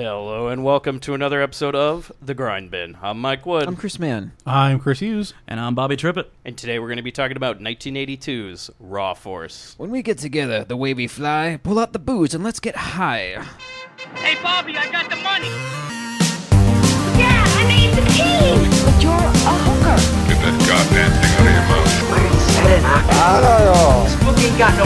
Hello and welcome to another episode of The Grindbin. I'm Mike Wood. I'm Chris Mann. I'm Chris Hughes. And I'm Bobby Trippett. And today we're going to be talking about 1982's Raw Force. When we get together, the way we fly, pull out the booze and let's get high. Hey, Bobby, I got the money. Yeah, I made the team. But you're a hooker. Get that goddamn thing out of your mouth. Spooky ain't got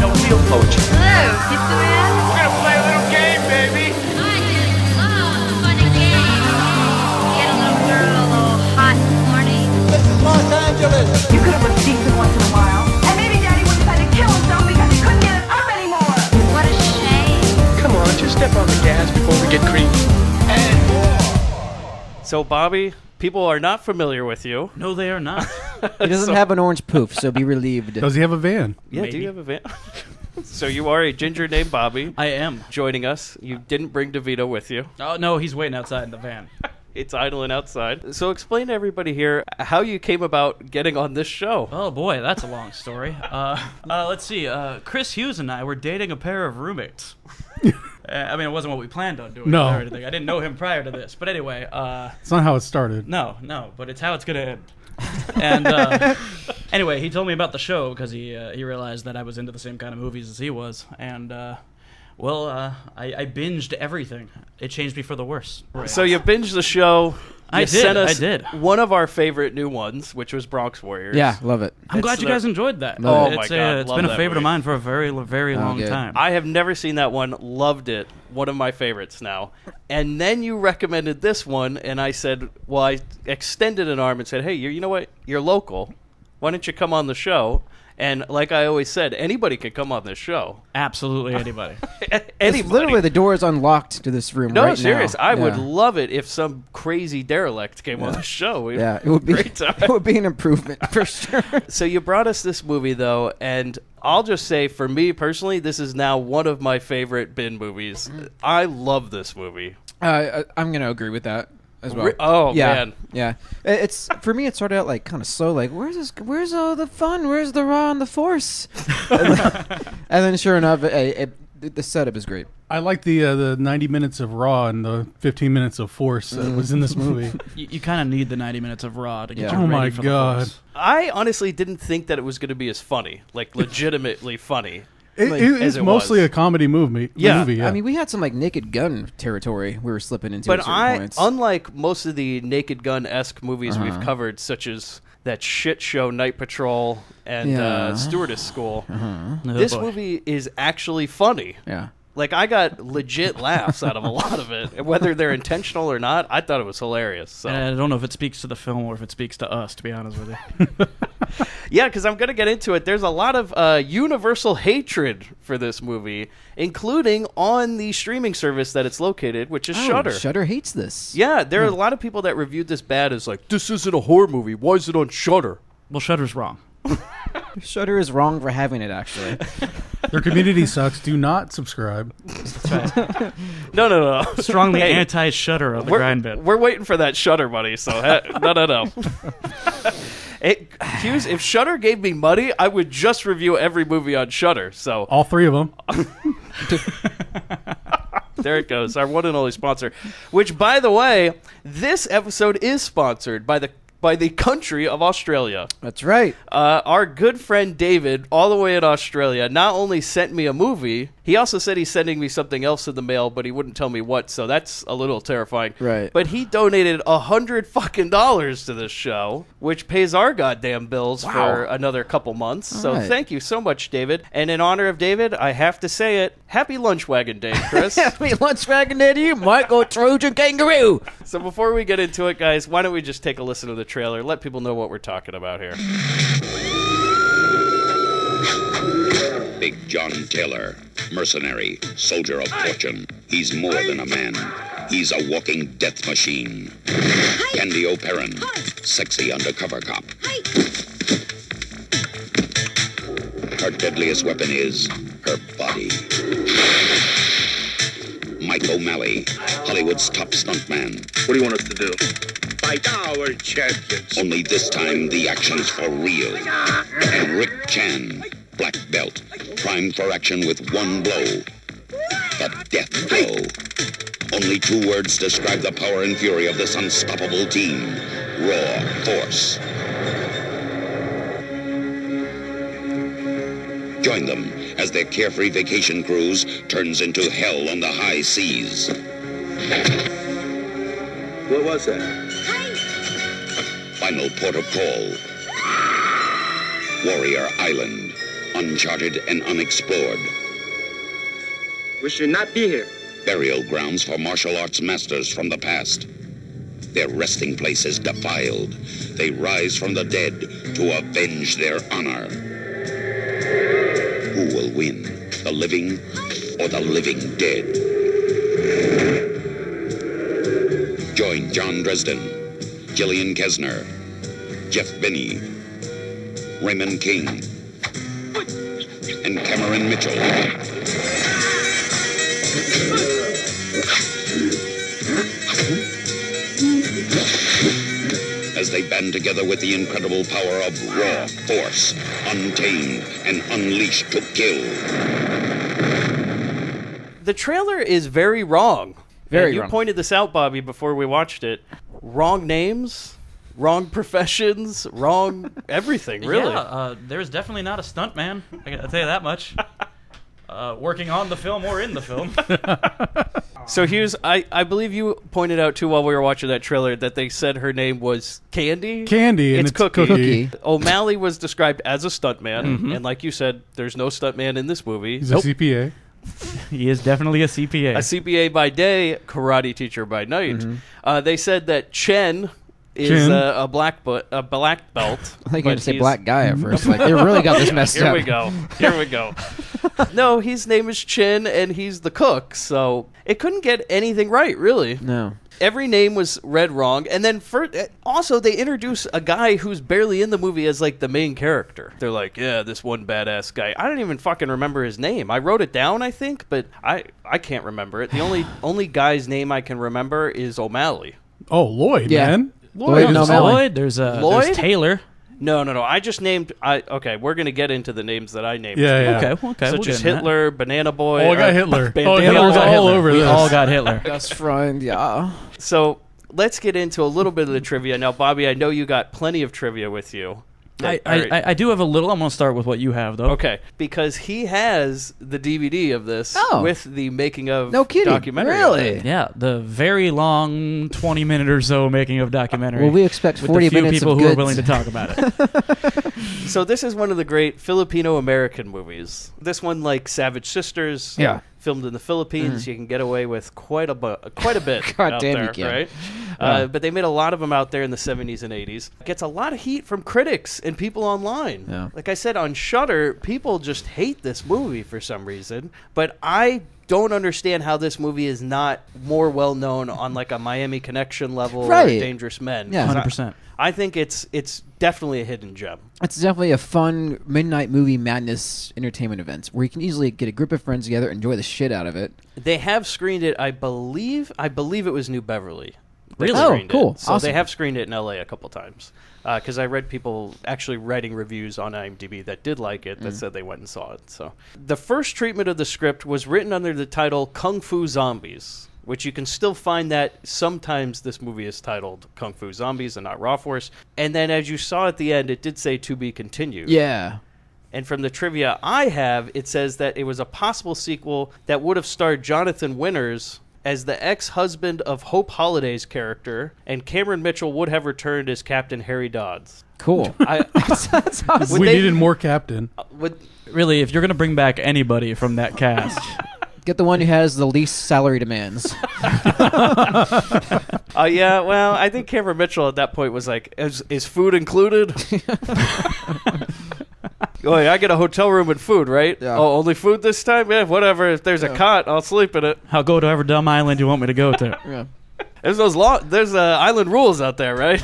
no real poetry. Hello, pizza man. We're gonna play a little game, baby. I just love funny games. Get a little girl a little hot and horny. You could have been decent once in a while. And maybe Daddy would decide to kill himself because he couldn't get it up anymore. What a shame. Come on, just step on the gas before we get creepy. So, Bobby, people are not familiar with you. No, they are not. He doesn't have an orange poof, so be relieved. Does he have a van? Yeah, Maybe. do you have a van? So you are a ginger named Bobby I am. joining us. You didn't bring DeVito with you. Oh, no, he's waiting outside in the van. It's idling outside. So explain to everybody here how you came about getting on this show. Oh, boy, that's a long story. Let's see. Chris Hughes and I were dating a pair of roommates. I mean, it wasn't what we planned on doing. No. Or anything. I didn't know him prior to this. But anyway, It's not how it started. no, but it's how it's going to end. And anyway, he told me about the show because he realized that I was into the same kind of movies as he was. And, I binged everything. It changed me for the worse. Right. So you binged the show. I You did, sent us I did. one of our favorite new ones, which was Bronx Warriors. Yeah, love it. I'm glad It's you guys enjoyed that. Oh, my It's, God, it's love been a that favorite movie. of mine for a very, very long good. time. I have never seen that one. Loved it. One of my favorites now. And then you recommended this one, and I said, well, I extended an arm and said, hey, you know what? You're local. Why don't you come on the show? And like I always said, anybody can come on this show. Absolutely anybody. It's Anybody. literally the door is unlocked to this room No, right serious. now. I would Yeah. love it if some crazy derelict came on the show. Yeah, it would be. Great time. It would be an improvement for sure. So you brought us this movie, though, and I'll just say, for me personally, this is now one of my favorite bin movies. I love this movie. I'm gonna agree with that as well. Oh, yeah, man. yeah. It's for me. It started out like kind of slow. Like, where's all the fun? Where's the raw and the force? and then sure enough, the setup is great. I like the 90 minutes of Raw and the 15 minutes of Force that was in this movie. You kind of need the 90 minutes of Raw to get Yeah. you Oh ready my for God. the force. I honestly didn't think that it was going to be as funny, like legitimately funny. It as is it mostly was. a comedy movie. Yeah. I mean, we had some like Naked Gun territory we were slipping into at But certain points. unlike most of the Naked Gun-esque movies we've covered, such as that shit show Night Patrol and Yeah. Stewardess School, Oh, this boy. movie is actually funny. yeah. Like, I got legit laughs out of a lot of it. Whether they're intentional or not, I thought it was hilarious. So. And I don't know if it speaks to the film or if it speaks to us, to be honest with you. Yeah, because I'm going to get into it. There's a lot of universal hatred for this movie, including on the streaming service that it's located, which is Shudder. Shudder hates this. Yeah, there are a lot of people that reviewed this bad as like, this isn't a horror movie. Why is it on Shudder? Well, Shudder's wrong. Shudder is wrong for having it. Actually, Their community sucks. Do not subscribe. No. Strongly Hey, anti-Shudder of the Grindbin. We're waiting for that Shudder money, so no. Hughes, if Shudder gave me money, I would just review every movie on Shudder. So All three of them. there it goes, our one and only sponsor. Which, by the way, this episode is sponsored by the country of Australia. that's right. Our good friend David, all the way in Australia, not only sent me a movie, he also said he's sending me something else in the mail, but he wouldn't tell me what, so that's a little terrifying. Right. But he donated $100 to this show, which pays our goddamn bills for another couple months. So right. thank you so much, David. And in honor of David, I have to say it, happy Lunch Wagon Day, Chris. Happy lunch wagon day to you, Michael Trojan Kangaroo. So before we get into it, guys, why don't we just take a listen to the trailer, let people know what we're talking about here. Big John Taylor, mercenary, soldier of fortune. He's more than a man. He's a walking death machine. Candy O'Perrin, sexy undercover cop. Her deadliest weapon is her body. Mike O'Malley, Hollywood's top stuntman. What do you want us to do? Fight our champions. Only this time, the action's for real. And Rick Chan, black belt, primed for action with one blow. The death blow. Only 2 words describe the power and fury of this unstoppable team. Raw force. Join them as their carefree vacation cruise turns into hell on the high seas. What was that? Final port of call. Warrior Island. Uncharted and unexplored. We should not be here. Burial grounds for martial arts masters from the past. Their resting place is defiled. They rise from the dead to avenge their honor. Who will win, the living or the living dead? Join John Dresden, Gillian Kesner, Jeff Binney, Raymond King, and Cameron Mitchell. As they band together with the incredible power of raw force, untamed and unleashed to kill. The trailer is very wrong. Very and you wrong. pointed this out, Bobby, before we watched it. Wrong names, wrong professions, wrong everything, really. Yeah, there's definitely not a stunt man. I'll tell you that much. Working on the film or in the film. So Hughes, I believe you pointed out, too, while we were watching that trailer, that they said her name was Candy? Candy, and It's Cookie. Cookie. O'Malley was described as a stuntman, and like you said, there's no stuntman in this movie. He's a CPA. He is definitely a CPA. A CPA by day, karate teacher by night. They said that Chen is Chen. a black belt. I think you but were going to say he's- black guy at first. Like, they really got this messed Here up. we go. Here we go. No, his name is Chin, and he's the cook. So it couldn't get anything right, really. No. Every name was read wrong, and then also they introduce a guy who's barely in the movie as like the main character. They're like, yeah, this one badass guy. I don't even fucking remember his name. I wrote it down, I think, but I can't remember it. The only guy's name I can remember is O'Malley. Oh, Lloyd, Yeah. man. Lloyd and There's O'Malley. Lloyd. There's Lloyd? There's Taylor. No. I just named. Okay, we're gonna get into the names that I named. Yeah, yeah. Okay, we'll Such get as into that. Hitler, Banana Boy. Oh, I got Hitler. Bandana Oh, We Hitler's got all Hitler. over We this. all got Hitler. Best friend, yeah. So let's get into a little bit of the trivia now, Bobby. I know you got plenty of trivia with you. I do have a little. I'm going to start with what you have, though. Okay, because he has the DVD of this with the making of No kidding. documentary. Really? Yeah, the very long 20-minute or so making of documentary. Well, we expect with 40 the few minutes people of who are goods. willing to talk about it. So this is one of the great Filipino-American movies. This one, like Savage Sisters, Yeah. filmed in the Philippines, you can get away with quite a bit God out damn there, you can. right? Yeah. But they made a lot of them out there in the 70s and 80s. Gets a lot of heat from critics and people online. Yeah. Like I said, on Shudder, people just hate this movie for some reason. But I don't understand how this movie is not more well known on like a Miami Connection level or Right. Dangerous Men. Yeah. 100%. I think it's definitely a hidden gem. It's definitely a fun midnight movie madness entertainment event where you can easily get a group of friends together, enjoy the shit out of it. They have screened it, I believe it was New Beverly. that Really? Oh, screened cool. It. So Awesome. they have screened it in LA a couple times. Because I read people actually writing reviews on IMDb that did like it, that said they went and saw it. So the first treatment of the script was written under the title Kung Fu Zombies, which you can still find that sometimes this movie is titled Kung Fu Zombies and not Raw Force. And then as you saw at the end, it did say to be continued. Yeah. And from the trivia I have, it says that it was a possible sequel that would have starred Jonathan Winters as the ex-husband of Hope Holliday's character, and Cameron Mitchell would have returned as Captain Harry Dodds. Cool. That's awesome. Would We they- needed more captain. Really, if you're going to bring back anybody from that cast, Get the one who has the least salary demands. Yeah, well, I think Cameron Mitchell at that point was like, is food included? Oh, yeah, I get a hotel room and food, right? Yeah. Oh, only food this time? Yeah, whatever. If there's a cot, I'll sleep in it. I'll go to whatever dumb island you want me to go to. Yeah. There's island rules out there, right?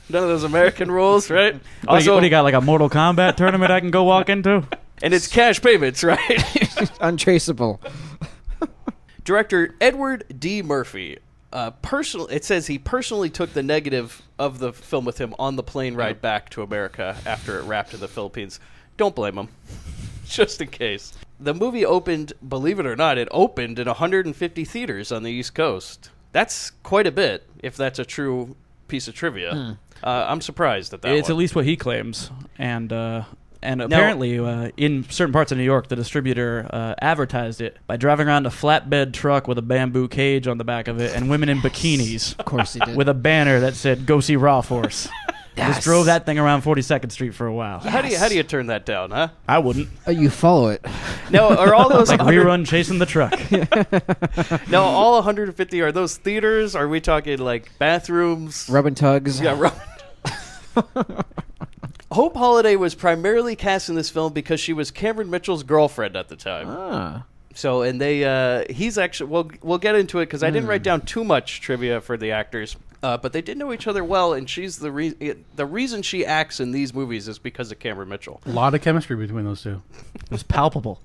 None of those American rules, right? What do you got, like a Mortal Kombat tournament I can go walk into? And it's cash payments, right? Untraceable. Director Edward D. Murphy. It says he personally took the negative of the film with him on the plane ride back to America after it wrapped in the Philippines. Don't blame him. Just in case. The movie opened, believe it or not, it opened in 150 theaters on the East Coast. That's quite a bit, if that's a true piece of trivia. I'm surprised at that It's one. at least what he claims, and apparently in certain parts of New York, the distributor advertised it by driving around a flatbed truck with a bamboo cage on the back of it and women in bikinis. Of course he did. With a banner that said "Go see Raw Force." Just drove that thing around 42nd Street for a while. How do you turn that down, huh? I wouldn't. You follow it. No, are all those Like rerun chasing the truck. No, all 150 are those theaters? Are we talking like bathrooms? Rubbing tugs. Yeah, Hope Holiday was primarily cast in this film because she was Cameron Mitchell's girlfriend at the time. Ah. So, and he's actually, we'll get into it because I didn't write down too much trivia for the actors. But they did know each other well, and she's the reason she acts in these movies is because of Cameron Mitchell. A lot of chemistry between those two. It was palpable.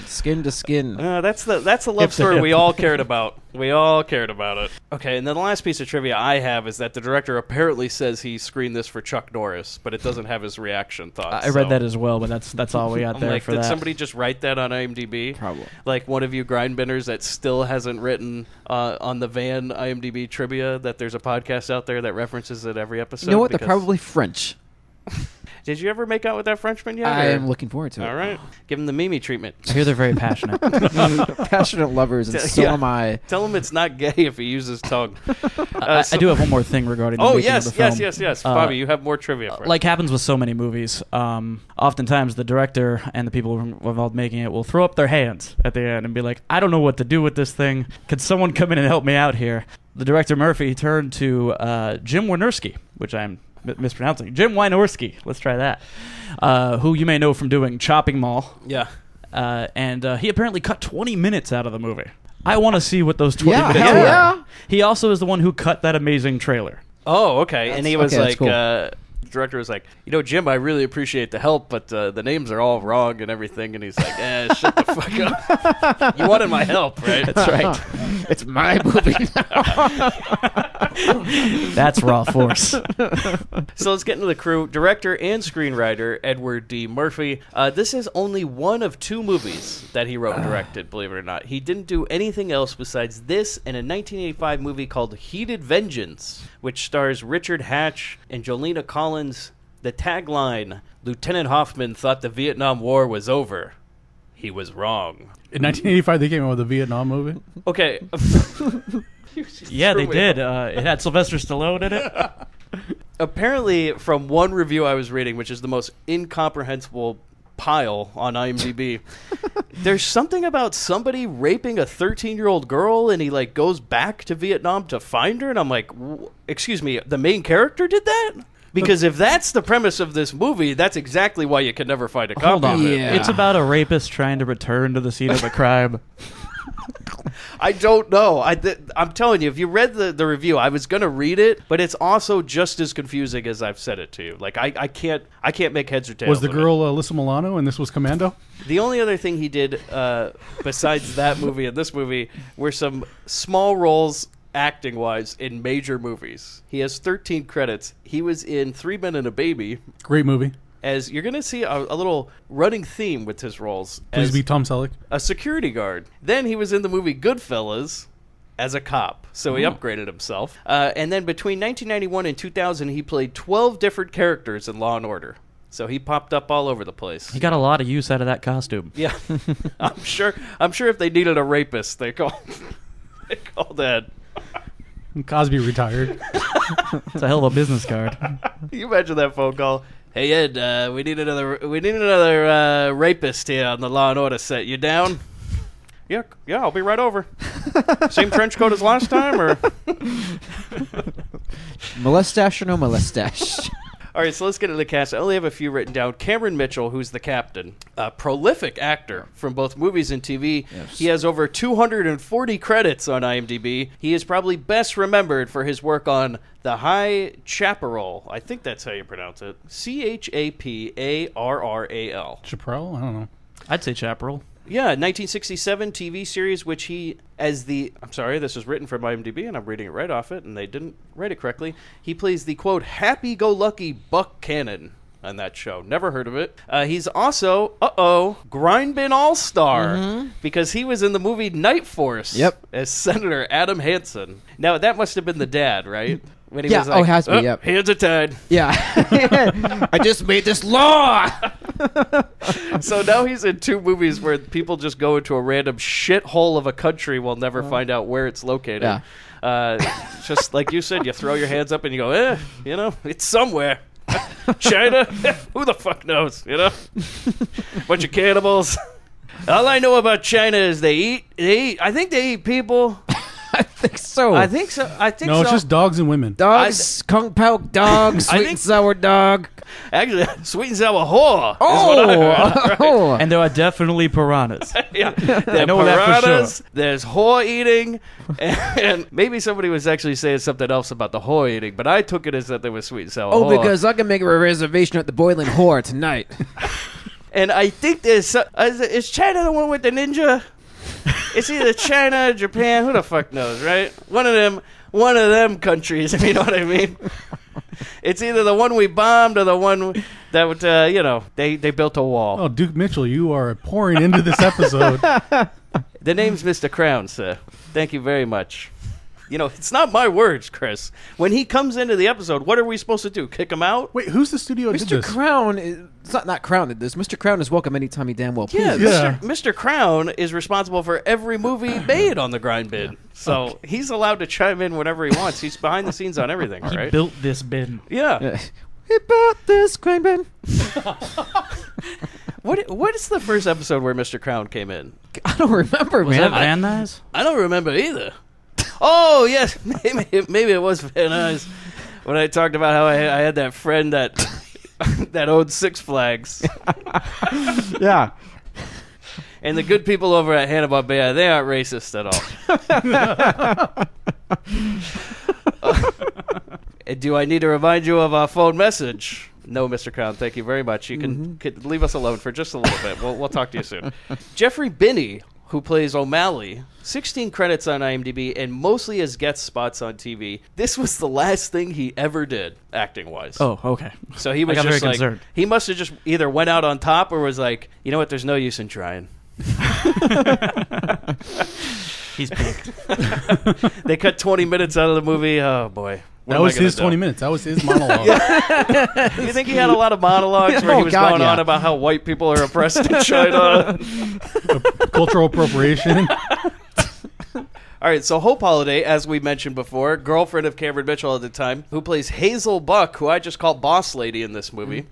Skin to skin. That's the love story we all cared about. We all cared about it. Okay, and then the last piece of trivia I have is that the director apparently says he screened this for Chuck Norris, but it doesn't have his reaction thoughts. I read that as well, but that's all we got I'm there like, for did that. somebody just write that on IMDb? Probably. Like one of you grindbinners that still hasn't written on the Van IMDb trivia that there's a podcast out there that references it every episode. You know what? They're probably French. Did you ever make out with that Frenchman yet? I am looking forward to it. All right. Give him the Mimi treatment. I hear they're very passionate. Passionate lovers, and so am I. Tell him it's not gay if he uses tongue. I do have one more thing regarding the making of the film. yes. Bobby, you have more trivia for us. Like happens with so many movies, oftentimes the director and the people involved making it will throw up their hands at the end and be like, I don't know what to do with this thing. Could someone come in and help me out here? The director, Murphy, turned to Jim Wynorski, which I'm mispronouncing. Jim Wynorski. Let's try that. Who you may know from doing Chopping Mall. Yeah. And he apparently cut 20 minutes out of the movie. I want to see what those 20 minutes hell were. yeah. He also is the one who cut that amazing trailer. Oh, okay. And he was okay, like, that's cool. The director was like, Jim, I really appreciate the help, but the names are all wrong and everything. And he's like, shut the fuck up. You wanted my help, right? That's right. It's my movie now. That's Raw Force. So let's get into the crew. Director and screenwriter Edward D. Murphy. This is only one of 2 movies that he wrote and directed, believe it or not. He didn't do anything else besides this and a 1985 movie called Heated Vengeance, which stars Richard Hatch and Jolena Collins. The tagline, Lieutenant Hoffman thought the Vietnam War was over. He was wrong. In 1985, they came out with a Vietnam movie. Okay. Yeah, they did. It had Sylvester Stallone in it. Apparently, from one review I was reading, which is the most incomprehensible pile on IMDb, there's something about somebody raping a 13-year-old girl, and he like goes back to Vietnam to find her, and I'm like, excuse me, the main character did that? Because if that's the premise of this movie, that's exactly why you can never find a copy Hold on. of it. Yeah. It's about a rapist trying to return to the scene of the crime. I don't know. I'm telling you, if you read the review, I was going to read it, but it's also just as confusing as I've said it to you. Like, I can't make heads or tails Was the of girl Alyssa Milano, and this was Commando? it. The only other thing he did besides that movie and this movie were some small roles acting-wise in major movies. He has 13 credits. He was in 3 Men and a Baby. Great movie. As you're going to see a little running theme with his roles. Please as be Tom Selleck. a security guard. Then he was in the movie Goodfellas as a cop. So he upgraded himself. And then between 1991 and 2000, he played 12 different characters in Law & Order. So he popped up all over the place. He got a lot of use out of that costume. Yeah. I'm sure if they needed a rapist, they called Ed. Cosby retired. It's a hell of a business card. You imagine that phone call. Hey Ed, we need another rapist here on the Law and Order set. You down? Yeah, I'll be right over. Same trench coat as last time, or? Molestache or no molestache? All right, so let's get into the cast. I only have a few written down. Cameron Mitchell, who's the captain, a prolific actor from both movies and TV. Yes. He has over 240 credits on IMDb. He is probably best remembered for his work on The High Chaparral. I think that's how you pronounce it. Chaparral. Chaparral? I don't know. I'd say Chaparral. Yeah, 1967 TV series, which he, I'm sorry, this is written from IMDb, and I'm reading it right off it, and they didn't write it correctly. He plays the, quote, happy-go-lucky Buck Cannon. on that show. Never heard of it. He's also, Grindbin All-Star, because he was in the movie Night Force as Senator Adam Hansen. Now, that must have been the dad, right? When he was like, it has to be, yep. Hands are tied. Yeah. I just made this law! So now he's in 2 movies where people just go into a random shithole of a country. We'll never find out where it's located. Yeah. Just like you said, you throw your hands up and you go, it's somewhere. China? Who the fuck knows, Bunch of cannibals. All I know about China is they eat. I think they eat people. I think so. No, it's just dogs and women. Dogs, kung pao dog, sweet and sour dog. Actually, sweet and sour whore is what I heard. Right? And there are definitely piranhas. Yeah, there are know that for piranhas, sure. there's whore eating, and maybe somebody was actually saying something else about the whore eating, but I took it as that there was sweet and sour whore. Because I can make a reservation at the Boiling Whore tonight. And I think there's... is China the one with the ninja? It's either China or Japan. Who the fuck knows, right? One of them countries, if you know what I mean. It's either the one we bombed or the one that would, they built a wall. Oh, Duke Mitchell, you are pouring into this episode. The name's Mr. Crown, sir. Thank you very much. It's not my words, Chris. When he comes into the episode, what are we supposed to do? Kick him out? Wait, who's the studio that did Mr. this? Crown it's not Crown did this. Mr. Crown is welcome anytime he damn well Yeah, pleases. Mr. Crown is responsible for every movie made on the Grindbin. So he's allowed to chime in whenever he wants. He's behind the scenes on everything, all He right? built this bin. Yeah. We built this Grindbin. What is the first episode where Mr. Crown came in? I don't remember, Was man. that Van Nuys? I don't remember either. Oh, yes. Maybe it was Van Nuys when I talked about how I had that friend that owned Six Flags. Yeah. And the good people over at Hanna-Barbera, they aren't racist at all. Do I need to remind you of our phone message? No, Mr. Crown, thank you very much. You can leave us alone for just a little bit. We'll talk to you soon. Jeffrey Binney, who plays O'Malley, 16 credits on IMDb, and mostly as guest spots on TV. This was the last thing he ever did, acting-wise. Oh, okay. So he was I got just very like, concerned. he must have just either went out on top or was like, you know what, there's no use in trying. He's peaked. They cut 20 minutes out of the movie. Oh, boy. That was his 20 minutes. That was his monologue. You think he had a lot of monologues where he was going on about how white people are oppressed in China? Cultural appropriation. All right, so Hope Holiday, as we mentioned before, girlfriend of Cameron Mitchell at the time, who plays Hazel Buck, who I just call Boss Lady in this movie.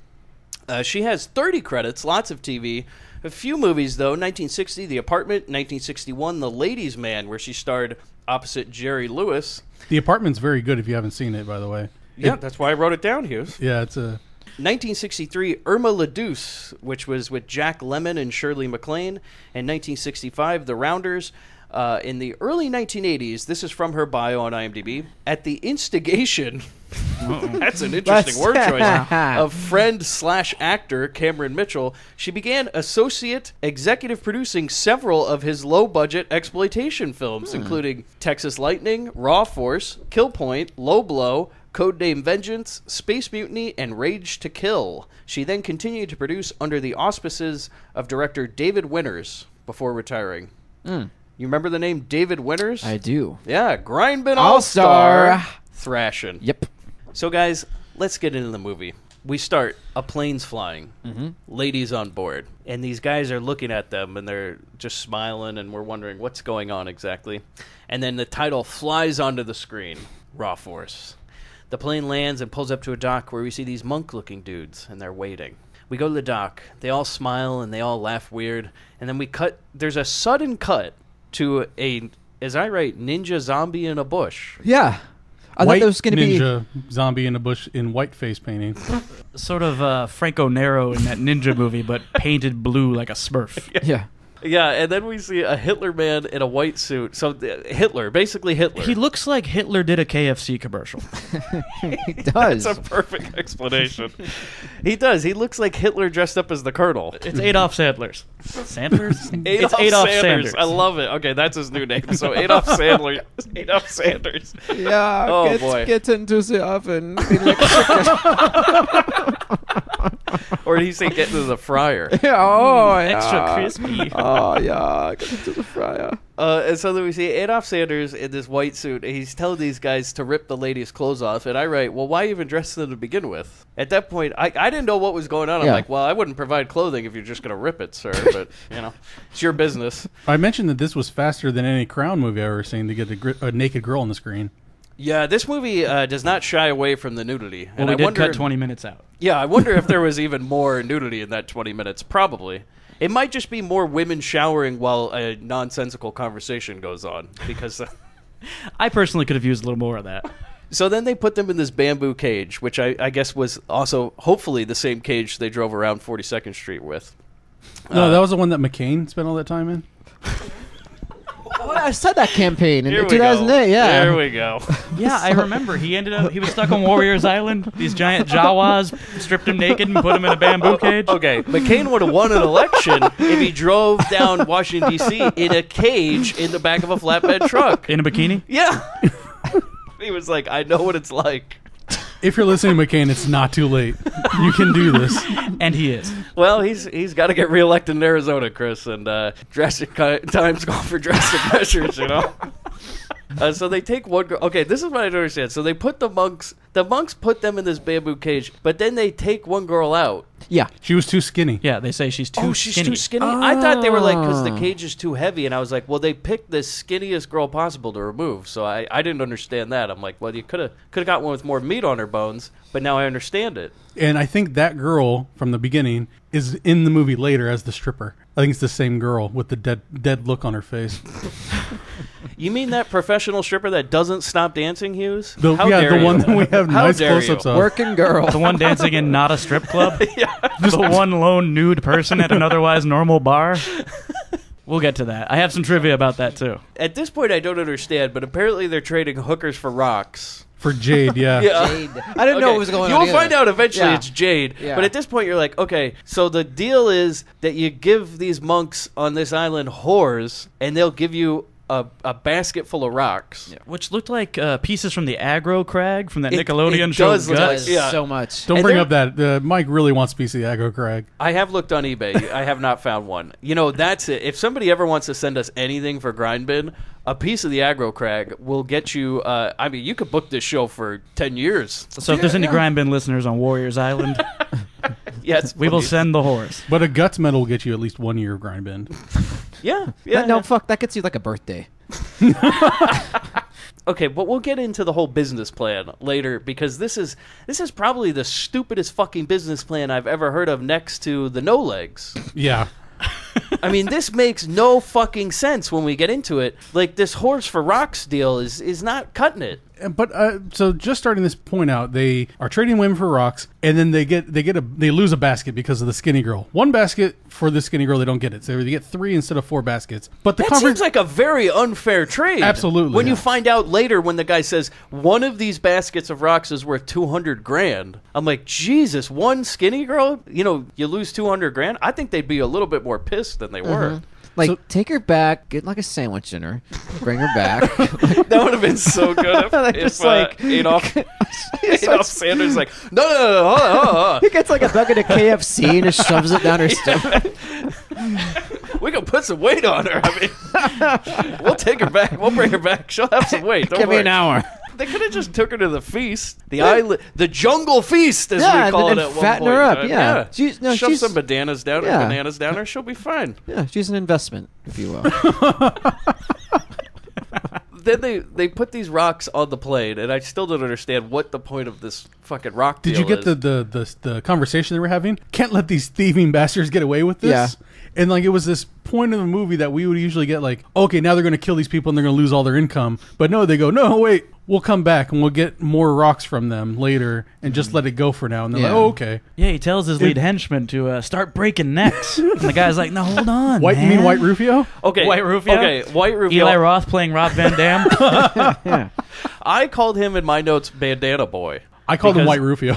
She has 30 credits, lots of TV. A few movies, though. 1960, The Apartment. 1961, The Ladies' Man, where she starred opposite Jerry Lewis. The Apartment's very good if you haven't seen it, by the way. Yeah, that's why I wrote it down, Hughes. Yeah, it's a... 1963, Irma La Deuce, which was with Jack Lemmon and Shirley MacLaine. And 1965, The Rounders. In the early 1980s, this is from her bio on IMDb, at the instigation... That's an interesting word choice. Of friend/actor Cameron Mitchell, she began associate executive producing several of his low-budget exploitation films, including Texas Lightning, Raw Force, Kill Point, Low Blow, Codename Vengeance, Space Mutiny, and Rage to Kill. She then continued to produce under the auspices of director David Winters before retiring. You remember the name David Winters? I do. Yeah, Grindbin All-Star. All-Star. Thrashing. Yep. So, guys, let's get into the movie. We start, a plane's flying, ladies on board, and these guys are looking at them, and they're just smiling, and we're wondering what's going on exactly. And then the title flies onto the screen, Raw Force. The plane lands and pulls up to a dock where we see these monk-looking dudes, and they're waiting. We go to the dock. They all smile, and they all laugh weird, and then we cut. There's a sudden cut to a, is I right, ninja zombie in a bush. Yeah. I thought there was going to be ninja zombie in a bush in white face painting. Sort of Franco Nero in that ninja movie, but painted blue like a Smurf. Yeah. Yeah, and then we see a Hitler man in a white suit. So Hitler, basically Hitler. He looks like Hitler did a KFC commercial. He does. That's a perfect explanation. He does. He looks like Hitler dressed up as the Colonel. It's Adolf Sandler's. Sandler's? It's Adolf Sanders. I love it. Okay, that's his new name. So Adolf Sandler. Adolf Sanders. Yeah. Oh, boy. Get into the oven. Or did he say get into the fryer? Oh, yeah. Extra crispy. Oh, yeah. Get into the fryer. And so then we see Adolf Sanders in this white suit, and he's telling these guys to rip the ladies' clothes off. And I write, well, why even dress them to begin with? At that point, I didn't know what was going on. I'm like, well, I wouldn't provide clothing if you're just going to rip it, sir. But, it's your business. I mentioned that this was faster than any Crown movie I've ever seen to get a naked girl on the screen. Yeah, this movie does not shy away from the nudity. Well, we did cut 20 minutes out. Yeah, I wonder if there was even more nudity in that 20 minutes. Probably. It might just be more women showering while a nonsensical conversation goes on. Because I personally could have used a little more of that. So then they put them in this bamboo cage, which I guess was also hopefully the same cage they drove around 42nd Street with. No, that was the one that McCain spent all that time in. Oh, I said that campaign in Here we 2008. go. Yeah, There we go. Yeah, I remember. He was stuck on Warriors Island. These giant Jawas stripped him naked and put him in a bamboo cage. Okay, McCain would have won an election if he drove down Washington, D.C. in a cage in the back of a flatbed truck. In a bikini? Yeah. He was like, I know what it's like. If you're listening, McCain, it's not too late. You can do this. And he is. Well, he's got to get reelected in Arizona, Chris, and drastic times call for drastic measures, So they take one girl. Okay, this is what I don't understand. So they put the monks put them in this bamboo cage, but then they take one girl out. Yeah. She was too skinny. Yeah, they say she's too she's skinny. too skinny? I thought they were like, because the cage is too heavy, and I was like, well, they picked the skinniest girl possible to remove, so I didn't understand that. I'm like, well, you could have got one with more meat on her bones, but now I understand it. And I think that girl from the beginning is in the movie later as the stripper. I think it's the same girl with the dead look on her face. You mean that professional stripper that doesn't stop dancing, Hughes? The one that we have nice close-ups of. Working girl. The one dancing in not a strip club? Yeah. The one lone nude person at an otherwise normal bar? We'll get to that. I have some trivia about that, too. At this point, I don't understand, but apparently they're trading hookers for rocks. For jade, yeah. Jade. I didn't know what was going on. You'll find out eventually it's jade. Yeah. But at this point, you're like, okay, so the deal is that you give these monks on this island whores, and they'll give you a basket full of rocks. Yeah, which looked like pieces from the aggro crag from that Nickelodeon it show does look Guts. like, so much. Don't bring up that. Mike really wants a piece of the aggro crag. I have looked on eBay. I have not found one. That's it. If somebody ever wants to send us anything for Grindbin, a piece of the aggro crag will get you. You could book this show for 10 years. So if there's any Grindbin listeners on Warriors Island, yes, we will send the horse. But a guts medal will get you at least 1 year of Grindbin. Yeah. No, fuck. That gets you like a birthday. Okay, but we'll get into the whole business plan later because this is probably the stupidest fucking business plan I've ever heard of next to the no legs. Yeah. I mean, this makes no fucking sense when we get into it. Like, this horse for rocks deal is not cutting it. But so just starting this point out, they are trading women for rocks, and then they lose a basket because of the skinny girl. One basket for the skinny girl, they don't get it, so they get 3 instead of 4 baskets. But that seems like a very unfair trade. Absolutely. When you find out later, when the guy says one of these baskets of rocks is worth $200,000, I'm like, Jesus, one skinny girl, you lose $200,000. I think they'd be a little bit more pissed than they were. Like, take her back, get like a sandwich in her, bring her back. That would have been so good if Adolf Sanders like, no, hold on. He gets like a bucket of KFC and just shoves it down her stomach. We can put some weight on her. I mean, we'll take her back. We'll bring her back. She'll have some weight. Don't Give worry. me an hour. They could have just took her to the feast, the jungle feast, as we call it at one fatten point. her up. Yeah, Shove some bananas down her. She'll be fine. Yeah, she's an investment, if you will. Then they put these rocks on the plane, and I still don't understand what the point of this fucking rock deal is. Did you get the conversation they were having? Can't let these thieving bastards get away with this. Yeah. And like it was this point in the movie that we would usually get like, okay, now they're going to kill these people and they're going to lose all their income. But no, they go, no, wait, we'll come back and we'll get more rocks from them later and just let it go for now. And they're like, oh, okay. Yeah, he tells his lead henchman to start breaking necks. And the guy's like, no, hold on, You mean White Rufio? Okay. White Rufio? Okay, White Rufio. Eli Roth playing Rob Van Dam. Yeah. I called him in my notes Bandana Boy. I called him White Rufio.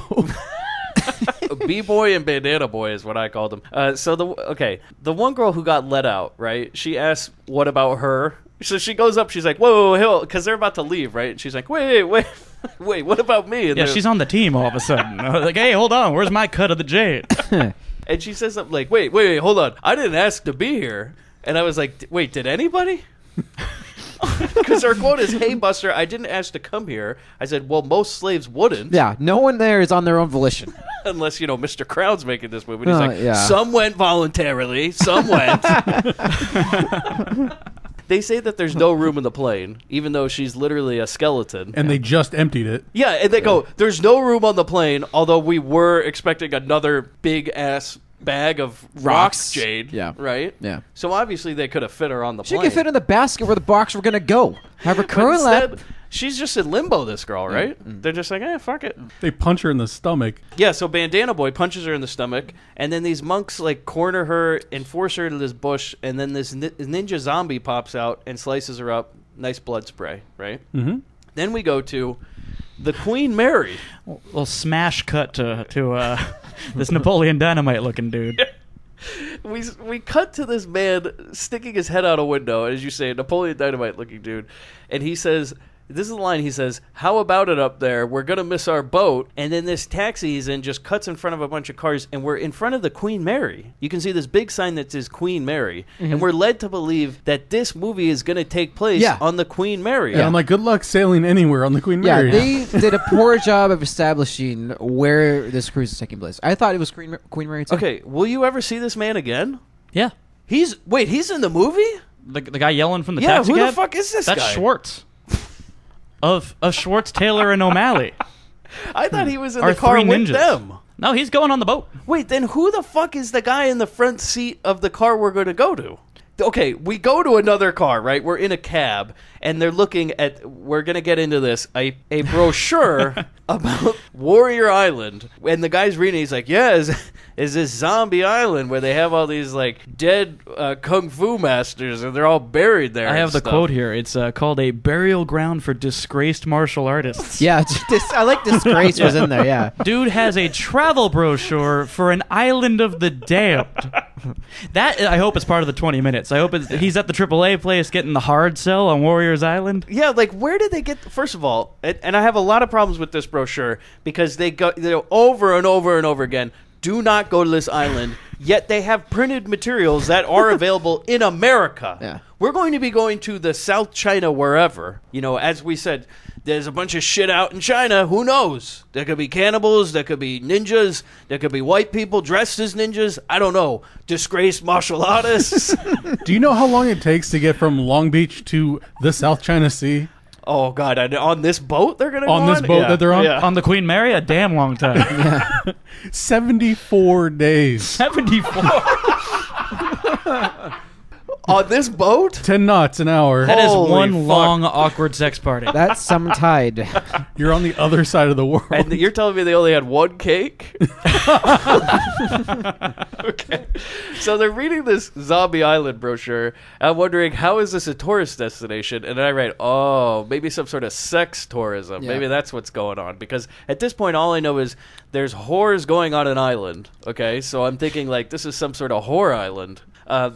B-boy and bandana boy is what I called them. The one girl who got let out, right? She asked, "What about her?" So she goes up. She's like, "Whoa, because they're about to leave, right?" And she's like, "Wait, what about me?" And yeah, she's on the team all of a sudden. Like, hey, hold on, where's my cut of the jade? And she says something like, wait, hold on. I didn't ask to be here. And I was like, wait, did anybody? Because her quote is, hey, Buster, I didn't ask to come here. I said, well, most slaves wouldn't. Yeah, no one there is on their own volition. Unless, Mr. Crown's making this movie. And he's like, yeah. Some went voluntarily, some went. They say that there's no room in the plane, even though she's literally a skeleton. And they just emptied it. Yeah, and they go, there's no room on the plane, although we were expecting another big-ass bag of rocks, Jade. Yeah. Right? Yeah. So obviously they could have fit her on the She plane. could fit in the basket where the box were going to go. Have her But curl up. instead, she's just in limbo, this girl, right? They're just like, fuck it. They punch her in the stomach. Yeah, so Bandana Boy punches her in the stomach, and then these monks, corner her and force her into this bush, and then this ninja zombie pops out and slices her up. Nice blood spray, right? Mm-hmm. Then we go to the Queen Mary. Well, smash cut to this Napoleon Dynamite looking dude. We cut to this man sticking his head out a window, as you say, Napoleon Dynamite looking dude, and he says, this is the line, he says, how about it up there? We're going to miss our boat. And then this taxi he's in just cuts in front of a bunch of cars, and we're in front of the Queen Mary. You can see this big sign that says Queen Mary, and we're led to believe that this movie is going to take place on the Queen Mary. Yeah, I'm like, good luck sailing anywhere on the Queen Mary. Yeah, they did a poor job of establishing where this cruise is taking place. I thought it was Queen Mary too. Okay, will you ever see this man again? Yeah. He's in the movie? The guy yelling from the Yeah, taxi who cab? the fuck is this That's guy? Schwartz. Of Schwartz, Taylor, and O'Malley. I thought he was in Our the car three with ninjas. them. No, he's going on the boat. Wait, then who the fuck is the guy in the front seat of the car we're going to go to? Okay, we go to another car, right? We're in a cab, and they're looking at, we're going to get into this, a brochure about Warrior Island. And the guy's reading, he's like, yeah, is this zombie island where they have all these, dead kung fu masters, and they're all buried there. I have the stuff. quote here. It's called a burial ground for disgraced martial artists. Yeah, I like Disgrace was in there, yeah. Dude has a travel brochure for an island of the damned. That, I hope, is part of the 20 minutes. I hope he's at the AAA place getting the hard sell on Warriors Island. Yeah, where did they get... First of all, and I have a lot of problems with this brochure, because they go over and over and over again, do not go to this island, yet they have printed materials that are available in America. Yeah. We're going to be going to the South China wherever. As we said, there's a bunch of shit out in China. Who knows? There could be cannibals. There could be ninjas. There could be white people dressed as ninjas. I don't know. Disgraced martial artists. Do you know how long it takes to get from Long Beach to the South China Sea? Oh, God. On this boat they're going to go On this boat that they're on? Yeah. On the Queen Mary? A damn long time. 74 days. 74. On this boat? 10 knots an hour. That is Holy one fuck. long, awkward sex party. That's some tide. You're on the other side of the world. And you're telling me they only had one cake? Okay. So they're reading this Zombie Island brochure. I'm wondering, how is this a tourist destination? And then I write, maybe some sort of sex tourism. Yeah. Maybe that's what's going on. Because at this point, all I know is there's whores going on an island. Okay? So I'm thinking, this is some sort of whore island.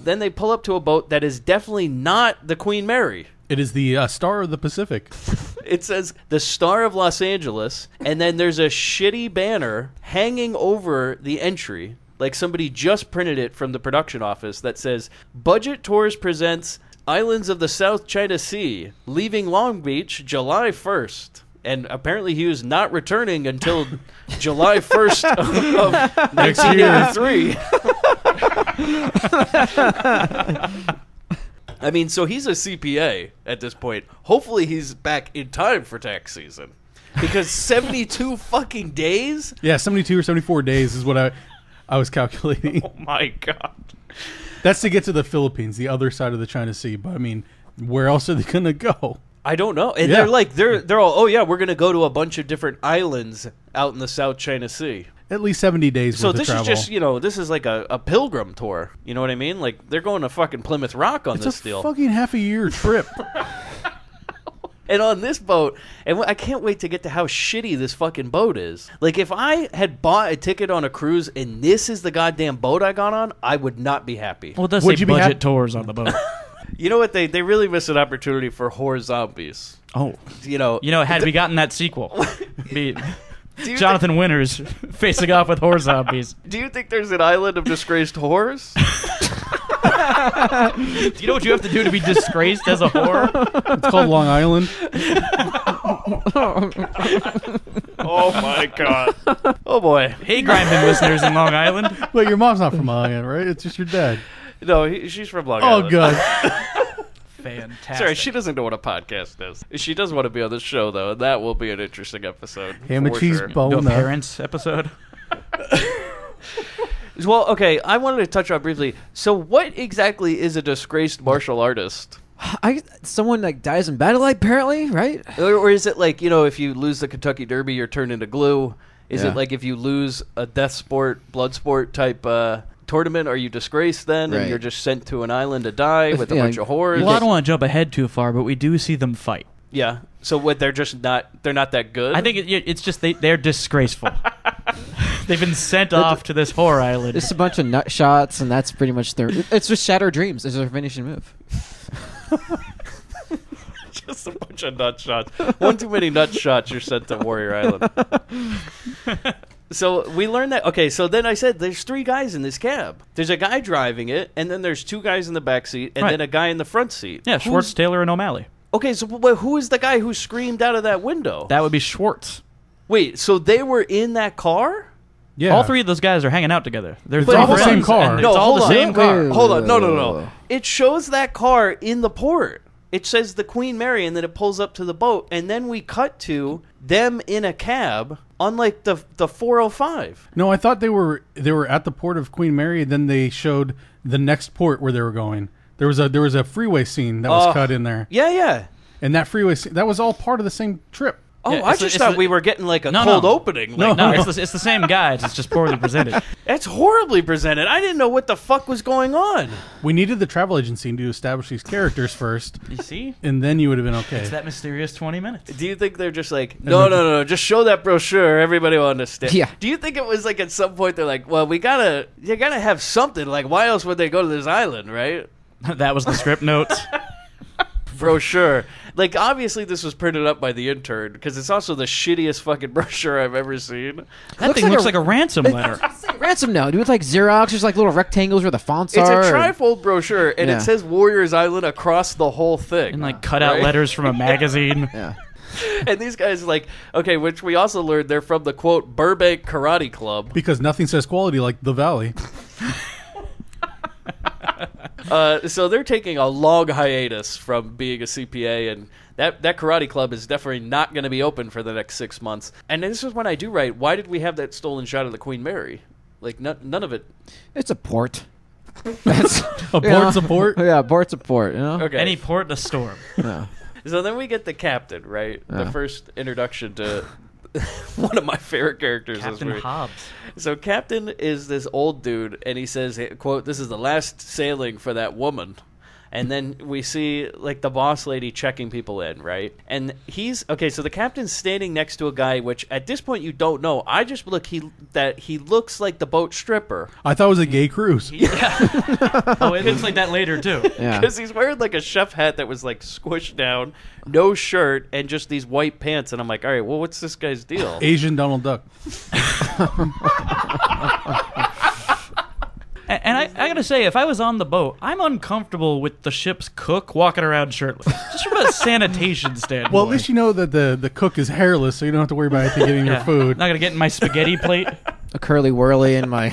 Then they pull up to a boat that is definitely not the Queen Mary. It is the Star of the Pacific. It says the Star of Los Angeles, and then there's a shitty banner hanging over the entry, like somebody just printed it from the production office, that says, Budget Tours presents Islands of the South China Sea, leaving Long Beach July 1st. And apparently he was not returning until July 1st of 1983. I mean, so he's a CPA at this point. Hopefully he's back in time for tax season. Because 72 fucking days? Yeah, 72 or 74 days is what I was calculating. Oh my God. That's to get to the Philippines, the other side of the China Sea. But I mean, where else are they going to go? I don't know. And Yeah. they're all, we're going to go to a bunch of different islands out in the South China Sea. At least 70 days So worth this of travel. is just, this is like a pilgrim tour. You know what I mean? Like, they're going to fucking Plymouth Rock on It's this a deal. fucking half a year trip. And on this boat, and I can't wait to get to how shitty this fucking boat is. Like, if I had bought a ticket on a cruise and this is the goddamn boat I got on, I would not be happy. Well, it does Would say you be budget hap- tours on the boat. You know what? They really missed an opportunity for whore zombies. Oh. You know, Had we gotten that sequel, Jonathan Winters facing off with horror zombies. Do you think there's an island of disgraced whores? Do you know what you have to do to be disgraced as a whore? It's called Long Island. Oh my god. Oh boy. Hey, Grindbin listeners in Long Island. Wait, your mom's not from Long Island, right? It's just your dad. No, she's from Long Oh, Island. God. Fantastic. Sorry, she doesn't know what a podcast is. She does want to be on this show, though, and that will be an interesting episode. Ham and for cheese sure. bone. No parents episode. Well, okay, I wanted to touch on briefly. So, what exactly is a disgraced martial artist? Someone like dies in battle, apparently, right? Or is it like, if you lose the Kentucky Derby, you're turned into glue? Is it like if you lose a death sport, blood sport type tournament, are you disgraced then? Right. And you're just sent to an island to die with a bunch of whores? Well, I don't want to jump ahead too far, but we do see them fight. Yeah. So what? They're not that good? I think it's just they're disgraceful. They've been sent off to this horror island. It's a bunch of nut shots, and that's pretty much it's just Shatter Dreams. It's their finishing move. Just a bunch of nut shots. One too many nut shots, you're sent to Warrior Island. So we learned that. Okay, so then I said there's 3 guys in this cab. There's a guy driving it, and then there's 2 guys in the back seat, and Right. then a guy in the front seat. Yeah, Schwartz, Taylor, and O'Malley. Okay, so who is the guy who screamed out of that window? That would be Schwartz. Wait, so they were in that car? Yeah. All 3 of those guys are hanging out together. They're It's all the friends, same car. and No, it's all hold the on. same car. Hold on, no. It shows that car in the port. It says the Queen Mary, and then it pulls up to the boat, and then we cut to them in a cab on like the 405. No, I thought they were at the port of Queen Mary, and then they showed the next port where they were going. There was a freeway scene that was cut in there. Yeah. And that freeway scene, that was all part of the same trip. Oh, Yeah, I it's just the- thought it's we the- were getting like a No, cold no. opening. Like, No, it's the same guys. It's just poorly presented. It's horribly presented. I didn't know what the fuck was going on. We needed the travel agency to establish these characters first, You see? and then you would have been okay. It's that mysterious 20 minutes. Do you think they're just like, no, just show that brochure, everybody will understand? Yeah. Do you think it was like at some point they're like, well, you gotta have something, like why else would they go to this island, right? That was the script notes. Brochure. Like, obviously this was printed up by the intern, because it's also the shittiest fucking brochure I've ever seen. That thing looks like a ransom letter. Ransom note. Do it like Xerox. There's like little rectangles where the fonts It's are. a trifold brochure, and Yeah. it says Warriors Island across the whole thing. And like cut out Right? letters from a magazine. Yeah. And these guys, like, okay, which we also learned they're from the, quote, Burbank Karate Club. Because nothing says quality like the Valley. So they're taking a long hiatus from being a CPA, and that karate club is definitely not going to be open for the next 6 months. And this is when I do write, why did we have that stolen shot of the Queen Mary? Like, none of it. It's a port. That's A port support? Yeah, port's a port. You know. Okay. Any port in a storm. Yeah. So then we get the captain, right? The Yeah. first introduction to one of my favorite characters. in this Captain movie. Hobbs. So Captain is this old dude, and he says, quote, this is the last sailing for that woman. And then we see, like, the boss lady checking people in, right? And he's... Okay, so the captain's standing next to a guy, which, at this point, you don't know. I just look... He looks like the boat stripper. I thought it was a gay cruise. Oh, it looks like that later, too. Yeah. Because he's wearing, like, a chef hat that was, like, squished down, no shirt, and just these white pants. And I'm like, all right, well, what's this guy's deal? Asian Donald Duck. And I gotta say, if I was on the boat, I'm uncomfortable with the ship's cook walking around shirtless. Just from a sanitation standpoint. Well, at least you know that the cook is hairless, so you don't have to worry about anything getting your food. Not gonna get in my spaghetti plate. A curly whirly in my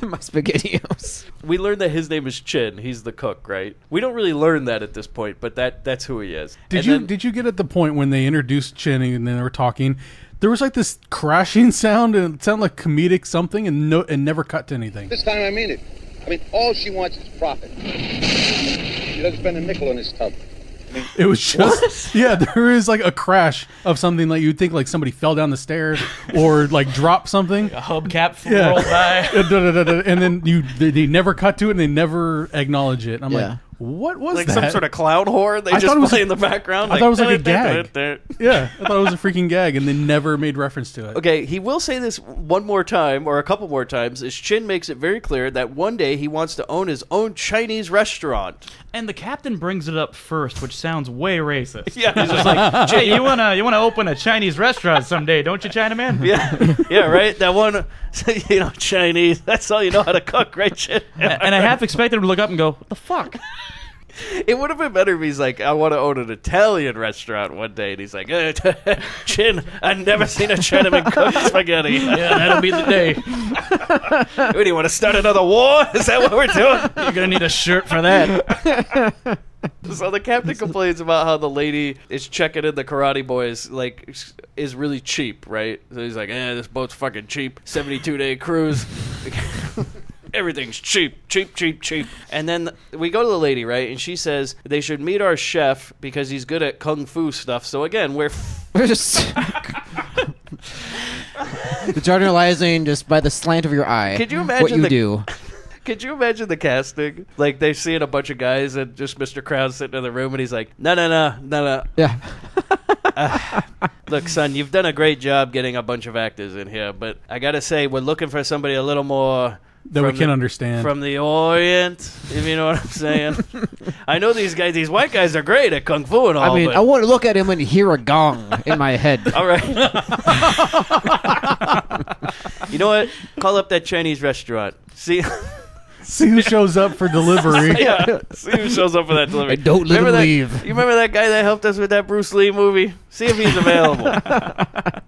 my spaghettios. We learned that his name is Chin. He's the cook, right? We don't really learn that at this point, but that's who he is. Did you get at the point when they introduced Chin and they were talking? There was like this crashing sound, and it sounded like comedic something, and never cut to anything. This time I mean it. I mean, all she wants is profit. She doesn't spend a nickel on this tub. It was just yeah. There is like a crash of something like you'd think like somebody fell down the stairs or like dropped something. A hubcap Yeah. rolled by. And then they never cut to it and they never acknowledge it. I'm Yeah. like, what was like that? some sort of clown horn. They I just thought it was play in the background. I thought it was like a gag. Yeah. Yeah, I thought it was a freaking gag, and they never made reference to it. Okay, he will say this one more time, or a couple more times, as Chin makes it very clear that one day he wants to own his own Chinese restaurant. And the captain brings it up first, which sounds way racist. Yeah, He's just like, "Hey, you wanna open a Chinese restaurant someday, don't you, Chinaman?" yeah, right. That one, Chinese. That's all you know how to cook, right, Chin? And I half expected him to look up and go, "What the fuck?" It would have been better if he's like, I want to own an Italian restaurant one day. And he's like, Chin, I've never seen a Chinaman cook spaghetti. Yeah, that'll be the day. What, do you want to start another war? Is that what we're doing? You're going to need a shirt for that. So the captain complains about how the lady is checking in the karate boys, like, is really cheap, right? So he's like, this boat's fucking cheap. 72-day cruise. Everything's cheap. And then we go to the lady, right? And she says they should meet our chef because he's good at kung fu stuff. So again, we're just generalizing just by the slant of your eye. Could you imagine what you do? Could you imagine the casting? Like, they're seeing a bunch of guys and just Mr. Crown sitting in the room, and he's like, no. Yeah. Look, son, you've done a great job getting a bunch of actors in here, but I gotta say, we're looking for somebody a little more... that we can understand. From the Orient, if you know what I'm saying. I know these guys, these white guys are great at Kung Fu and all, I mean, but... I want to look at him and hear a gong in my head. All right. You know what? Call up that Chinese restaurant. See who shows up for delivery. Yeah. See who shows up for that delivery. And don't let him leave. You remember that guy that helped us with that Bruce Lee movie? See if he's available.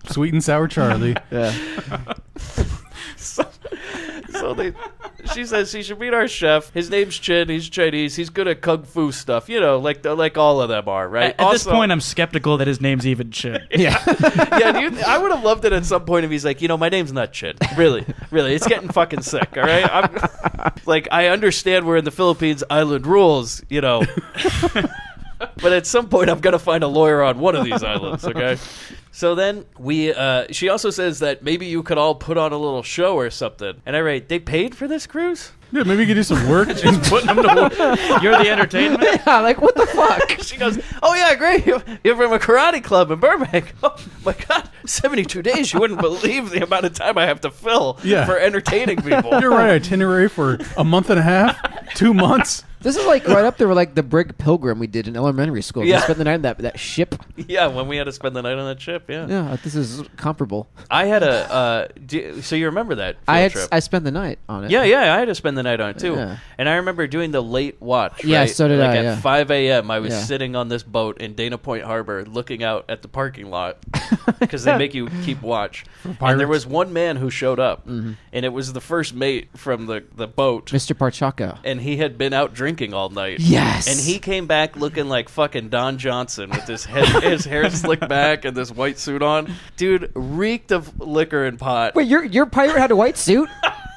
Sweet and Sour Charlie. Yeah. She says he should meet our chef. His name's Chin. He's Chinese. He's good at kung fu stuff. Like all of them are, right? At this point, I'm skeptical that his name's even Chin. Yeah. I would have loved it at some point if he's like, my name's not Chin. Really. It's getting fucking sick, all right? I understand we're in the Philippines, island rules, but at some point I'm going to find a lawyer on one of these islands, okay? So then she also says that maybe you could all put on a little show or something. And I write, they paid for this cruise? Yeah, maybe you could do some work. Just putting them to work. You're the entertainment? Yeah, like, what the fuck? She goes, oh, yeah, great. You're from a karate club in Burbank. Oh, my God. 72 days. You wouldn't believe the amount of time I have to fill for entertaining people. You're right. Itinerary for a month and a half, 2 months. This is like right up there with like the Brig Pilgrim we did in elementary school. Yeah. We spent the night on that ship. Yeah, when we had to spend the night on that ship, yeah. Yeah, this is comparable. I had so you remember that field trip? I spent the night on it. Yeah, I had to spend the night on it too. Yeah. And I remember doing the late watch. Yeah, right? so did I, At yeah. 5 a.m. I was sitting on this boat in Dana Point Harbor looking out at the parking lot because they make you keep watch. And there was one man who showed up, and it was the first mate from the boat. Mr. Parchaka. And he had been out drinking all night. Yes. And he came back looking like fucking Don Johnson with his hair slicked back and this white suit on. Dude, reeked of liquor and pot. Wait, your pirate had a white suit?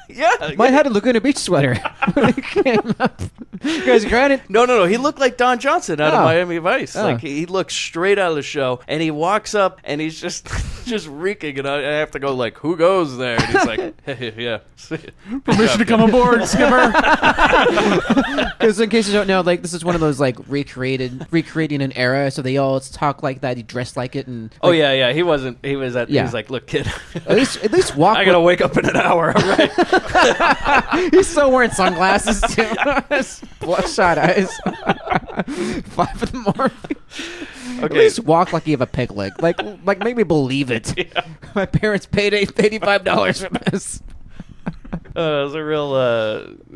Yeah. Mine had a Laguna Beach sweater when he came up. Guys, granted. No. He looked like Don Johnson out of Oh. Miami Vice. Oh. Like, he looked straight out of the show. And he walks up, and he's just reeking. And I have to go, like, who goes there? And he's like, hey, yeah. Permission to come aboard, skipper. Because in case you don't know, like, this is one of those, like, recreating an era. So they all talk like that. He dressed like it. And Oh, yeah. He was like, look, kid. At least walk. I got to wake up in an hour, all right? He's still wearing sunglasses, too. Bloodshot eyes. 5 in the morning. Okay. At least walk like you have a peg leg. Like make me believe it. Yeah. My parents paid $85 for this. It was a real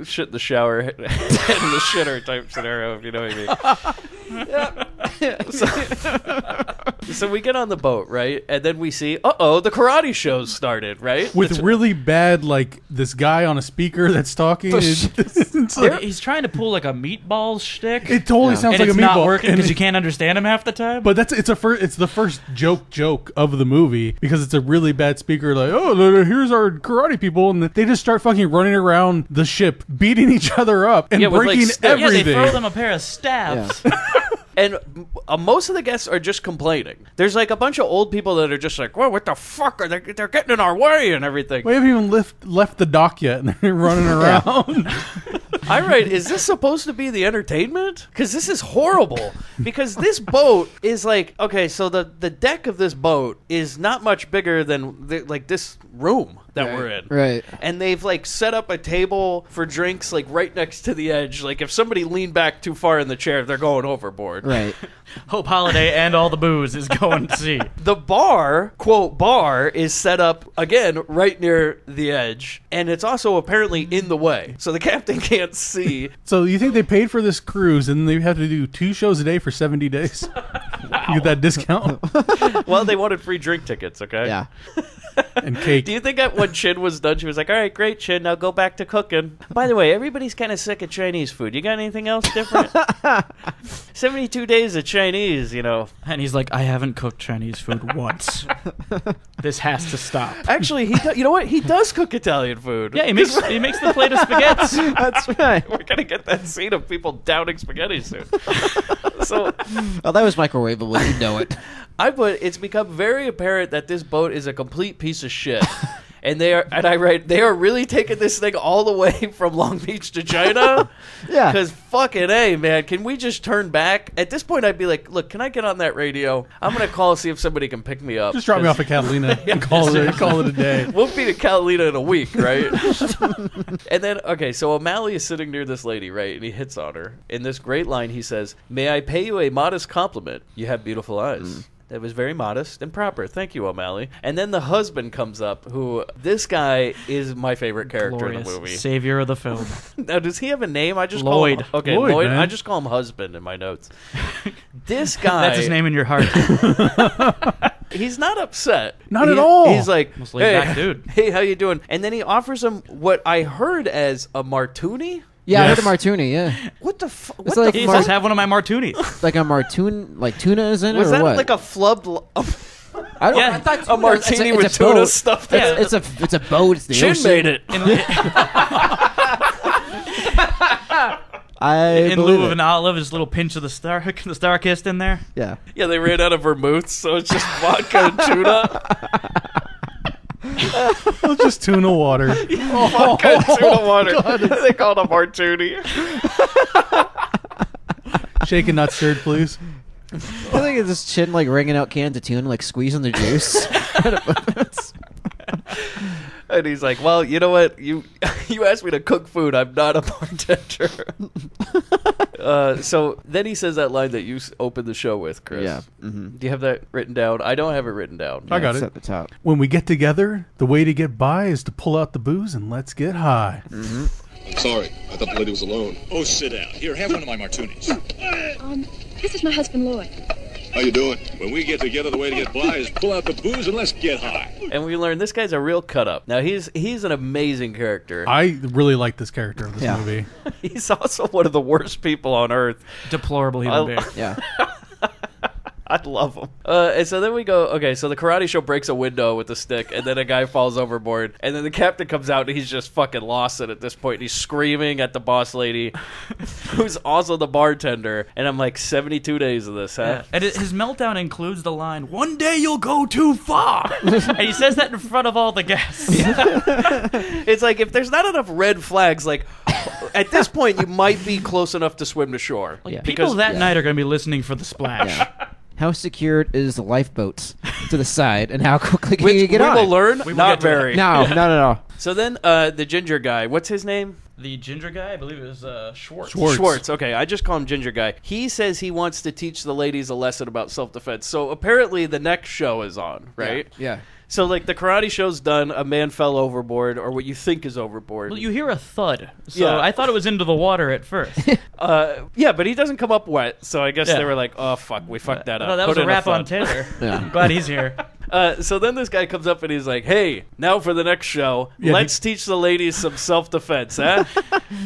shit in the shower and the shitter type scenario, if you know what I mean. So we get on the boat, right? And then we see, the karate show's started, right? With really bad, like, this guy on a speaker that's talking. It's like, He's trying to pull like a meatball shtick. it totally sounds and like it's a meatball. not working And because you can't understand him half the time. But it's the first joke of the movie because it's a really bad speaker. Like, here's our karate people, and they just start fucking running around the ship, beating each other up and with, like, breaking sticks. yeah, they everything. throw them a pair of staffs. And most of the guests are just complaining. There's like a bunch of old people that are just like, well, what the fuck? They're getting in our way and everything. We haven't even left the dock yet, and they're running around. I write, is this supposed to be the entertainment? Because this is horrible. Because this boat is like, okay, so the deck of this boat is not much bigger than this room that we're in. Right. And they've like set up a table for drinks like right next to the edge. Like if somebody leaned back too far in the chair, they're going overboard. Right. Hope Holiday and all the booze is going to sea. The bar, quote, bar, is set up, again, right near the edge. And it's also apparently in the way. So the captain can't see. So you think they paid for this cruise and they have to do 2 shows a day for 70 days? Wow. You get that discount? Well, they wanted free drink tickets, okay? Yeah. And cake. Do you think that when Chin was done, she was like, all right, great, Chin, now go back to cooking. By the way, everybody's kind of sick of Chinese food. You got anything else different? 72 days of Chinese, you know. And he's like, I haven't cooked Chinese food once. This has to stop. Actually, you know what? He does cook Italian food. Yeah, he makes the plate of spaghetti. That's right. We're going to get that scene of people downing spaghetti soon. So, Oh, that was microwavable. You know it. it's become very apparent that this boat is a complete piece of shit. And they are really taking this thing all the way from Long Beach to China. Yeah. Because fucking A, man, can we just turn back? At this point, I'd be like, look, can I get on that radio? I'm going to call, see if somebody can pick me up. Just drop me off at Catalina and call it a day. We'll be to Catalina in a week, right? And then, okay, so O'Malley is sitting near this lady, right? And he hits on her. In this great line, he says, "May I pay you a modest compliment? You have beautiful eyes." That was very modest and proper. Thank you, O'Malley. And then the husband comes up, who, this guy is my favorite character Glorious. in the movie. Savior of the film. Now, does he have a name? I just Lloyd. call him... Okay, Lloyd, Lloyd. man. I just call him husband in my notes. This guy... That's his name in your heart. He's not upset. Not at all. He's like, Most laid back dude. Hey, how you doing? And then he offers him what I heard as a martini. Yeah, I Yes. heard a martini. Yeah, What the fuck? It's What like the He fuck? says, have one of my martinis. like a martun, like tuna is in it, Was or that what? like a flubbed... I don't. Yeah. I thought a tuna- martini it's with a tuna boat. stuffed in Yeah. it? It's a boat. It's the Chin ocean. made it. I In believe lieu of it. an olive, there's a little pinch of the star kissed in there. Yeah. Yeah, they ran out of vermouth, so it's just vodka and tuna. It's just tuna water. Vodka and tuna water. They call it a martini. Shaken, not stirred, please. I think it's just Chin like wringing out cans of tuna, like squeezing the juice. And he's like, well, you know what? You asked me to cook food. I'm not a bartender. So then he says that line that you opened the show with, Chris. Yeah. Mm-hmm. Do you have that written down? I don't have it written down. I got It's it. at the top. When we get together, the way to get by is to pull out the booze and let's get high. Mm-hmm. I'm sorry. I thought the lady was alone. Oh, sit down. Here, have one of my martinis. This is my husband, Lloyd. How you doing? When we get together, the way to get by is pull out the booze and let's get high. And we learn this guy's a real cut up. Now he's an amazing character. I really like this character of this Yeah. movie. He's also one of the worst people on earth. Deplorable human being. Yeah. I love him. And so then we go, okay, so the karate show breaks a window with a stick, and then a guy falls overboard, and then the captain comes out, and he's just fucking lost it at this point. He's screaming at the boss lady, who's also the bartender, and I'm like, 72 days of this, huh? Yeah. And his meltdown includes the line, "One day you'll go too far." And he says that in front of all the guests. It's like, if there's not enough red flags, like, at this point, you might be close enough to swim to shore. Yeah. People that night are going to be listening for the splash. Yeah. How secured is the lifeboats to the side, and how quickly can you Which get we on? will learn, We will not get to that. very. No. So then the ginger guy, what's his name? The ginger guy, I believe it was Schwartz. Schwartz. Okay, I just call him Ginger Guy. He says he wants to teach the ladies a lesson about self-defense. So apparently the next show is on, right? Yeah. So like the karate show's done, a man fell overboard, or what you think is overboard. Well, you hear a thud, so Yeah. I thought it was into the water at first. Yeah, but he doesn't come up wet, so I guess Yeah. they were like, oh fuck, we fucked that up. No, that Put was a in wrap thud. on Taylor. Yeah. I'm glad he's here. So then this guy comes up and he's like, hey, now for the next show, Yeah, let's teach the ladies some self-defense, huh?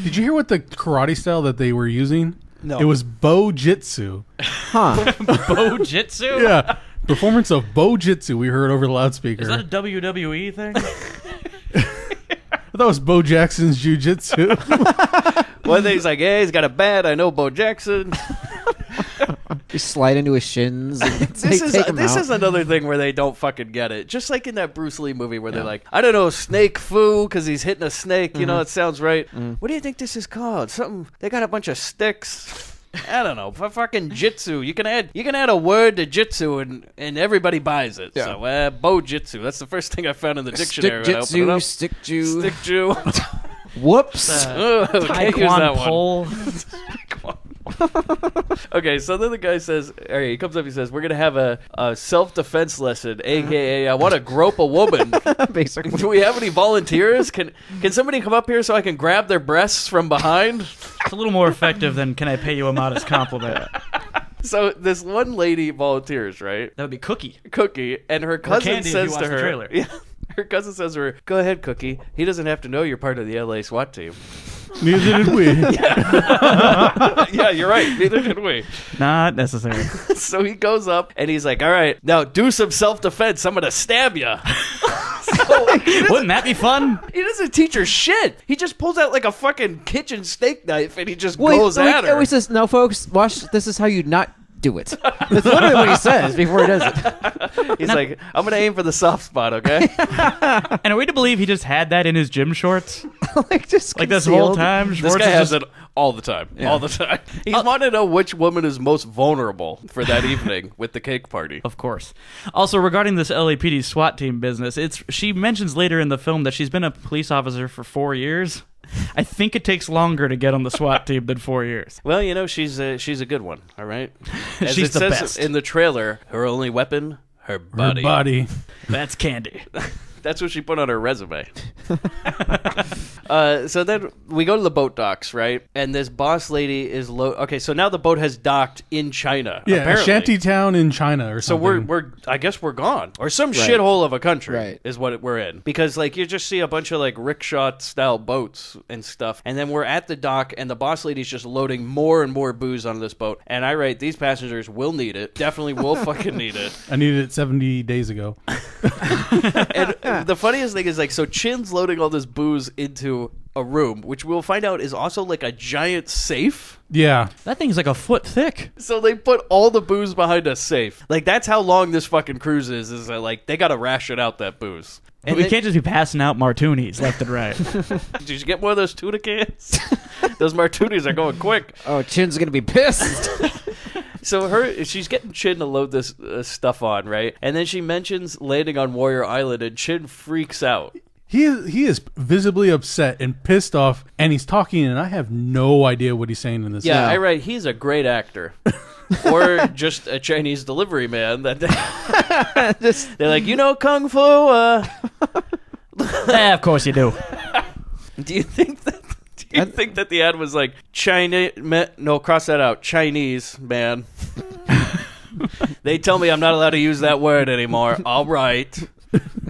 Did you hear what the karate style that they were using? No. It was Bo-Jitsu. Huh. Bo-jitsu? Yeah. Performance of Bo-Jitsu we heard over the loudspeaker. Is that a WWE thing? I thought it was Bo Jackson's Jiu-Jitsu. One day he's like, hey, he's got a bat, I know Bo Jackson. Just slide into his shins. And This take is another thing where they don't fucking get it. Just like in that Bruce Lee movie where they're like, I don't know, snake foo, because he's hitting a snake. You know, it sounds right. What do you think this is called? Something. They got a bunch of sticks. I don't know. For fucking jitsu, you can add a word to jitsu and everybody buys it. Yeah. So bo jitsu. That's the first thing I found in the dictionary. Stick when I opened it jitsu, up. stick Jew. Stick Jew. Whoops. Can't use that one. pole. Okay, so then the guy says, all right, he comes up, he says, we're going to have a self-defense lesson, a.k.a. I want to grope a woman. Basically. Do we have any volunteers? Can somebody come up here so I can grab their breasts from behind? It's a little more effective than can I pay you a modest compliment? So this one lady volunteers, right? That would be Cookie. Cookie, and her cousin Candy if you says watch to the her, trailer. yeah, her cousin says to her, go ahead, Cookie. He doesn't have to know you're part of the LA SWAT team. Neither did we. Yeah, you're right. Neither did we. Not necessary. So he goes up and he's like, all right, now do some self-defense. I'm going to stab you. Wouldn't that be fun? He doesn't teach her shit. He just pulls out like a fucking kitchen steak knife and he just goes at her. He says, no, folks, watch. This is how you not do it. That's literally what he says before he does it. He's like, I'm going to aim for the soft spot, okay? And are we to believe he just had that in his gym shorts? like this whole time? This Schwartz guy is has just- it all the time. All the time. He's wanting to know which woman is most vulnerable for that evening with the cake party. Of course. Also, regarding this LAPD SWAT team business, she mentions later in the film that she's been a police officer for 4 years. I think it takes longer to get on the SWAT team than 4 years. Well, you know, she's a good one, all right? As She's it the says best. in the trailer, her only weapon, her body. Her body. That's Candy. That's what she put on her resume. So then we go to the boat docks, right? And this boss lady is okay, so now the boat has docked in China. Yeah, apparently. a shanty town in China or So something. we're I guess we're gone, or some shithole of a country Right. is what we're in, because like you just see a bunch of like rickshaw style boats and stuff, and then we're at the dock, and the boss lady's just loading more and more booze onto this boat, and I write, these passengers will need it, definitely will fucking need it. I needed it 70 days ago. And the funniest thing is like, so Chin's loading all this booze into a room, which we'll find out is also like a giant safe. Yeah. That thing's like a foot thick. So they put all the booze behind a safe. Like, that's how long this fucking cruise is that, like, they gotta ration out that booze. And We can't just be passing out martinis left and right. Did you get one of those tuna cans? Those martinis are going quick. Oh, Chin's gonna be pissed. So she's getting Chin to load this stuff on, right? And then she mentions landing on Warrior Island, and Chin freaks out. He is visibly upset and pissed off, and he's talking, and I have no idea what he's saying in this. Yeah, I write, he's a great actor. Or just a Chinese delivery man. That they're like, you know Kung Fu? Yeah, of course you do. Do you think that the ad was like, no, cross that out, Chinese man? They tell me I'm not allowed to use that word anymore. All right.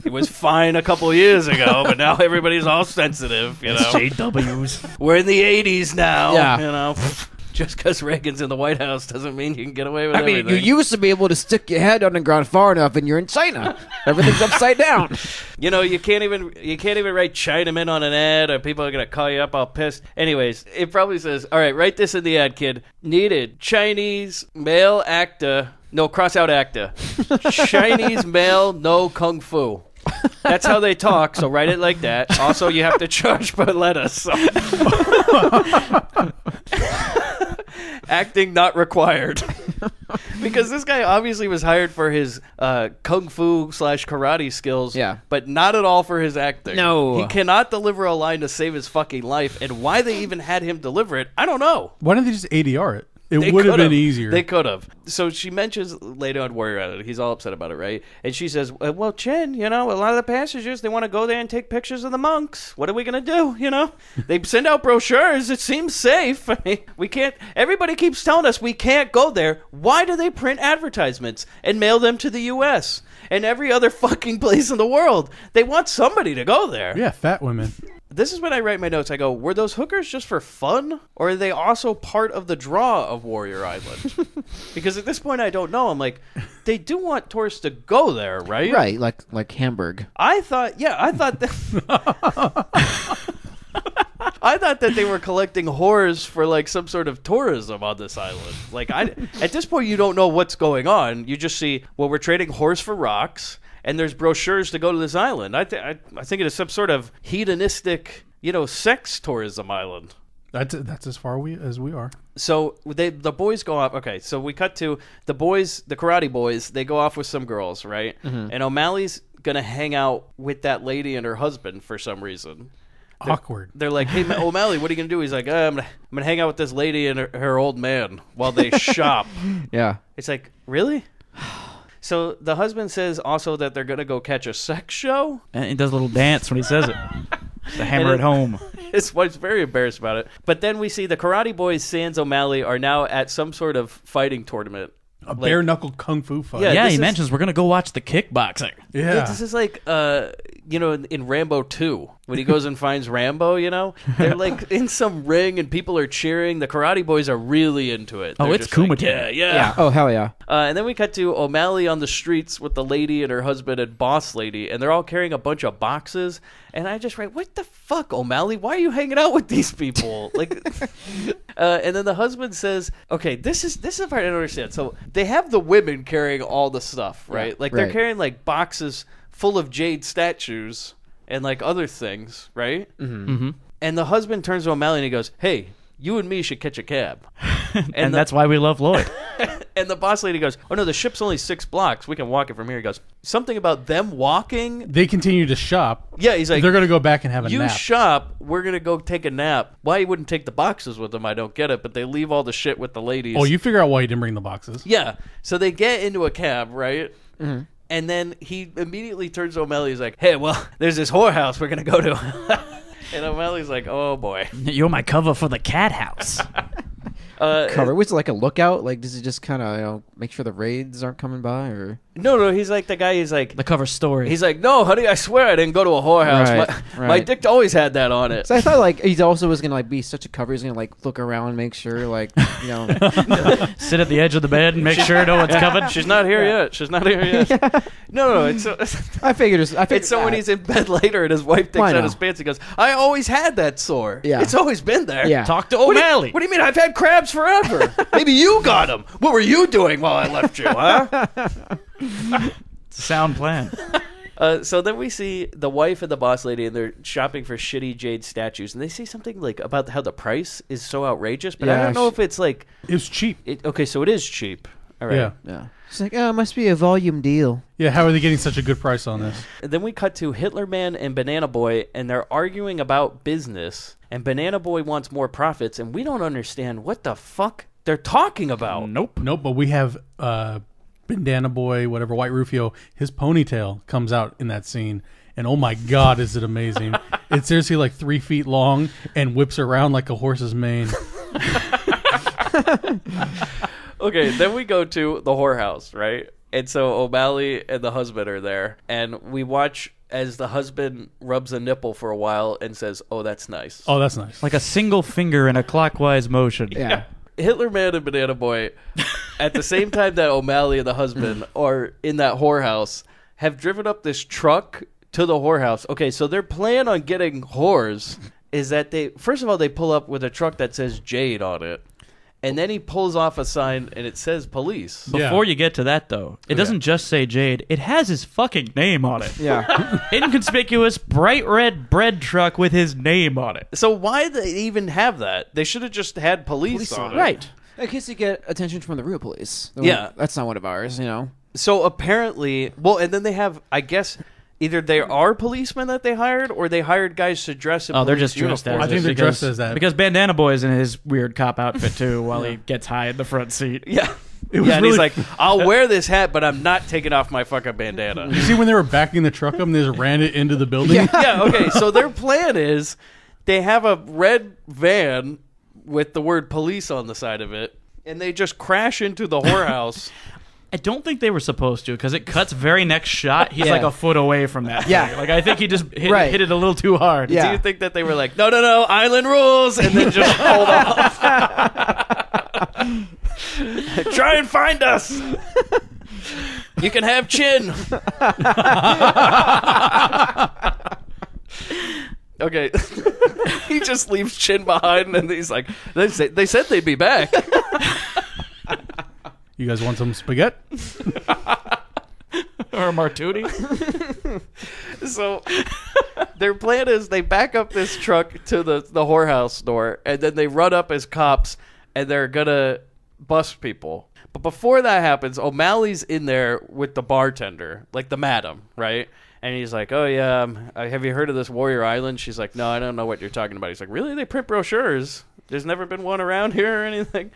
It was fine a couple years ago, but now everybody's all sensitive, you know. JWs. We're in the 80s now, Yeah. you know. Just because Reagan's in the White House doesn't mean you can get away with I mean, everything. you used to be able to stick your head underground far enough, and you're in China. Everything's upside down. You know, you can't even write Chinaman on an ad, or people are gonna call you up all pissed. Anyways, it probably says, all right, write this in the ad, kid. Needed Chinese male actor, no, cross out actor. Chinese male, no kung fu. That's how they talk, so write it like that. Also, you have to charge per letter, so. Acting not required. Because this guy obviously was hired for his kung fu / karate skills, Yeah. but not at all for his acting. No. He cannot deliver a line to save his fucking life, and why they even had him deliver it, I don't know. Why didn't they just ADR it? It They would have could've. been easier. They could have. So she mentions later on Warrior Island. He's all upset about it, right? And she says, well, Chin, you know, a lot of the passengers, they want to go there and take pictures of the monks. What are we going to do, you know? They send out brochures. It seems safe. I mean, we can't... Everybody keeps telling us we can't go there. Why do they print advertisements and mail them to the U.S. and every other fucking place in the world? They want somebody to go there. Yeah, fat women. This is when I write my notes. I go, were those hookers just for fun? Or are they also part of the draw of Warrior Island? Because at this point, I don't know. I'm like, they do want tourists to go there, right? Right, like Hamburg. I thought that... I thought that they were collecting whores for like some sort of tourism on this island. Like, at this point, you don't know what's going on. You just see, well, we're trading whores for rocks, and there's brochures to go to this island. I think it is some sort of hedonistic, sex tourism island. That's as far as we are. So the boys go off. Okay, so we cut to the boys, the karate boys. They go off with some girls, right? Mm-hmm. And O'Malley's gonna hang out with that lady and her husband for some reason. Awkward. They're like, "Hey, O'Malley, what are you gonna do?" He's like, "I'm gonna hang out with this lady and her old man while they shop." Yeah. It's like, really? So the husband says also that they're gonna go catch a sex show, and he does a little dance when he says it. To hammer it home. His wife's very embarrassed about it. But then we see the karate boys, Sans O'Malley, are now at some sort of fighting tournament. A bare-knuckle kung fu fight. Yeah, he mentions we're going to go watch the kickboxing. Yeah. This is like, in Rambo 2, when he goes and finds Rambo, They're like in some ring and people are cheering. The karate boys are really into it. Oh, They're it's just like, Kumite. Yeah. Oh, hell yeah. And then we cut to O'Malley on the streets with the lady and her husband and boss lady, and they're all carrying a bunch of boxes. And I just write, what the fuck, O'Malley? Why are you hanging out with these people? And then the husband says, okay, this is the part I don't understand. So they have the women carrying all the stuff, right? Yeah, they're carrying like boxes full of jade statues and like other things, right? Mm-hmm. Mm-hmm. And the husband turns to O'Malley and he goes, hey, you and me should catch a cab. And that's why we love Lloyd. And the boss lady goes, oh no, the ship's only 6 blocks. We can walk it from here. He goes, something about them walking. They continue to shop. Yeah, he's like, they're going to go back and have a nap. You shop, we're going to go take a nap. Why he wouldn't take the boxes with them, I don't get it. But they leave all the shit with the ladies. Oh, you figure out why he didn't bring the boxes. Yeah. So they get into a cab, right? Mm-hmm. And then he immediately turns to O'Malley. He's like, hey, well, there's this whorehouse we're going to go to. And O'Malley's like, oh, boy. You're my cover for the cat house. Cover? Was it like a lookout? Like, does he just kind of make sure the raids aren't coming by? Or No, he's like the guy. He's like the cover story. He's like, no, honey, I swear I didn't go to a whorehouse. My dick always had that on it. So I thought like he also was gonna be such a cover. He's gonna look around, make sure sit at the edge of the bed and make sure no one's covered. She's not here yet. She's not here yet. No. It's I figured it's so when he's in bed later and his wife takes out his pants, he goes, I always had that sore. Yeah. It's always been there. Yeah. Talk to O'Malley. What do you mean? I've had crabs forever. Maybe you got them. What were you doing while I left you, huh? It's a sound plan. So then we see the wife and the boss lady, and they're shopping for shitty jade statues, and they say something like about how the price is so outrageous, but I don't know if it's like it's cheap. Okay, so it is cheap. All right. Yeah. It's like, oh, it must be a volume deal. Yeah, how are they getting such a good price on this? And then we cut to Hitler Man and Banana Boy, and they're arguing about business, and Banana Boy wants more profits, and we don't understand what the fuck they're talking about. Nope, but we have Bandana Boy, whatever, White Rufio, his ponytail comes out in that scene, and oh my god, is it amazing. It's seriously like 3 feet long and whips around like a horse's mane. Okay, then we go to the whorehouse, right? And so O'Malley and the husband are there, and we watch as the husband rubs a nipple for a while and says, oh, that's nice. Oh, that's nice. Like a single finger in a clockwise motion. Yeah. Hitler Man and Banana Boy, at the same time that O'Malley and the husband are in that whorehouse, have driven up this truck to the whorehouse. Okay, so their plan on getting whores is that they pull up with a truck that says Jade on it. And then he pulls off a sign and it says police. Before you get to that, though, it doesn't just say Jade. It has his fucking name on it. Yeah. Inconspicuous, bright red bread truck with his name on it. So why they even have that? They should have just had police on it. Right. In case you get attention from the real police. That's not one of ours, So apparently, and then they have, I guess, either they are policemen that they hired, or they hired guys to dress in police they're just dressed uniforms. I think they're dressed as that. Because Bandana Boy's in his weird cop outfit, too, while he gets high in the front seat. Yeah. And he's like, I'll wear this hat, but I'm not taking off my fucking bandana. You see when they were backing the truck up and they just ran it into the building? Yeah, okay. So their plan is they have a red van with the word police on the side of it, and they just crash into the whorehouse. I don't think they were supposed to, because it cuts very next shot. He's like a foot away from that. Yeah. Like, I think he just hit it a little too hard. Do you think that they were like, no, island rules, and then just pulled off? Try and find us. You can have Chin. Okay. He just leaves Chin behind, and he's like, they said they'd be back. You guys want some spaghetti? Or a martini? So their plan is they back up this truck to the whorehouse door, and then they run up as cops, and they're gonna bust people. But before that happens, O'Malley's in there with the bartender, like the madam, right? And he's like, oh, yeah, have you heard of this Warrior Island? She's like, no, I don't know what you're talking about. He's like, really? They print brochures? There's never been one around here or anything?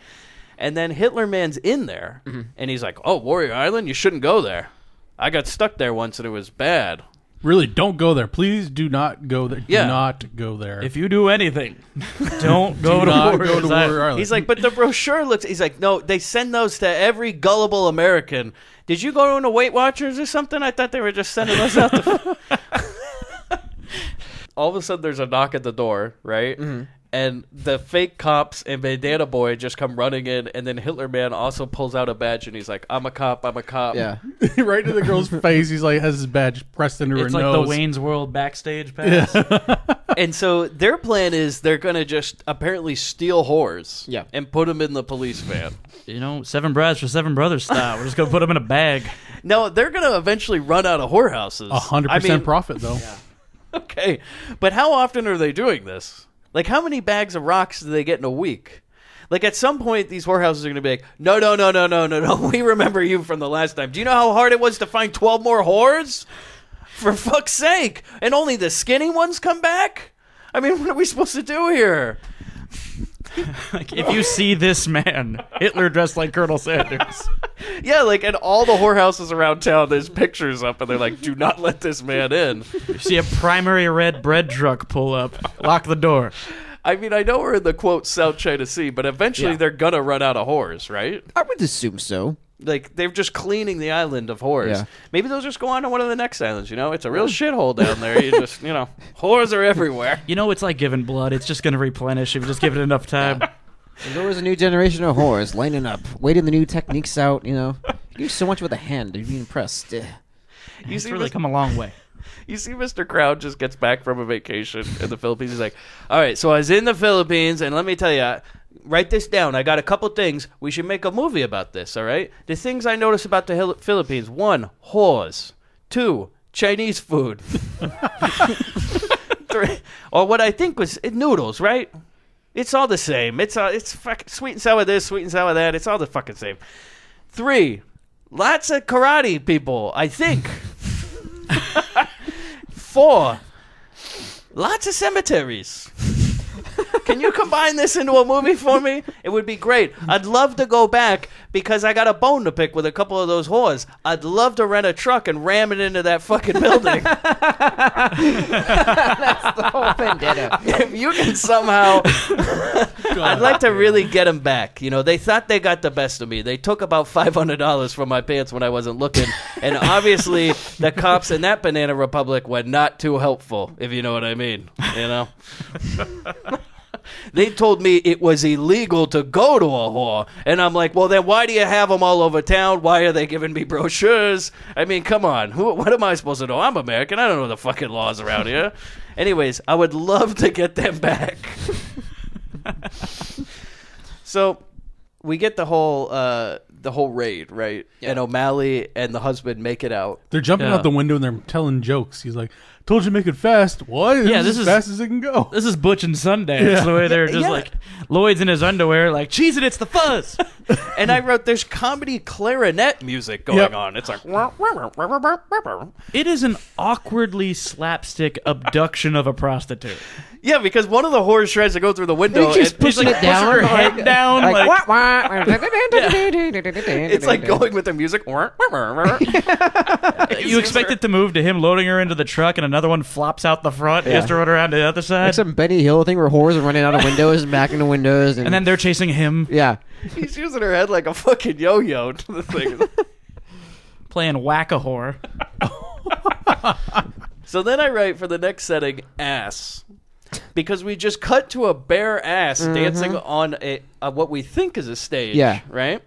And then Hitler Man's in there, and he's like, oh, Warrior Island? You shouldn't go there. I got stuck there once, and it was bad. Really, don't go there. Please do not go there. Yeah. Do not go there. If you do anything, don't go to Warrior Warrior Island. He's like, but the brochure looks... He's like, no, they send those to every gullible American. Did you go into Weight Watchers or something? I thought they were just sending us out to... All of a sudden, there's a knock at the door, right? And the fake cops and Bandana Boy just come running in, and then Hitler Man also pulls out a badge, and he's like, I'm a cop, I'm a cop. Yeah. Right to the girl's face. He's like, has his badge pressed into her nose. It's like the Wayne's World backstage pass. Yeah. And so their plan is they're going to just apparently steal whores and put them in the police van. You know, 7 brides for 7 brothers style. We're just going to put them in a bag. No, they're going to eventually run out of whorehouses. 100% profit, though. Yeah. Okay, but how often are they doing this? Like, how many bags of rocks do they get in a week? Like, at some point, these whorehouses are going to be like, no, we remember you from the last time. Do you know how hard it was to find 12 more whores? For fuck's sake. And only the skinny ones come back? I mean, what are we supposed to do here? Like, if you see this man, Hitler dressed like Colonel Sanders. Yeah, like, and all the whorehouses around town, there's pictures up, and they're like, do not let this man in. You see a primary red bread truck pull up, lock the door. I mean, I know we're in the, quote, South China Sea, but eventually they're gonna run out of whores, right? I would assume so. Like, they're just cleaning the island of whores. Yeah. Maybe they'll just go on to one of the next islands, you know? It's a real shithole down there. You just, you know, whores are everywhere. You know, it's like giving blood. It's just going to replenish if you just give it enough time. There's always a new generation of whores lining up, waiting the new techniques out, you know. You do so much with a hand, you'd be impressed. It's really come a long way. You see Mr. Crowd just gets back from a vacation in the Philippines. He's like, all right, so I was in the Philippines, and let me tell you, write this down. I got a couple things. We should make a movie about this, all right? The things I noticed about the Philippines. 1, whores. 2, Chinese food. 3, or what I think was noodles, right? It's all the same. It's fucking sweet and sour this, sweet and sour that. It's all the fucking same. 3, lots of karate people, I think. 4, lots of cemeteries. Can you combine this into a movie for me? It would be great. I'd love to go back because I got a bone to pick with a couple of those whores. I'd love to rent a truck and ram it into that fucking building. That's the whole vendetta. If you can somehow... I'd like to really get them back. You know, they thought they got the best of me. They took about $500 from my pants when I wasn't looking. And obviously, the cops in that Banana Republic were not too helpful, if you know what I mean. You know? They told me it was illegal to go to a whore. And I'm like, well, then why do you have them all over town? Why are they giving me brochures? I mean, come on. What am I supposed to know? I'm American. I don't know the fucking laws around here. Anyways, I would love to get them back. So we get the whole raid, right? Yeah. And O'Malley and the husband make it out. They're jumping out the window and they're telling jokes. He's like, told you to make it fast. What? Yeah, this is as fast as it can go. This is Butch and Sundance. Yeah. The way they're just like, Lloyd's in his underwear, like, cheese it, it's the fuzz. And I wrote, there's comedy clarinet music going on. It's like... It is an awkwardly slapstick abduction of a prostitute. Yeah, because one of the whores tries to go through the window. She's pushing it down. Her head down. It's like going with the music. You expect it to move to him loading her into the truck and another one flops out the front. He has to run around to the other side. Like some Benny Hill thing where whores are running out of windows and back into windows. And then they're chasing him. Yeah. He's using her head like a fucking yo-yo to the thing. Playing whack-a-whore. So then I write for the next setting, ass. Because we just cut to a bare ass dancing on what we think is a stage, right?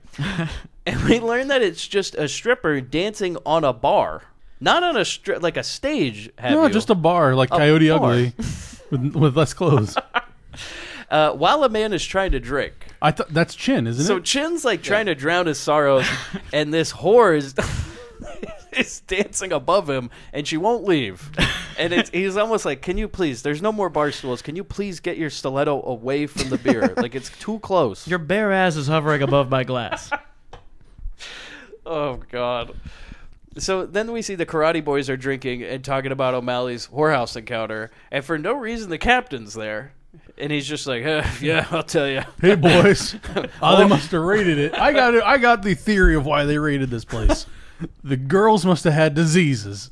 And we learn that it's just a stripper dancing on a bar. Not on a like a stage, No, just a bar, like Coyote bar. Ugly. with less clothes. While a man is trying to drink. I thought that's Chin, isn't it? So Chin's like trying to drown his sorrows, and this whore is dancing above him, and she won't leave. And he's almost like, can you please, there's no more bar stools, can you please get your stiletto away from the beer? Like, it's too close. Your bare ass is hovering above my glass. Oh, God. So then we see the Karate Boys are drinking and talking about O'Malley's whorehouse encounter, and for no reason the captain's there. And he's just like, yeah, I'll tell you. Hey, boys. They must have raided it. I got the theory of why they raided this place. The girls must have had diseases.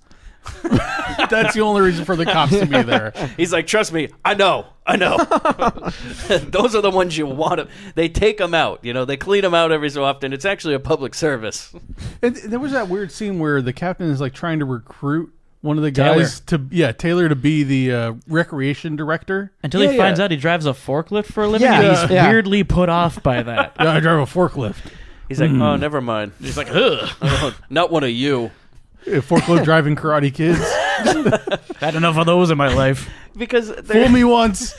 That's the only reason for the cops to be there. He's like, trust me, I know. Those are the ones you want. They take them out. They clean them out every so often. It's actually a public service. And there was that weird scene where the captain is like trying to recruit one of the guys Taylor to be the recreation director. Until he finds out he drives a forklift for a living, and he's weirdly put off by that. Yeah, I drive a forklift. He's like, oh, never mind. He's like, ugh, not one of you. Forklift driving karate kids. Had enough of those in my life. Because fool me once.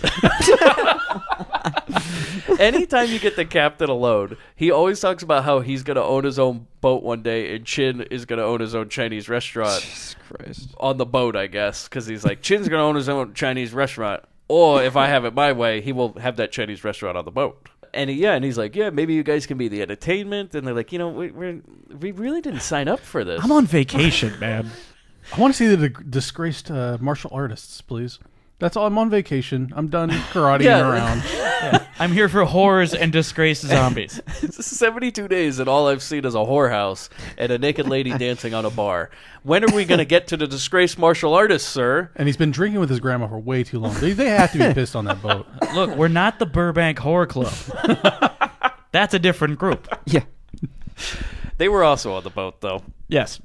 Anytime you get the captain alone, he always talks about how he's going to own his own boat one day, and Chin is going to own his own Chinese restaurant. Jesus Christ. On the boat, I guess, because he's like, Chin's going to own his own Chinese restaurant, or if I have it my way, he will have that Chinese restaurant on the boat. And he's like, yeah, maybe you guys can be the entertainment. And they're like, we really didn't sign up for this. I'm on vacation, man. I want to see the disgraced martial artists, please. That's all. I'm on vacation. I'm done karateing around. Yeah. I'm here for horrors and disgraced zombies. It's 72 days, and all I've seen is a whorehouse and a naked lady dancing on a bar. When are we going to get to the disgraced martial artists, sir? And he's been drinking with his grandma for way too long. They have to be pissed on that boat. Look, we're not the Burbank Horror Club. That's a different group. Yeah. They were also on the boat, though. Yes.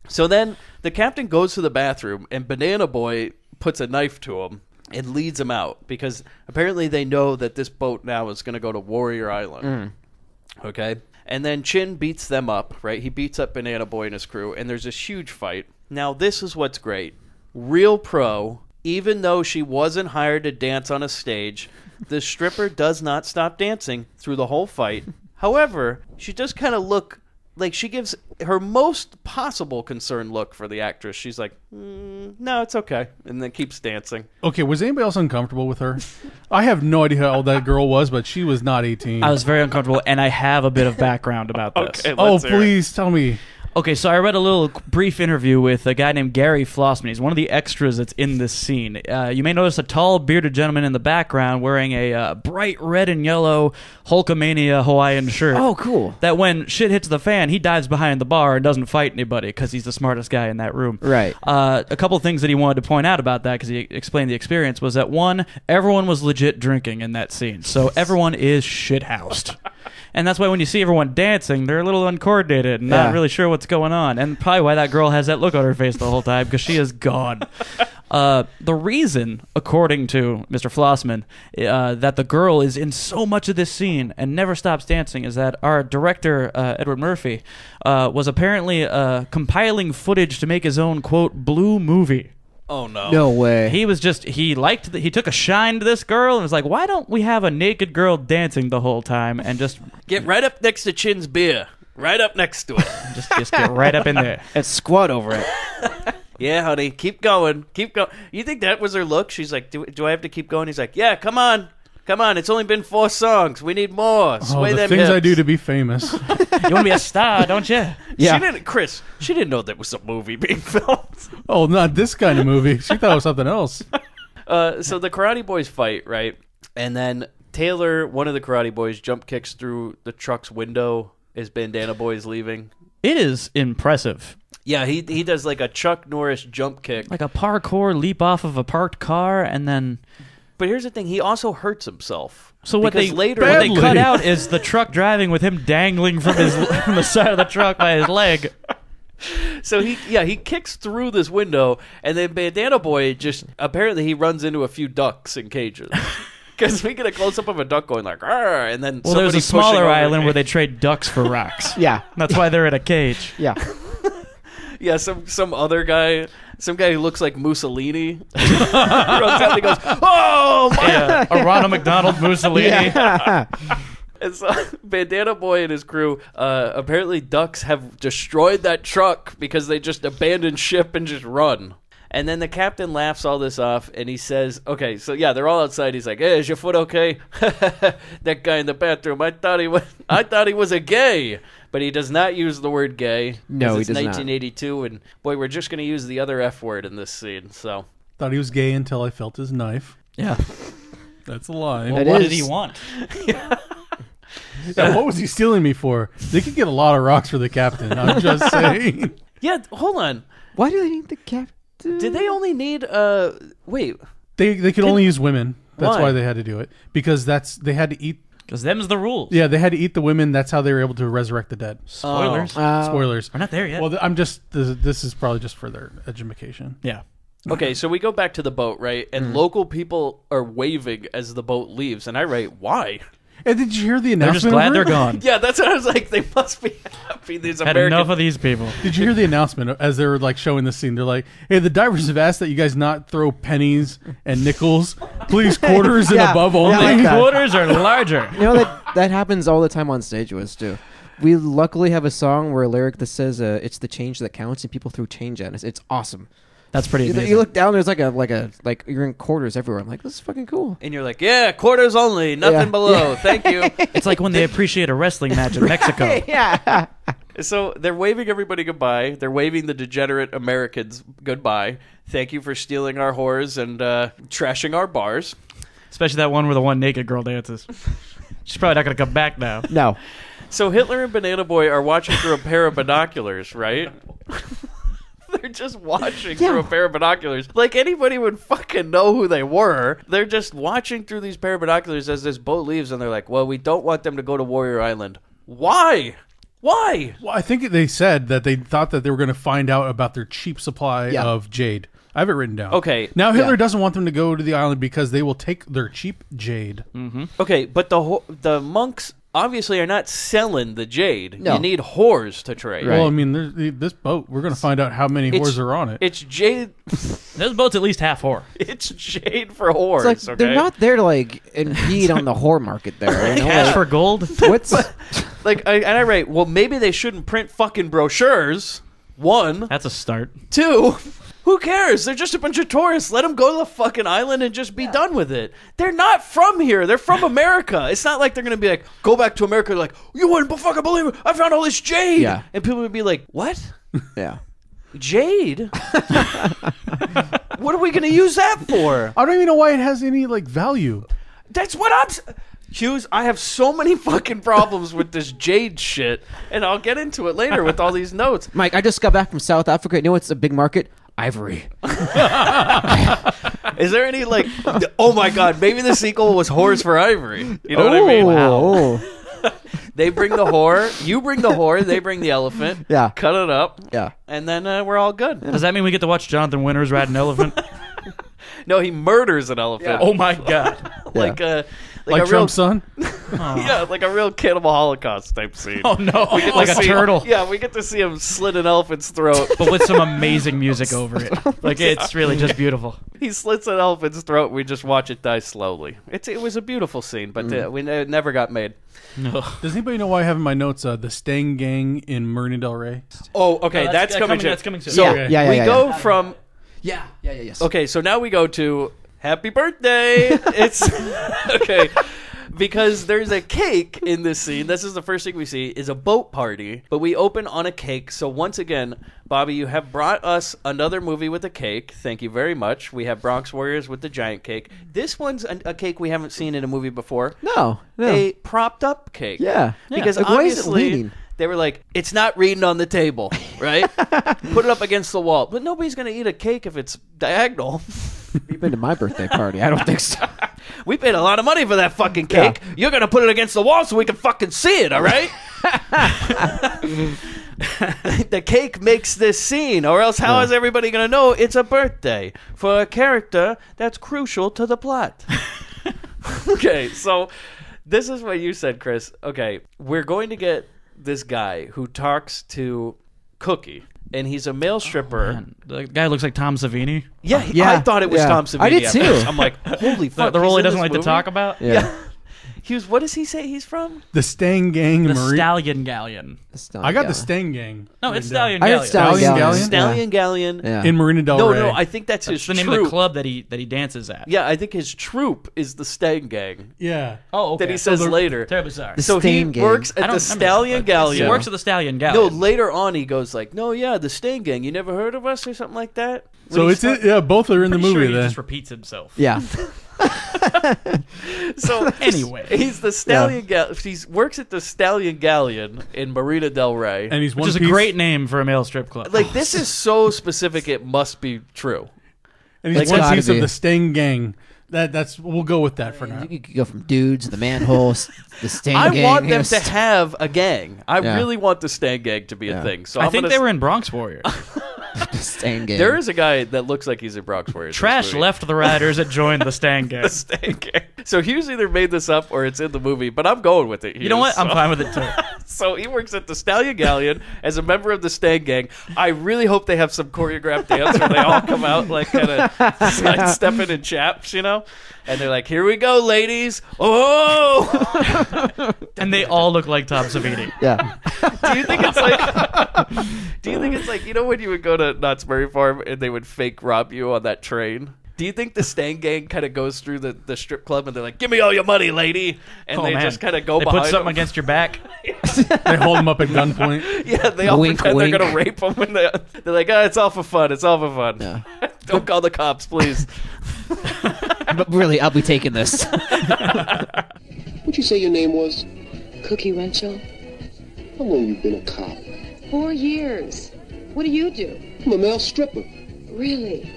So then the captain goes to the bathroom, and Banana Boy puts a knife to him and leads him out, because apparently they know that this boat now is going to go to Warrior Island. Okay? And then Chin beats them up, right? He beats up Banana Boy and his crew, and there's this huge fight. Now, this is what's great. Real pro, even though she wasn't hired to dance on a stage, the stripper does not stop dancing through the whole fight. However, she does kind of look like she gives her most possible concerned look for the actress. She's like, no, it's okay, and then keeps dancing. Okay, was anybody else uncomfortable with her? I have no idea how old that girl was, but she was not 18. I was very uncomfortable, and I have a bit of background about this. Okay, please tell me. Okay, so I read a little brief interview with a guy named Gary Flossman. He's one of the extras that's in this scene. You may notice a tall, bearded gentleman in the background wearing a bright red and yellow Hulkamania Hawaiian shirt. Oh, cool. That when shit hits the fan, he dives behind the bar and doesn't fight anybody because he's the smartest guy in that room. Right. A couple of things that he wanted to point out about that, because he explained the experience, was that, one, everyone was legit drinking in that scene. So everyone is shithoused. And that's why when you see everyone dancing, they're a little uncoordinated and not really sure what's going on. And probably why that girl has that look on her face the whole time, because she is gone. The reason, according to Mr. Flossman, that the girl is in so much of this scene and never stops dancing is that our director, Edward Murphy, was apparently compiling footage to make his own, quote, blue movie. Oh, no. No way. He was just, he took a shine to this girl and was like, why don't we have a naked girl dancing the whole time and just... Get right up next to Chin's beer. Right up next to it. just get right up in there. And squat over it. Yeah, honey. Keep going. Keep going. You think that was her look? She's like, do I have to keep going? He's like, yeah, come on. Come on. It's only been 4 songs. We need more. Sway them things hips. I do to be famous. You want to be a star, don't you? Yeah. She didn't know that was a movie being filmed. Oh, not this kind of movie. She thought it was something else. So the Karate Boys fight, right? And then Taylor, one of the Karate Boys, jump kicks through the truck's window as Bandana Boy is leaving. It is impressive. Yeah, he does like a Chuck Norris jump kick. Like a parkour leap off of a parked car and then... But here's the thing, he also hurts himself. So what they cut out is the truck driving with him dangling from from the side of the truck by his leg. So he kicks through this window, and then Bandana Boy apparently he runs into a few ducks in cages. Because we get a close up of a duck going like, "Arr!" And then there's a smaller island where they trade ducks for rocks. Yeah, that's why they're in a cage. Yeah. Yeah, some other guy, some guy who looks like Mussolini, runs out and he goes, "Oh my!" Yeah, a Ronald McDonald Mussolini. Yeah. And so Bandana Boy and his crew, apparently ducks have destroyed that truck because they just abandon ship and just run. And then the captain laughs all this off, and he says, okay, so yeah, they're all outside. He's like, hey, is your foot okay? That guy in the bathroom, I thought he was a gay. But he does not use the word gay. No, he it's does 1982, and boy, we're just going to use the other F word in this scene. So Thought he was gay until I felt his knife. Yeah. That's a line. Well, what did he want? Yeah, what was he stealing me for? They could get a lot of rocks for the captain. I'm just saying. Yeah, hold on. Why do they need the captain? Did they only need wait? They could only use women. That's Why? why they had to do it, because they had to eat. Because them's the rules. Yeah, they had to eat the women. That's how they were able to resurrect the dead. Spoilers. Spoilers. We're not there yet. Well, I'm just. This is probably just for their education. Yeah. Okay, so we go back to the boat, right? And local people are waving as the boat leaves, and I write, why? And did you hear the They're announcement? just glad they're over it? gone. Yeah, that's what I was like. They must be happy. These Had American. enough of these people. Did you hear the announcement as they were like showing the scene? They're like, "Hey, the divers have asked that you guys not throw pennies and nickels, please quarters and Yeah, above yeah, only." like that. Quarters are larger. You know that happens all the time on stage with us too. We luckily have a song where a lyric that says "It's the change that counts," and people throw change at us. It's awesome. That's pretty amazing. You look down, there's like you're in quarters everywhere. I'm like, this is fucking cool. And you're like, yeah, quarters only, nothing below. Thank you. It's like when they appreciate a wrestling match in Mexico. Yeah. So they're waving everybody goodbye. They're waving the degenerate Americans goodbye. Thank you for stealing our whores and trashing our bars. Especially that one where the one naked girl dances. She's probably not going to come back now. No. So Hitler and Banana Boy are watching through a pair of binoculars, right? They're just watching through a pair of binoculars. Like anybody would fucking know who they were. They're just watching through these pair of binoculars as this boat leaves, and they're like, well, we don't want them to go to Warrior Island. Why? Why? Well, I think they said that they thought that they were going to find out about their cheap supply of jade. I have it written down. Okay. Now Hitler doesn't want them to go to the island because they will take their cheap jade. Mm-hmm. Okay, but the monks obviously are not selling the jade. No. You need whores to trade. Well, I mean, this boat, we're going to find out how many whores are on it. It's jade. This boat's at least half whore. It's jade for whores. It's like okay? they're not there to like impede on the whore market there. You know? Cash Like, for gold? what's Like, I write, well, maybe they shouldn't print fucking brochures. One. That's a start. Two. Who cares? They're just a bunch of tourists. Let them go to the fucking island and just be done with it. They're not from here. They're from America. It's not like they're going to be like, go back to America. Like, you wouldn't fucking believe it. I found all this jade. Yeah. And people would be like, what? yeah. Jade? What are we going to use that for? I don't even know why it has any like value. That's what Hughes, I have so many fucking problems with this jade shit, and I'll get into it later with all these notes. Mike, I just got back from South Africa. You know what's a big market? Ivory. Is there any like, oh my god, maybe the sequel was Whores for Ivory? You know what I mean? Wow. They bring the whore, you bring the whore, they bring the elephant. Yeah. Cut it up. Yeah. And then we're all good. Does that mean we get to watch Jonathan Winters ride an elephant? No, he murders an elephant. Oh my god. Like a Like real, Trump's son? yeah, like a real Cannibal Holocaust type scene. Oh no. We get to Like a see- turtle. Yeah, we get to see him slit an elephant's throat. But with some amazing music over it. Like it's really just beautiful. He slits an elephant's throat. We just watch it die slowly. It was a beautiful scene, but it never got made. No. Does anybody know why I have in my notes the Stang Gang in Marina Del Rey? Oh, okay, No, that's coming. that's coming soon. So Yeah. we Yeah. go from Yes. okay. So now we go to happy birthday. It's okay. Because there's a cake in this scene. This is the first thing we see is a boat party, but we open on a cake. So once again, Bobby, you have brought us another movie with a cake. Thank you very much. We have Bronx Warriors with the giant cake. This one's a cake we haven't seen in a movie before. No. A propped up cake. Yeah. Because Like, why is it obviously leaning? they were like, it's not reading on the table, right? Put it up against the wall. But nobody's going to eat a cake if it's diagonal. You've been to my birthday party. I don't think so. We paid a lot of money for that fucking cake. Yeah. You're going to put it against the wall so we can fucking see it, all right? The cake makes this scene, or else how is everybody going to know it's a birthday for a character that's crucial to the plot? Okay, so this is what you said, Chris. Okay, we're going to get this guy who talks to Cookie. and he's a male stripper. Man, the guy looks like Tom Savini. Yeah, Yeah, I thought it was yeah. Tom Savini. I did at too. first. I'm like, holy fuck. The role he's he in doesn't this like movie? to talk about. Yeah. Hughes, what does he say he's from? The Stang Gang. The Marine. Stallion Galleon. I got the Stang Gang. No, it's written down. Stallion I Galleon. heard Stallion Galleon. Stallion Galleon. Yeah. In Marina Del No, Rey. no, I think that's his That's the name troupe. of the club that he dances at. Yeah, I think his troupe is the Stang Gang. Yeah. Oh, okay. That he says later. Terribly sorry. The So he Stain Gang. works I at don't the remember Stallion that, but Galleon. He works at the Stallion No, Galleon. later on he goes like, no, yeah, the Stain Gang. You never heard of us or something like that? So When it's yeah, both are in the Pretty movie sure he then. just repeats himself. Yeah. So Anyway. he's the Stallion He works at the Stallion Galleon in Marina Del Rey. And he's Which one is a piece. great name for a male strip club. Like, this is so specific it must be true. And he's It's one gotta piece of be. the Stang Gang. That's we'll go with that for now. You could go from dudes, the manhole, the Stain I Gang. want them here's- to have a gang. I Yeah. really want the Stan Gang to be a Yeah. thing. So I I'm think gonna they were in Bronx Warriors. the Stain Gang. There is a guy that looks like he's in Bronx Warriors. in this Trash movie. left the Riders and joined the Stan Gang. The Stan Gang. So Hughes either made this up or it's in the movie, but I'm going with it. You know Hughes, what? I'm so- fine with it too. So he works at the Stallion Galleon as a member of the Stan Gang. I really hope they have some choreographed dance where they all come out like kind of sidestepping in chaps, you know? And they're like, "Here we go, ladies! Oh!" And they all look like Tom Savini. Yeah. Do you think it's like? Do you think it's like, you know, when you would go to Knott's Berry Farm and they would fake rob you on that train? Do you think the Stan Gang kind of goes through the strip club and they're like, "Give me all your money, lady," and Oh, they man. just kind of go They behind put something them? against your back. They hold him up at gunpoint. Yeah, they all Wink, pretend wink. they're gonna rape them when they're like, "Oh, it's all for fun. It's all for fun. Yeah. Don't call the cops, please." But really, I'll be taking this. What'd you say your name was? Cookie Winchell. How long you been a cop? 4 years. What do you do? I'm a male stripper. Really?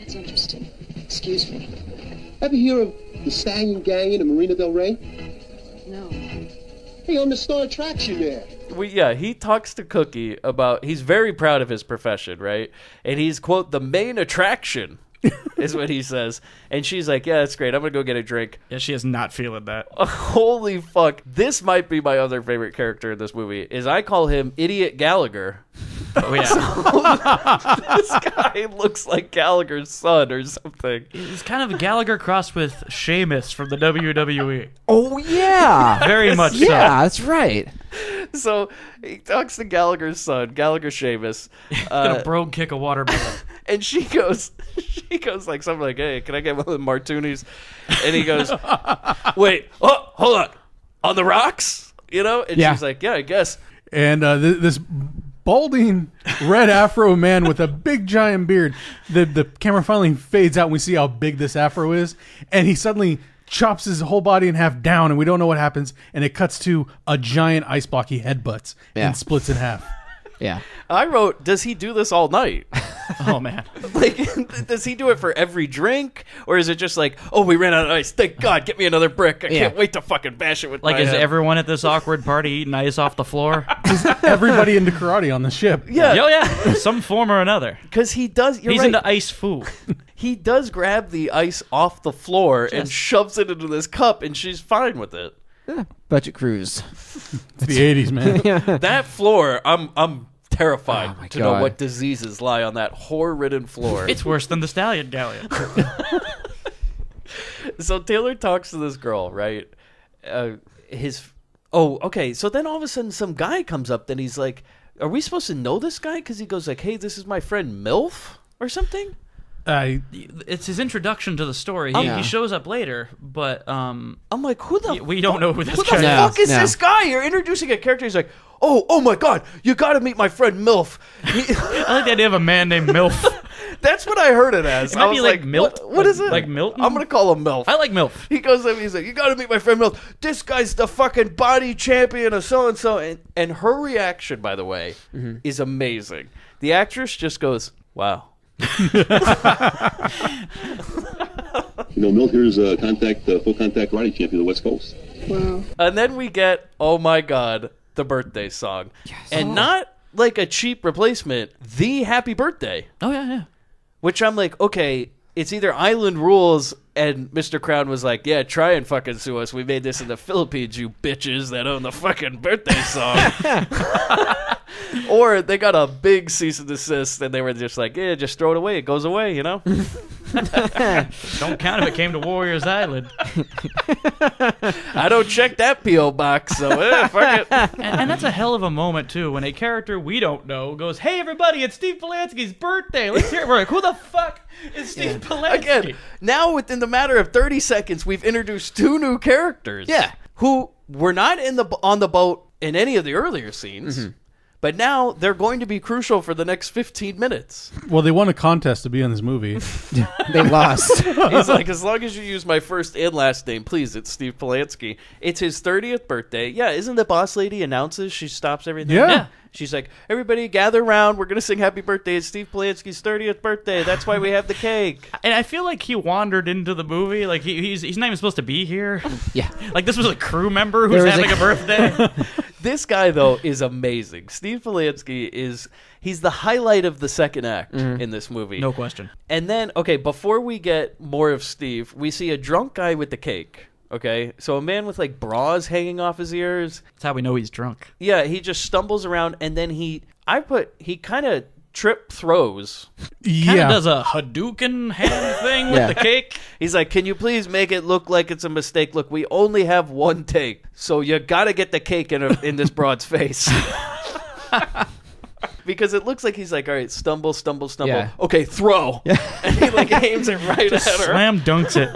That's interesting. Excuse me. Ever hear of the Stallion Gang in Marina Del Rey? No. Hey, I'm the star attraction there. He talks to Cookie about, he's very proud of his profession, right? And he's, quote, the main attraction, is what he says. And she's like, "Yeah, that's great. I'm going to go get a drink." Yeah, she is not feeling that. Holy fuck. This might be my other favorite character in this movie, is I call him Idiot Gallagher. Oh, yeah. This guy looks like Gallagher's son or something. He's kind of Gallagher crossed with Sheamus from the WWE. Oh, yeah. Very much so. Yeah, that's right. So he talks to Gallagher's son, Gallagher Sheamus. Gonna brogue kick a watermelon. And she goes like something like, "Hey, can I get one of the martinis?" And he goes, "Wait, oh, hold on, on the rocks?" You know? And Yeah. she's like, "Yeah, I guess." And this balding red afro man with a big giant beard. The camera finally fades out and we see how big this afro is. And he suddenly chops his whole body in half down and we don't know what happens. And it cuts to a giant ice block he headbutts Yeah. and splits in half. Yeah. I wrote, "Does he do this all night?" Oh, man. Like, does he do it for every drink? Or is it just like, "Oh, we ran out of ice. Thank God, get me another brick. I can't wait to fucking bash it with Like, my is head." everyone at this awkward party eating ice off the floor? Everybody into karate on the ship. Yeah. Oh, yeah. Some form or another. Because he does, you're He's right. into ice food. He does grab the ice off the floor and Just- shoves it into this cup, and she's fine with it. Yeah. Budget cruise. It's the 80s, man. That floor, I'm terrified Oh, my to know God. what diseases lie on that whore-ridden floor. It's worse than the Stallion Galleon. So Taylor talks to this girl, right? Okay. So then all of a sudden, some guy comes up. Then he's like, "Are we supposed to know this guy?" Because he goes like, "Hey, this is my friend MILF or something." It's his introduction to the story. He shows up later, but I'm like, who the? we don't know who this Who guy the is. fuck is this guy? You're introducing a character. He's like, oh my God, you got to meet my friend MILF. I like the idea of a man named MILF. That's what I heard it as. It might I be was like Milt. What is it? Like Milton? I'm gonna call him MILF. I like MILF. He goes up, he's like, "You gotta meet my friend MILF. This guy's the fucking body champion of so-and-so." And her reaction, by the way, is amazing. The actress just goes, "Wow." You know, Milt here is a full contact karate champion of the West Coast. Wow. And then we get, oh my God, the birthday song. And not like a cheap replacement, the Happy Birthday. Oh, yeah. Which I'm like, okay, it's either Island Rules and Mr. Crown was like, "Yeah, try and fucking sue us. We made this in the Philippines, you bitches that own the fucking birthday song." Or they got a big cease and desist, and they were just like, yeah, just throw it away. It goes away, you know? Don't count if it came to Warriors Island. I don't check that P.O. box, so fuck it. And that's a hell of a moment, too, when a character we don't know goes, hey, everybody, it's Steve Polanski's birthday. Let's hear it. We're like, who the fuck is Steve Polanski? Again, now within the matter of 30 seconds, we've introduced 2 new characters. Yeah. Who were not on the boat in any of the earlier scenes. Mm-hmm. But now they're going to be crucial for the next 15 minutes. Well, they won a contest to be in this movie. They lost. He's like, as long as you use my first and last name, please, it's Steve Polanski. It's his 30th birthday. Yeah, isn't the boss lady announces? She stops everything. Yeah. She's like, everybody gather around. We're going to sing happy birthday. It's Steve Polanski's 30th birthday. That's why we have the cake. And I feel like he wandered into the movie. Like, he's not even supposed to be here. Yeah. Like, this was a crew member who's having a birthday. This guy, though, is amazing. Steve Polanski he's the highlight of the second act in this movie. No question. And then, okay, before we get more of Steve, we see a drunk guy with the cake. Okay, so a man with like bras hanging off his ears. That's how we know he's drunk. Yeah, he just stumbles around, and then he kind of trip throws. Kind of does a Hadouken hand thing with the cake. He's like, can you please make it look like it's a mistake? Look, we only have one take, so you got to get the cake in this broad's face. Because it looks like he's like, all right, stumble. Yeah. Okay, throw. Yeah. And he like aims it right just at her. Slam dunks it.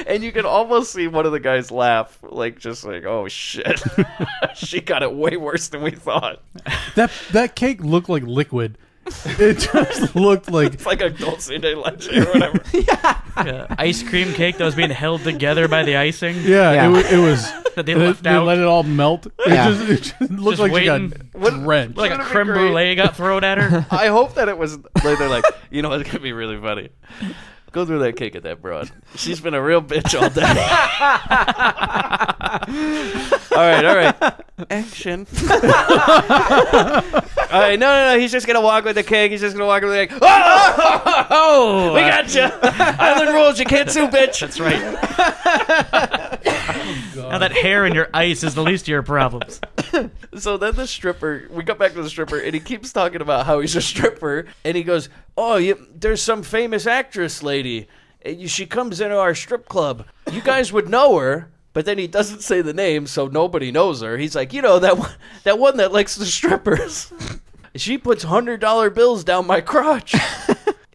And you can almost see one of the guys laugh, like just like, oh shit. She got it way worse than we thought. That cake looked like liquid. It just looked like it's like a dulce de leche or whatever. Ice cream cake that was being held together by the icing. Yeah. It was that they left out. They let it all melt. Yeah. It just looked like waiting. she got drenched. Like a creme brulee got thrown at her. I hope that it was like they're like, you know, it's gonna be really funny. Go through that cake at that broad. She's been a real bitch all day. All right. Action. All right, no. He's just going to walk with the cake. He's just going to walk with the cake. Oh! We got you. Island rules. You can't sue, bitch. That's right. Now that hair in your ice is the least of your problems. So then the stripper, we got back to the stripper, and he keeps talking about how he's a stripper, and he goes, there's some famous actress lady. She comes into our strip club. You guys would know her, but then he doesn't say the name, so nobody knows her. He's like, that one that likes the strippers. She puts $100 bills down my crotch.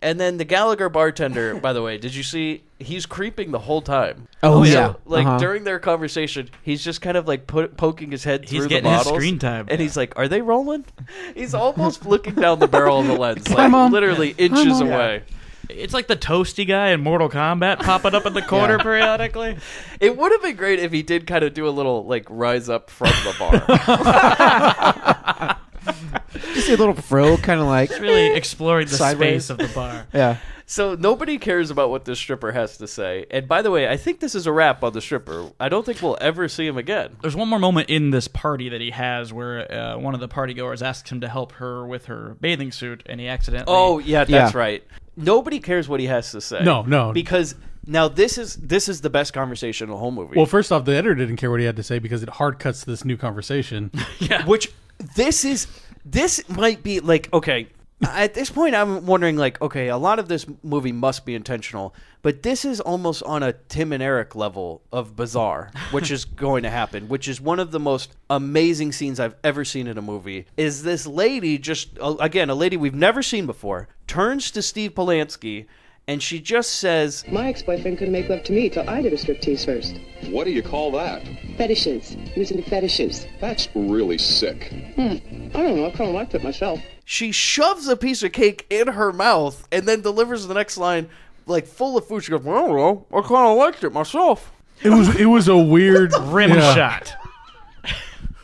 And then the Gallagher bartender, by the way, did you see? He's creeping the whole time. Oh, So, yeah. like, during their conversation, he's just kind of, like, poking his head through the getting bottles. his screen time. And he's like, are they rolling? He's almost looking down the barrel of the lens, Come on. literally inches away. It's like the toasty guy in Mortal Kombat popping up in the corner periodically. It would have been great if he did kind of do a little, like, rise up from the bar. Just see a little fro, kind of like It's really exploring the Sideways. space of the bar. yeah. So nobody cares about what this stripper has to say. And by the way, I think this is a wrap on the stripper. I don't think we'll ever see him again. There's one more moment in this party that he has where one of the partygoers asks him to help her with her bathing suit, and he accidentally... Oh, yeah, that's right. Nobody cares what he has to say. No. Because now this is the best conversation in the whole movie. Well, first off, the editor didn't care what he had to say because it hard cuts to this new conversation. Yeah. Which this might be like, okay, at this point I'm wondering like, okay, a lot of this movie must be intentional, but this is almost on a Tim and Eric level of bizarre, which is going to happen, which is one of the most amazing scenes I've ever seen in a movie. Is this lady just, again, a lady we've never seen before, turns to Steve Polanski and she just says, My ex-boyfriend couldn't make love to me till I did a striptease first. What do you call that? Fetishes. He was into fetishes. That's really sick. I don't know. I kind of liked it myself. she shoves a piece of cake in her mouth and then delivers the next line like full of food. She goes, well, I don't know. I kind of liked it myself. It was a weird rim shot.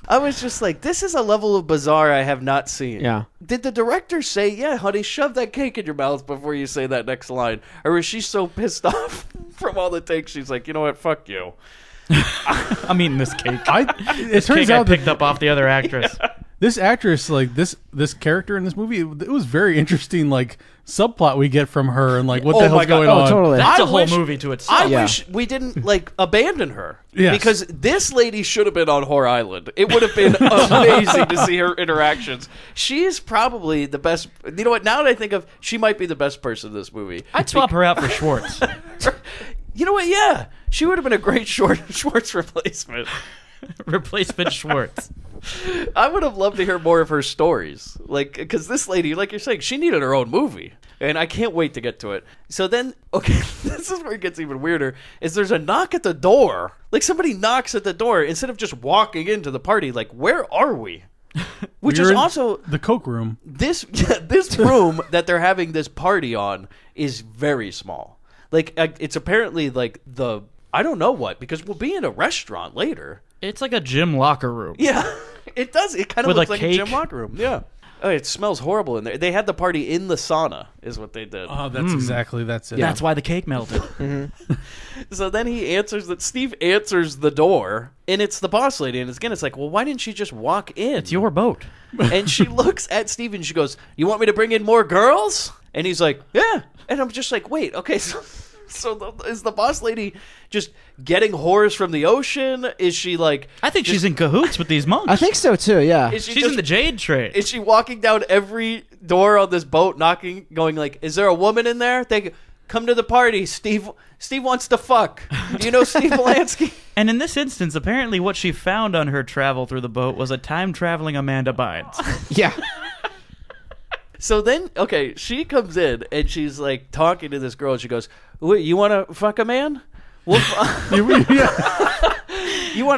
I was just like, this is a level of bizarre I have not seen. Yeah. Did the director say, yeah, honey, shove that cake in your mouth before you say that next line? Or was she so pissed off from all the takes, she's like, you know what, fuck you. I'm eating this cake. It this turns cake out I picked up off the other actress. Yeah. This actress, like this character in this movie, it was very interesting. Like subplot we get from her and like what the hell's going on. Totally. That's a whole movie to itself. I wish we didn't like abandon her. Yes. Because this lady should have been on Whore Island. It would have been amazing to see her interactions. She's probably the best. You know what? Now that I think of, she might be the best person in this movie. I'd swap her out for Schwartz. You know what? Yeah, she would have been a great Schwartz replacement. Replacement Schwartz. I would have loved to hear more of her stories. Like, because this lady, like you're saying, she needed her own movie. And I can't wait to get to it. So then, okay, this is where it gets even weirder, is there's a knock at the door. Like, somebody knocks at the door instead of just walking into the party. Like, where are we? Which We're is in also... the Coke room. This room that they're having this party on is very small. Like, it's apparently, like, I don't know what, because we'll be in a restaurant later. It's like a gym locker room. Yeah, it does. It kind of With looks a like cake. a gym locker room. Yeah. Oh, it smells horrible in there. They had the party in the sauna, is what they did. Oh, that's it. That's why the cake melted. So then Steve answers the door, and it's the boss lady. And again, it's like, well, why didn't she just walk in? It's your boat. And she looks at Steve and she goes, "You want me to bring in more girls?" And he's like, "Yeah." And I'm just like, wait, okay, so is the boss lady just getting whores from the ocean? Is she like... I think she's in cahoots with these monks. I think so too. Yeah. She's in the jade trade. Is she walking down every door on this boat, knocking, going like, "Is there a woman in there? Come to the party. Steve wants to fuck. Do you know Steve Polanski?" And in this instance, apparently what she found on her travel through the boat was a time-traveling Amanda Bynes. Yeah. So then, okay, she comes in and she's like talking to this girl. And she goes, "Wait, you want to fuck a man? Well,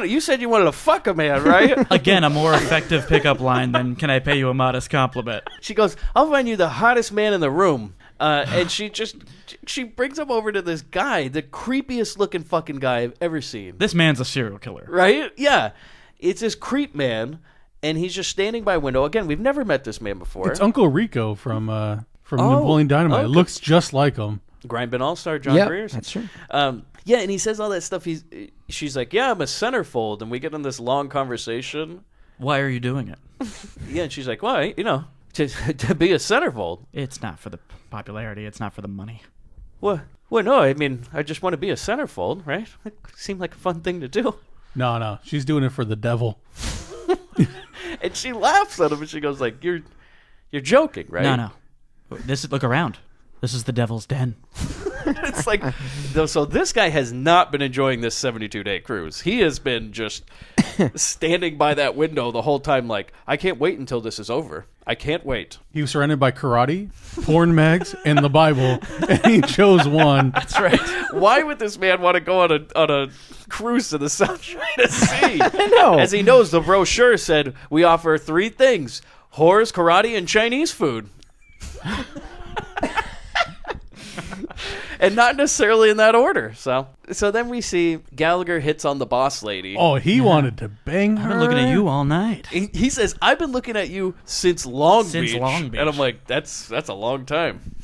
you said you wanted to fuck a man, right?" Again, a more effective pickup line than "Can I pay you a modest compliment?" She goes, "I'll find you the hottest man in the room." And she brings him over to this guy, the creepiest looking fucking guy I've ever seen. This man's a serial killer. Right? Yeah. It's this creep man, and he's just standing by a window. Again, we've never met this man before. It's Uncle Rico from Napoleon Dynamite. It looks just like him. Grindbin All-Star John Grierson. That's true. Yeah, and he says all that stuff. She's like, "Yeah, I'm a centerfold," and we get in this long conversation. Why are you doing it? Yeah, and she's like, "Well, to be a centerfold." It's not for the popularity. It's not for the money. Well, no, I mean, I just want to be a centerfold, right? It seemed like a fun thing to do. No, she's doing it for the devil. And she laughs at him, and she goes like, "You're joking, right?" No. Look around. This is the devil's den. It's like, so this guy has not been enjoying this 72-day cruise. He has been just standing by that window the whole time like, "I can't wait until this is over. I can't wait." He was surrounded by karate, porn mags, and the Bible, and he chose one. That's right. Why would this man want to go on a cruise to the South China Sea? I know. As he knows, the brochure said, "We offer 3 things: whores, karate, and Chinese food." And not necessarily in that order. So then we see Gallagher hits on the boss lady. Oh, he wanted to bang her. I've been looking at you all night. He says, "I've been looking at you since Long Beach." Long Beach. And I'm like, that's a long time.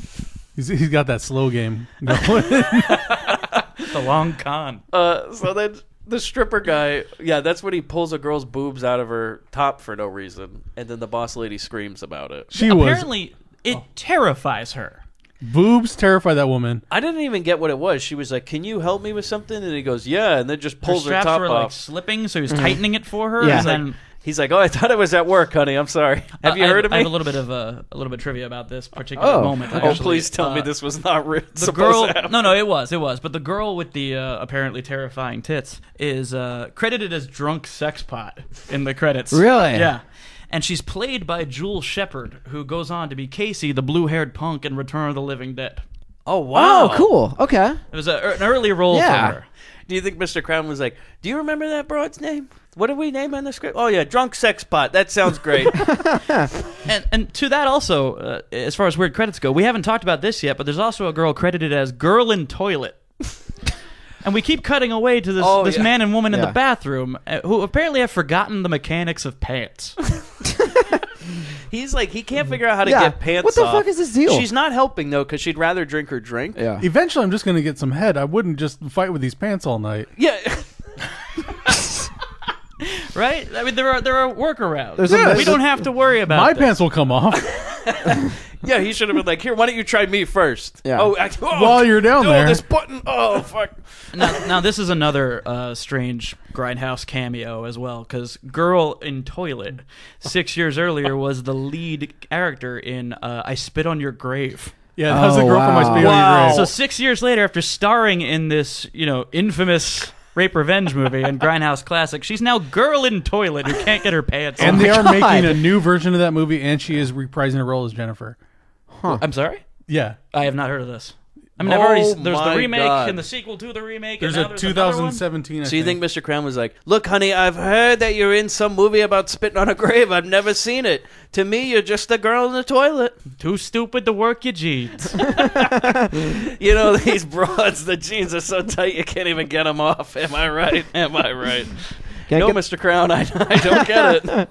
He's got that slow game going. The long con. So then the stripper guy, yeah, that's when he pulls a girl's boobs out of her top for no reason. And then the boss lady screams about it. Apparently, it terrifies her. Boobs terrify that woman. I didn't even get what it was. She was like, "Can you help me with something?" And he goes, "Yeah," and then just pulls her straps top were off. like slipping, so he was tightening it for her. Yeah. And then He's like, "Oh, I thought it was at work, honey. I'm sorry. Have you heard of me?" I have a little bit of trivia about this particular moment. Oh, actually. please tell me this was not the girl. No, it was. But the girl with the apparently terrifying tits is credited as drunk sexpot in the credits. Really? Yeah. And she's played by Jewel Shepard, who goes on to be Casey, the blue-haired punk in Return of the Living Dead. Oh, wow. Oh, cool. Okay. It was an early role for her. Do you think Mr. Crown was like, "Do you remember that broad's name? What did we name on the script?" "Oh, yeah, drunk sexpot. That sounds great." And to that also, as far as weird credits go, we haven't talked about this yet, but there's also a girl credited as Girl in Toilet. And we keep cutting away to this man and woman in the bathroom who apparently have forgotten the mechanics of pants. He's like, he can't figure out how to get pants off. What the fuck is this deal? She's not helping, though, because she'd rather drink her drink. Yeah. Eventually, I'm just going to get some head. I wouldn't just fight with these pants all night. Yeah. Right? I mean, there are workarounds. There's We don't have to worry about My this. pants will come off Yeah, he should have been like, here, why don't you try me first? Yeah. while you're down there. this button. Oh, fuck. Now this is another strange Grindhouse cameo as well, because Girl in Toilet 6 years earlier was the lead character in I Spit on Your Grave. Yeah, that was the girl from my Speed on Your Grave. So 6 years later, after starring in this, infamous rape revenge movie and Grindhouse classic, she's now Girl in Toilet who can't get her pants And on. they are making a new version of that movie, and she is reprising her role as Jennifer. Huh. I'm sorry? Yeah. I have not heard of this. I mean, I've already there's the my remake God. and the sequel to the remake. There's and a now there's another one? 2017. I So you think Mr. Crown was like, look, honey, I've heard that you're in some movie about spitting on a grave. I've never seen it. To me, you're just a girl in the toilet. Too stupid to work your jeans. You know, these broads, the jeans are so tight you can't even get them off. Am I right? Am I right? No, Mr. Crown, I don't get it.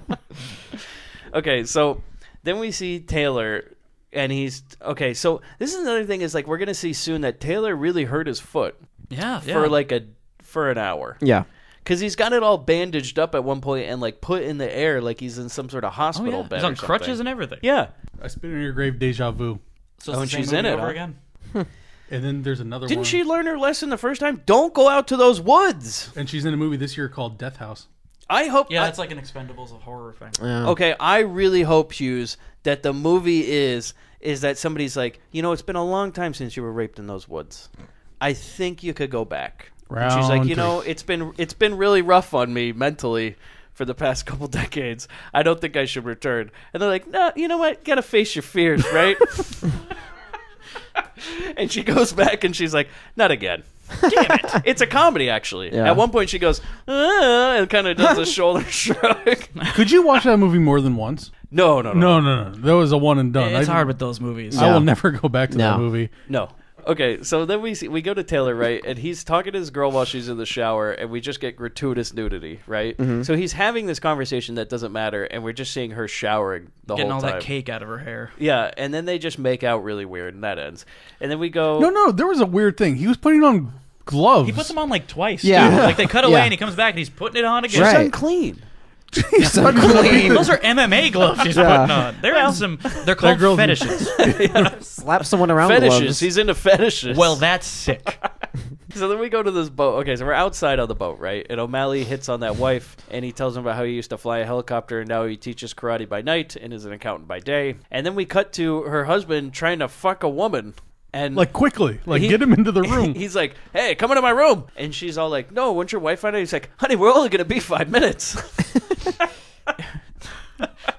Okay, so then we see Taylor, and he's... Okay, so this is another thing is, like, we're going to see soon that Taylor really hurt his foot. Yeah. For an hour. Yeah. Because he's got it all bandaged up at one point and, like, put in the air like he's in some sort of hospital bed. He's on crutches and everything. Yeah. I Spit on Your Grave, Deja Vu. So and she's in it over again. And then there's another one. Didn't she learn her lesson the first time? Don't go out to those woods. And she's in a movie this year called Death House. I hope... Yeah, it's like an Expendables of horror thing. Yeah. Okay, I really hope, Hughes, that the movie is that somebody's like, it's been a long time since you were raped in those woods. I think you could go back. And she's like, it's been really rough on me mentally for the past couple decades. I don't think I should return. And they're like, no, you know what? Gotta face your fears, right? And she goes back and she's like, not again. Damn it. It's a comedy, actually. Yeah. At one point she goes, and kind of does a shoulder shrug. Could you watch that movie more than once? No. That was a one and done. It's hard with those movies. I will never go back to that movie. No. Okay, so then we go to Taylor, right? And he's talking to his girl while she's in the shower, and we just get gratuitous nudity, right? Mm-hmm. So he's having this conversation that doesn't matter, and we're just seeing her showering the Getting whole all time. that cake out of her hair. Yeah, and then they just make out really weird, and that ends. And then we go... No, there was a weird thing. He was putting on gloves. He puts them on like twice. Yeah. Too. Like they cut away and he comes back and he's putting it on again. She's Right. unclean. He's so clean. Those are MMA gloves he's putting on. They're called girls- fetishes. Slap someone around Fetishes. gloves. He's into fetishes. Well, that's sick. So then we go to this boat. Okay, so we're outside on the boat, right? And O'Malley hits on that wife, and he tells him about how he used to fly a helicopter, and now he teaches karate by night and is an accountant by day. And then we cut to her husband trying to fuck a woman. And Like, quickly. Get him into the room. He's like, hey, come into my room. And she's all like, no, won't your wife find out? He's like, honey, we're only going to be 5 minutes.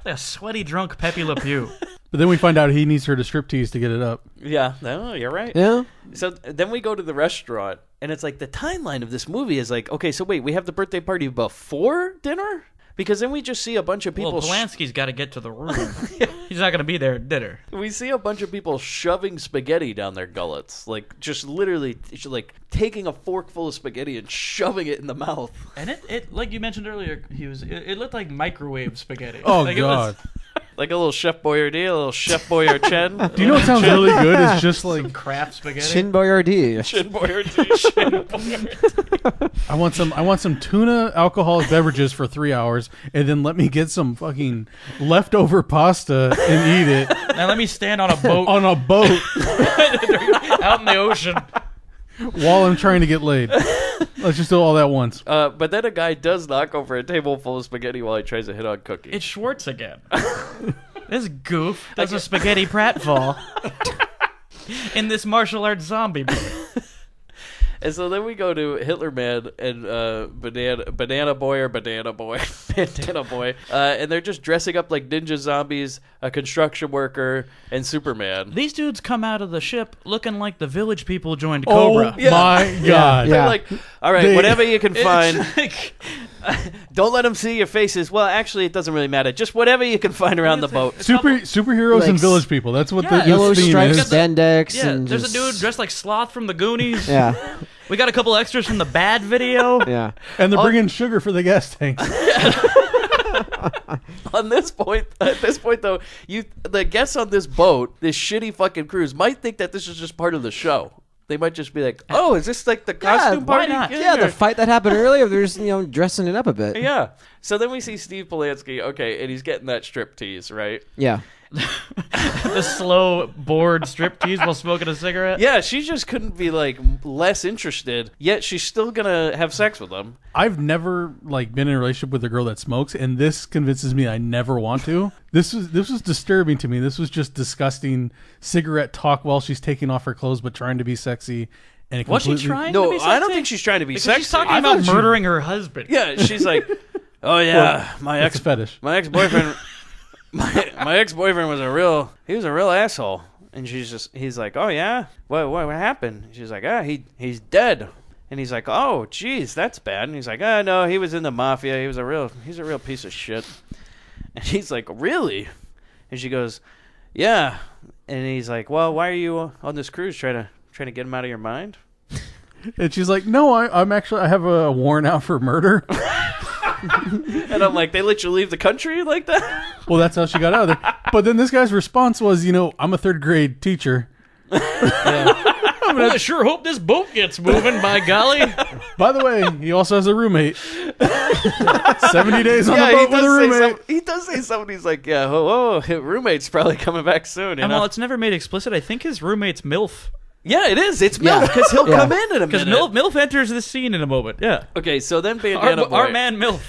A sweaty, drunk Pepe Le Pew. But then we find out he needs her to striptease to get it up. Yeah, no, you're right. Yeah. So then we go to the restaurant, and it's like the timeline of this movie is like, okay, so wait, we have the birthday party before dinner? Because then we just see a bunch of people... Well, Polanski's got to get to the room. He's not going to be there at dinner. We see a bunch of people shoving spaghetti down their gullets. Like, just literally, like, taking a fork full of spaghetti and shoving it in the mouth. And it like you mentioned earlier, it looked like microwave spaghetti. Oh, like God. Like a little Chef Boyardee, a little Chef Boyardee. Do you know what sounds really good? It's just like... Kraft spaghetti. Chin Boyardee. Chin Boyardee. Chin Boyardee. I want some tuna alcoholic beverages for 3 hours, and then let me get some fucking leftover pasta and eat it. Now let me stand on a boat. On a boat. Out in the ocean. While I'm trying to get laid. Let's just do all that once. But then a guy does knock over a table full of spaghetti while he tries to hit on Cookie. It's Schwartz again. This goof does a spaghetti pratfall in this martial arts zombie movie. And so then we go to Hitler Man and Banana Boy, and they're just dressing up like ninja zombies, a construction worker, and Superman. These dudes come out of the ship looking like the village people joined Cobra. Oh my God. They're like, all right, whatever you can find. Like, don't let them see your faces. Well, actually, it doesn't really matter. Just whatever you can find around the boat. Superheroes Like and village people. That's what the Yellow theme stripes, is. spandex. yeah, and there's just... a dude dressed like Sloth from the Goonies. Yeah. We got a couple extras from the Bad video. Yeah. And they're bringing sugar for the gas tanks. At this point though, the guests on this boat, this shitty fucking cruise, might think that this is just part of the show. They might just be like, "Oh, is this like the costume why party?" not? Yeah, the fight that happened earlier, they're just, dressing it up a bit. Yeah. So then we see Steve Polanski. Okay, and he's getting that strip tease, right? Yeah. The slow, bored striptease while smoking a cigarette. Yeah, she just couldn't be like less interested. Yet she's still gonna have sex with him. I've never been in a relationship with a girl that smokes, and this convinces me I never want to. This was disturbing to me. This was just disgusting cigarette talk while she's taking off her clothes but trying to be sexy. And it Was she completely- trying to No, be sexy? I don't think she's trying to be Because sexy. she's talking about murdering her husband. Yeah, she's like, "Oh yeah, It's a fetish. my ex-boyfriend, my ex-boyfriend was a real asshole." And he's like, "Oh yeah, what happened?" She's like, he's dead." And he's like, "Oh geez, that's bad." And he's like, "Oh no, he was in the mafia. He's a real piece of shit." And he's like, "Really?" And she goes, "Yeah." And he's like, "Well, why are you on this cruise trying to get him out of your mind?" And she's like, "No, I have a warrant out for murder." And I'm like, "They let you leave the country like that?" Well, that's how she got out of there. But then this guy's response was, I'm a third grade teacher. I sure hope this boat gets moving, by golly. By the way, he also has a roommate. 70 days on the boat with a roommate. He does say something. He's like, "Yeah, roommate's probably coming back soon." And while it's never made explicit, I think his roommate's MILF. Yeah, it is. It's MILF because he'll come in a minute. Because MILF enters this scene in a moment. Yeah. Okay, so then Bandana Boy, our man MILF.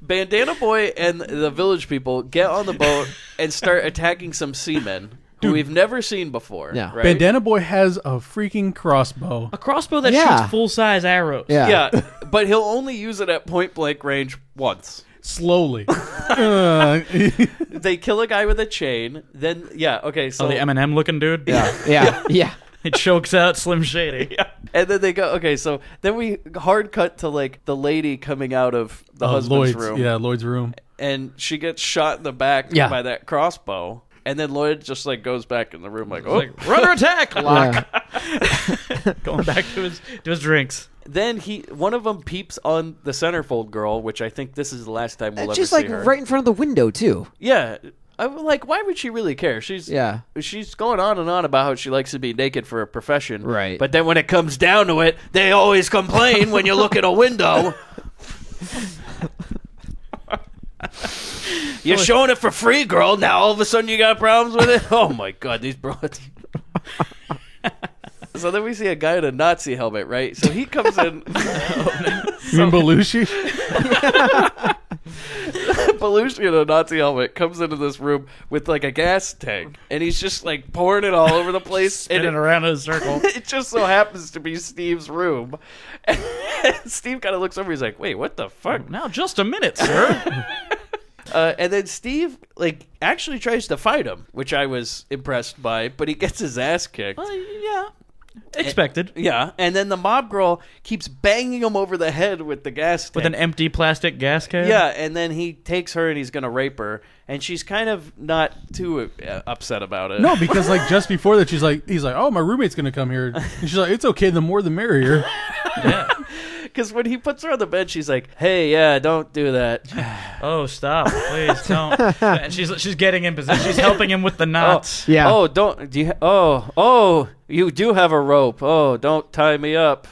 Bandana Boy, and the village people get on the boat and start attacking some seamen who we've never seen before. Yeah. Right? Bandana Boy has a freaking crossbow. A crossbow that Yeah. shoots full-size arrows. Yeah. Yeah, but he'll only use it at point blank range once. Slowly. They kill a guy with a chain. Then so the Eminem looking dude. Yeah. He chokes out Slim Shady. Yeah. And then they go, so then we hard cut to the lady coming out of the husband's room. Yeah, Lloyd's room. And she gets shot in the back by that crossbow. And then Lloyd just goes back in the room oh. Runner attack! Lock. Going back to his drinks. Then one of them peeps on the centerfold girl, which I think this is the last time we'll ever Just see her. right in front of the window too. Yeah. I'm like, why would she really care? She's going on and on about how she likes to be naked for a profession. Right. But then when it comes down to it, they always complain when you look at a window. You're showing it for free, girl. Now all of a sudden you got problems with it? Oh my God, these broads. So then we see a guy in a Nazi helmet, right? So he comes in. You mean Belushi? Belushi in a Nazi helmet comes into this room with a gas tank, and he's just pouring it all over the place, Spinning around in a circle. It just so happens to be Steve's room. And Steve kind of looks over. He's like, "Wait, what the fuck?" Now, just a minute, sir. And then Steve actually tries to fight him, which I was impressed by, but he gets his ass kicked. Yeah. Expected. Yeah, and then the mob girl keeps banging him over the head with the gas tank. With an empty plastic gas can? Yeah, and then he takes her and he's going to rape her, and she's kind of not too upset about it. No, because just before that, he's like, "Oh, my roommate's gonna come here," and she's like, "It's okay. The more, the merrier." Yeah. Because when he puts her on the bed, she's like, "Hey, yeah, don't do that." Oh, stop, please don't. And she's getting in position. She's helping him with the knots. Yeah. Oh, don't. Do you? Oh, you do have a rope. Oh, don't tie me up.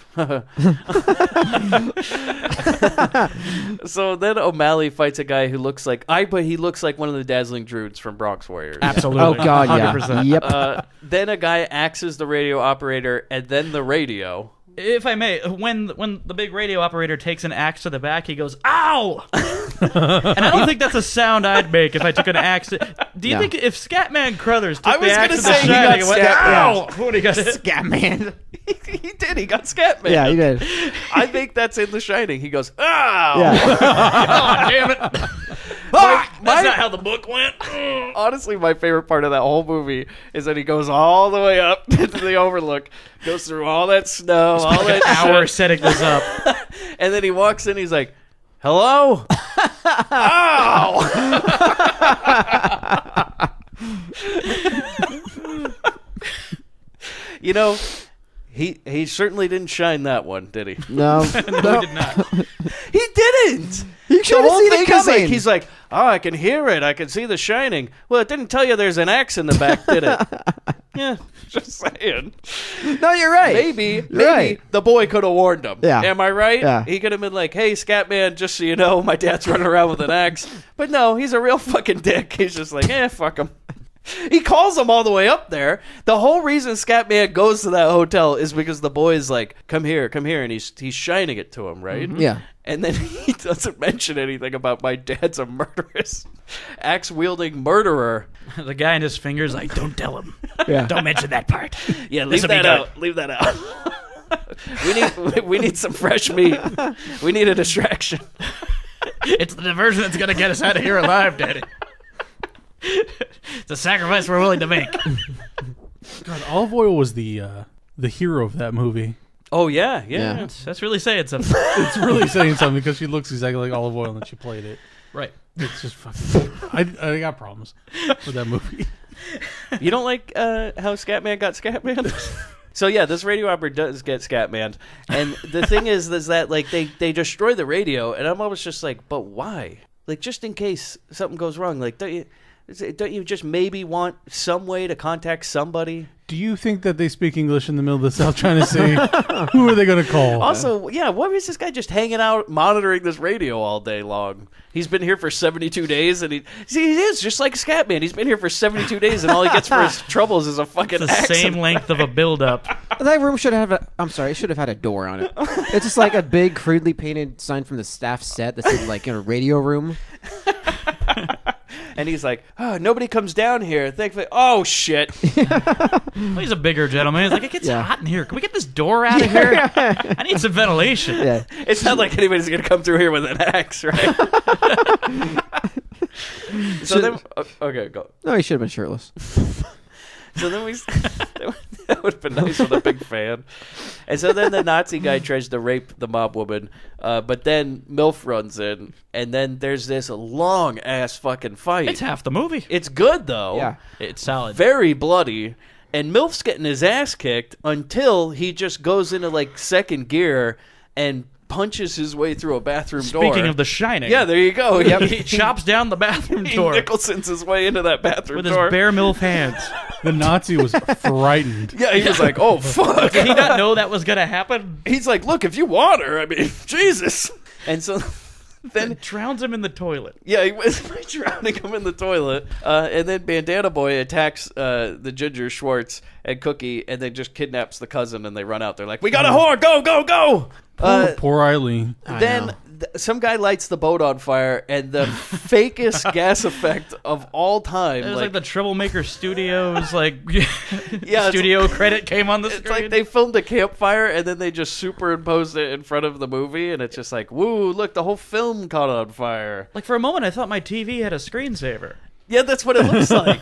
So then O'Malley fights a guy who looks like but he looks like one of the Dazzling Druids from Bronx Warriors. Absolutely. Oh God, yeah. 100%. Yep. Then a guy axes the radio operator, and then the radio. If I may, when the big radio operator takes an axe to the back, he goes, "Ow!" And I don't think that's a sound I'd make if I took an axe. Do you think if Scatman Crothers took the axe to the Shining and went, "Ow!" What do you got? Scatman. He did. He got Scatman. Yeah, he did. I think that's in The Shining. He goes, "Ow!" Yeah. Oh, damn it. That's not how the book went. Honestly, my favorite part of that whole movie is that he goes all the way up to the Overlook, goes through all that snow, all that hour shit, setting this up, and then he walks in. He's like, "Hello." Ow! He certainly didn't shine that one, did he? No. No, he did not. He didn't. You should have seen it coming. He's like, "Oh, I can hear it. I can see The Shining." Well, it didn't tell you there's an axe in the back, did it? Yeah, just saying. No, you're right. Maybe right. the boy could have warned him. Yeah. Am I right? Yeah. He could have been like, hey, Scatman, just so you know, my dad's running around with an axe. But no, he's a real fucking dick. He's just like, fuck him. He calls him all the way up there. The whole reason Scatman goes to that hotel is because the boy is like, come here, and he's shining it to him, right? Mm-hmm. Yeah. And then he doesn't mention anything about my dad's a murderous, axe-wielding murderer. The guy in his fingers like, don't tell him. Yeah. Don't mention that part. Yeah, leave that out. Leave that out. we need some fresh meat. We need a distraction. It's the diversion that's going to get us out of here alive, Daddy. It's a sacrifice we're willing to make. God, Olive Oil was the hero of that movie. Oh, yeah. That's really saying something. It's really saying something because she looks exactly like Olive Oil and she played it. Right. It's just fucking... I got problems with that movie. You don't like how Scatman got Scatman? So yeah, this radio operator does get Scatman, and the thing is that like they destroy the radio, and I'm always just like, but why? Like, just in case something goes wrong, like don't you just maybe want some way to contact somebody? Do you think that they speak English in the middle of the South trying to see who are they going to call? Also, yeah, why is this guy just hanging out monitoring this radio all day long? He's been here for 72 days, and he is just like Scatman. He's been here for 72 days, and all he gets for his troubles is a fucking It's the same length of a build-up. That room should have it should have had a door on it. It's just like a big, crudely painted sign from the staff set that said, like, in a radio room. And he's like, oh, nobody comes down here. Thankfully, oh, shit. Well, he's a bigger gentleman. He's like, it gets hot in here. Can we get this door out of here? I need some ventilation. Yeah. It's not like anybody's going to come through here with an axe, right? Okay, go. No, he should have been shirtless. So then that would have been nice with a big fan. And so then the Nazi guy tries to rape the mob woman, but then MILF runs in, and then there's this long ass fucking fight. It's half the movie. It's good though. Yeah, it's solid. Very bloody, and MILF's getting his ass kicked until he just goes into like second gear and punches his way through a bathroom door. Speaking of The Shining. Yeah, there you go. He chops down the bathroom door. He Nicholson's his way into that bathroom with door. his bare MILF hands. The Nazi was frightened. Yeah, he was like, oh, fuck. Did he not know that was going to happen? He's like, look, if you want her, I mean, Jesus. And so then... It drowns him in the toilet. Yeah, he was drowning him in the toilet. And then Bandana Boy attacks the Ginger Schwartz and Cookie and then just kidnaps the cousin and they run out. They're like, we got a whore! Go, go, go! Poor Eileen. Then some guy lights the boat on fire, and the fakest gas effect of all time. It was like the Troublemaker Studios, like yeah, studio credit came on the screen. It's like they filmed a campfire, and then they just superimposed it in front of the movie, and it's just like, woo, look, the whole film caught on fire. Like for a moment, I thought my TV had a screensaver. Yeah, that's what it looks like.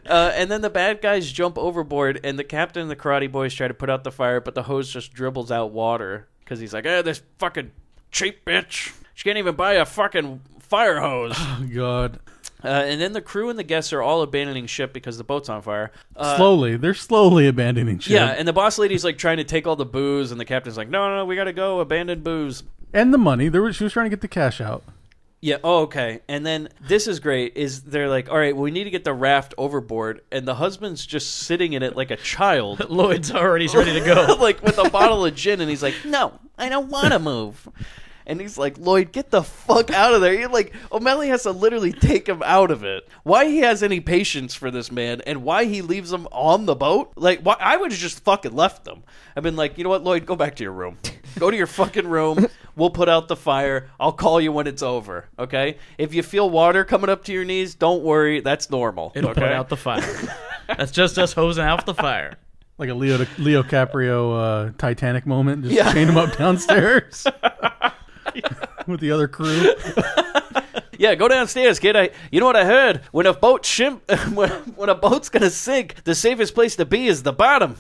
And then the bad guys jump overboard, and the captain and the karate boys try to put out the fire, but the hose just dribbles out water because he's like, this fucking cheap bitch. She can't even buy a fucking fire hose. Oh, God. And then the crew and the guests are all abandoning ship because the boat's on fire. Slowly. They're slowly abandoning ship. Yeah, and the boss lady's like trying to take all the booze, and the captain's like, no, we gotta go, abandon booze. And the money. She was trying to get the cash out. Yeah, oh, okay. And then this is great, is they're like, all right, well, we need to get the raft overboard, and the husband's just sitting in it like a child. Lloyd's already ready to go. Like with a bottle of gin, and he's like, no, I don't want to move. And he's like, Lloyd, get the fuck out of there. You're like, O'Malley has to literally take him out of it. Why he has any patience for this man, and why he leaves him on the boat? Like, why, I would have just fucking left them. I've been like, you know what, Lloyd, go back to your room. Go to your fucking room. We'll put out the fire. I'll call you when it's over, okay? If you feel water coming up to your knees, don't worry. That's normal. It'll put out the fire. That's just us hosing out the fire. Like a Leo Caprio Titanic moment. Just chain him up downstairs. With the other crew. Yeah, go downstairs, kid. You know what I heard? When a boat's when a boat's gonna sink, the safest place to be is the bottom.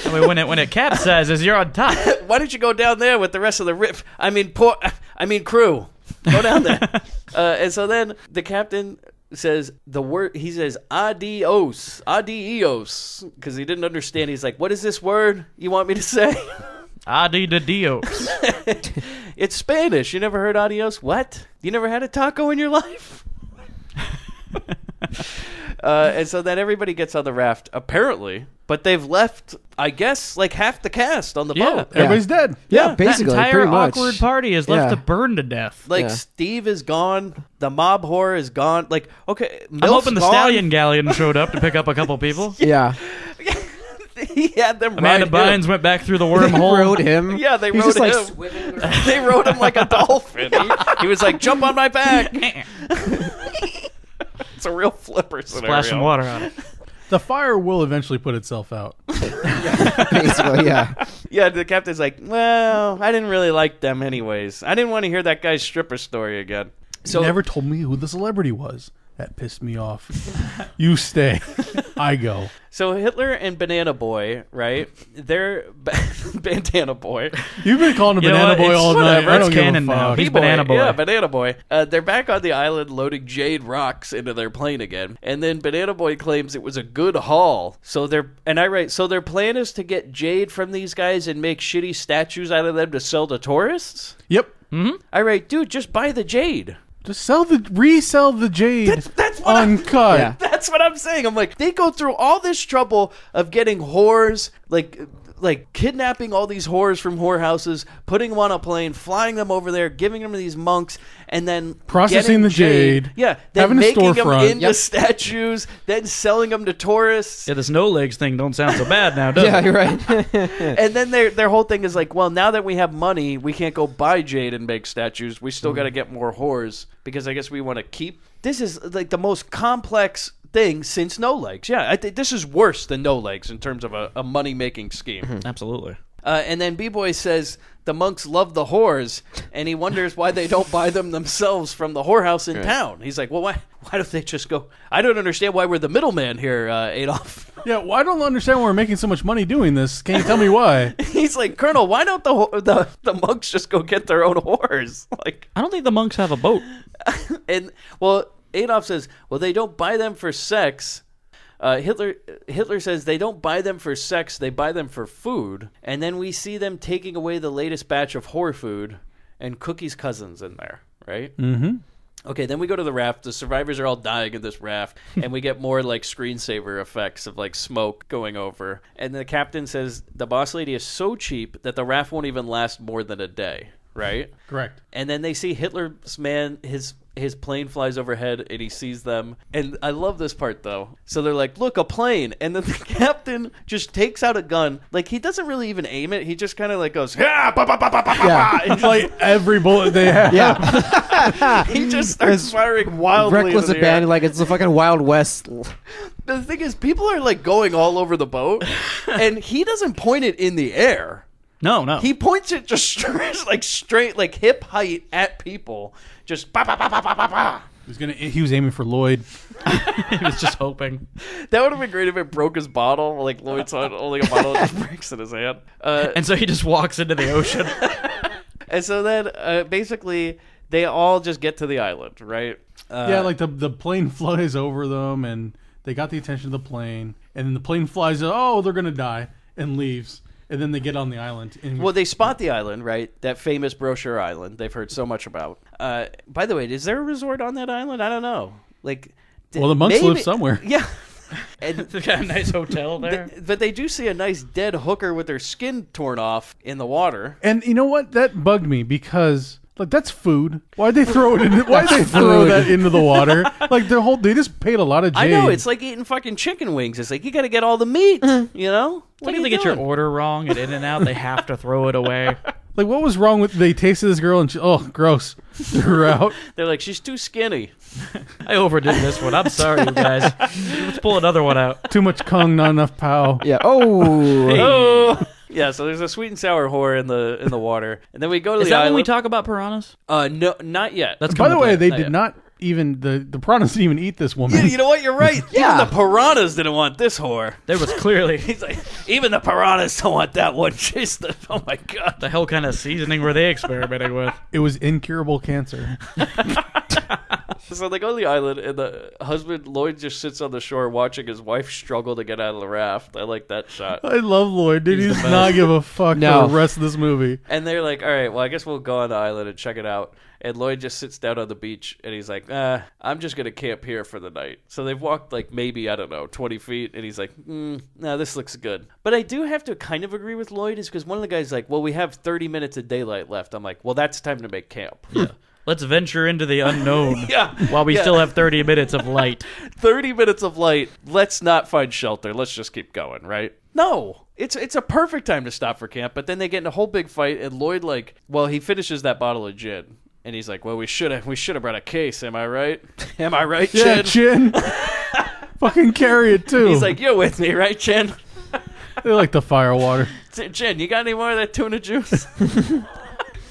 I mean, when it capsizes, you're on top. Why don't you go down there with the rest of the crew? Go down there. And so then the captain says the word. He says adios, because he didn't understand. He's like, "What is this word you want me to say?" Adios. It's Spanish. You never heard adios? What? You never had a taco in your life? And so then everybody gets on the raft, apparently, but they've left, I guess, like half the cast on the boat. Everybody's dead. Yeah, basically, that entire pretty much. awkward party is left to burn to death. Like Steve is gone, the mob whore is gone. Like, okay, I'm Milf's hoping the gone. Stallion Galleon showed up to pick up a couple people. Yeah. He had them Amanda ride him. Bynes went back through the wormhole. They rode him. Yeah, they He's rode just, like, him. swimming They rode him like a dolphin. He was like, "Jump on my back." It's a real flipper scenario. Splashing water on it. The fire will eventually put itself out. Basically, yeah. Yeah, the captain's like, "Well, I didn't really like them anyways. I didn't want to hear that guy's stripper story again." So never told me who the celebrity was. That pissed me off. You stay. I go. So Hitler and Banana Boy, right? They're Bandana Boy. You've been calling him Banana Boy all night. I don't give a fuck. He's Banana Boy. Yeah, Banana Boy. They're back on the island loading jade rocks into their plane again. And then Banana Boy claims it was a good haul. So their plan is to get jade from these guys and make shitty statues out of them to sell to tourists? Yep. Mm-hmm. I write, dude, just buy the jade. Just resell the jade That's what uncut. That's what I'm saying. I'm like, they go through all this trouble of getting whores, like kidnapping all these whores from whorehouses, putting them on a plane, flying them over there, giving them to these monks, and then processing the jade. Yeah, then having making a them storefront. into statues, then selling them to tourists. Yeah, this no legs thing don't sound so bad now, does it? Yeah, you're right. And then their whole thing is like, well, now that we have money, we can't go buy jade and make statues. We still got to get more whores because I guess we want to keep. This is like the most complex thing since No Legs. Yeah, I think this is worse than No Legs in terms of a money-making scheme. Absolutely. And then B-Boy says the monks love the whores, and he wonders why they don't buy them themselves from the whorehouse in town. He's like, well, why don't they just go? I don't understand why we're the middleman here, Adolf. Yeah, well, I don't understand why we're making so much money doing this. Can you tell me why? He's like, Colonel, why don't the monks just go get their own whores? Like, I don't think the monks have a boat. And, well, Adolf says, well, they don't buy them for sex. Hitler says they don't buy them for sex, they buy them for food. And then we see them taking away the latest batch of whore food and Cookie's cousins in there, right? Mm-hmm. Okay, then we go to the raft. The survivors are all dying in this raft, and we get more like screensaver effects of like smoke going over. And the captain says the boss lady is so cheap that the raft won't even last more than a day, right? Correct. And then they see Hitler's man, his plane flies overhead, and he sees them. And I love this part, though. So they're like, look, a plane. And then the captain just takes out a gun. Like, he doesn't really even aim it. He just kind of like goes, ah, bah, bah, bah, bah, bah, bah, and like every bullet they have. Yeah. he just starts firing wildly reckless into the air. abandon, like it's the fucking Wild West. The thing is, people are like going all over the boat, and he doesn't point it in the air. No. He points it just straight, like hip height at people. Just ba ba ba ba ba ba ba. He was aiming for Lloyd. He was just hoping. That would have been great if it broke his bottle. Like Lloyd's holding a bottle and just breaks in his hand. And so he just walks into the ocean. And so then, basically, they all just get to the island, right? Yeah, like the plane flies over them, and they got the attention of the plane, and then the plane flies. Oh, they're gonna die, and leaves. And then they get on the island. Well, they spot the island, right? That famous brochure island they've heard so much about. By the way, is there a resort on that island? I don't know. Like, well, the monks live somewhere. Yeah. And they got a nice hotel there. But they do see a nice dead hooker with her skin torn off in the water. And you know what? That bugged me because... like, that's food. Why'd they throw it in? Why'd they throw that into the water? Like, they just paid a lot of jade. I know, it's like eating fucking chicken wings. It's like, you got to get all the meat, you know? What if they get your order wrong at In-N-Out? They have to throw it away. Like, what was wrong with... they tasted this girl and oh, gross. Threw her out. They're like, she's too skinny. I overdid this one. I'm sorry, you guys. Let's pull another one out. Too much kung, not enough pow. Yeah. Oh. Hey. Oh. Yeah, so there's a sweet and sour whore in the water, and then we go to Is the that island. when we talk about piranhas? No, not yet. That's By the way, they Not did yet. not even the piranhas didn't even eat this woman. Yeah, you know what? You're right. Yeah. Even the piranhas didn't want this whore. There was clearly... He's like, even the piranhas don't want that one. She's the, oh my god. The hell kind of seasoning were they experimenting with? It was incurable cancer. So they go to the island, and the husband, Lloyd, just sits on the shore watching his wife struggle to get out of the raft. I like that shot. I love Lloyd, dude. He does not give a fuck for the rest of this movie. And they're like, all right, well, I guess we'll go on the island and check it out. And Lloyd just sits down on the beach, and he's like, I'm just going to camp here for the night. So they've walked, like, maybe, I don't know, 20 feet, and he's like, no, this looks good. But I do have to kind of agree with Lloyd, is because one of the guys is like, well, we have 30 minutes of daylight left. I'm like, well, that's time to make camp. Yeah. Let's venture into the unknown while we still have 30 minutes of light. 30 minutes of light. Let's not find shelter. Let's just keep going, right? No. It's a perfect time to stop for camp, but then they get in a whole big fight, and Lloyd, he finishes that bottle of gin. And he's like, well, we should have brought a case, am I right? Am I right, Chin? Yeah, Chin. Fucking carry it, too. He's like, you're with me, right, Chin? They like the fire water. Chin, you got any more of that tuna juice?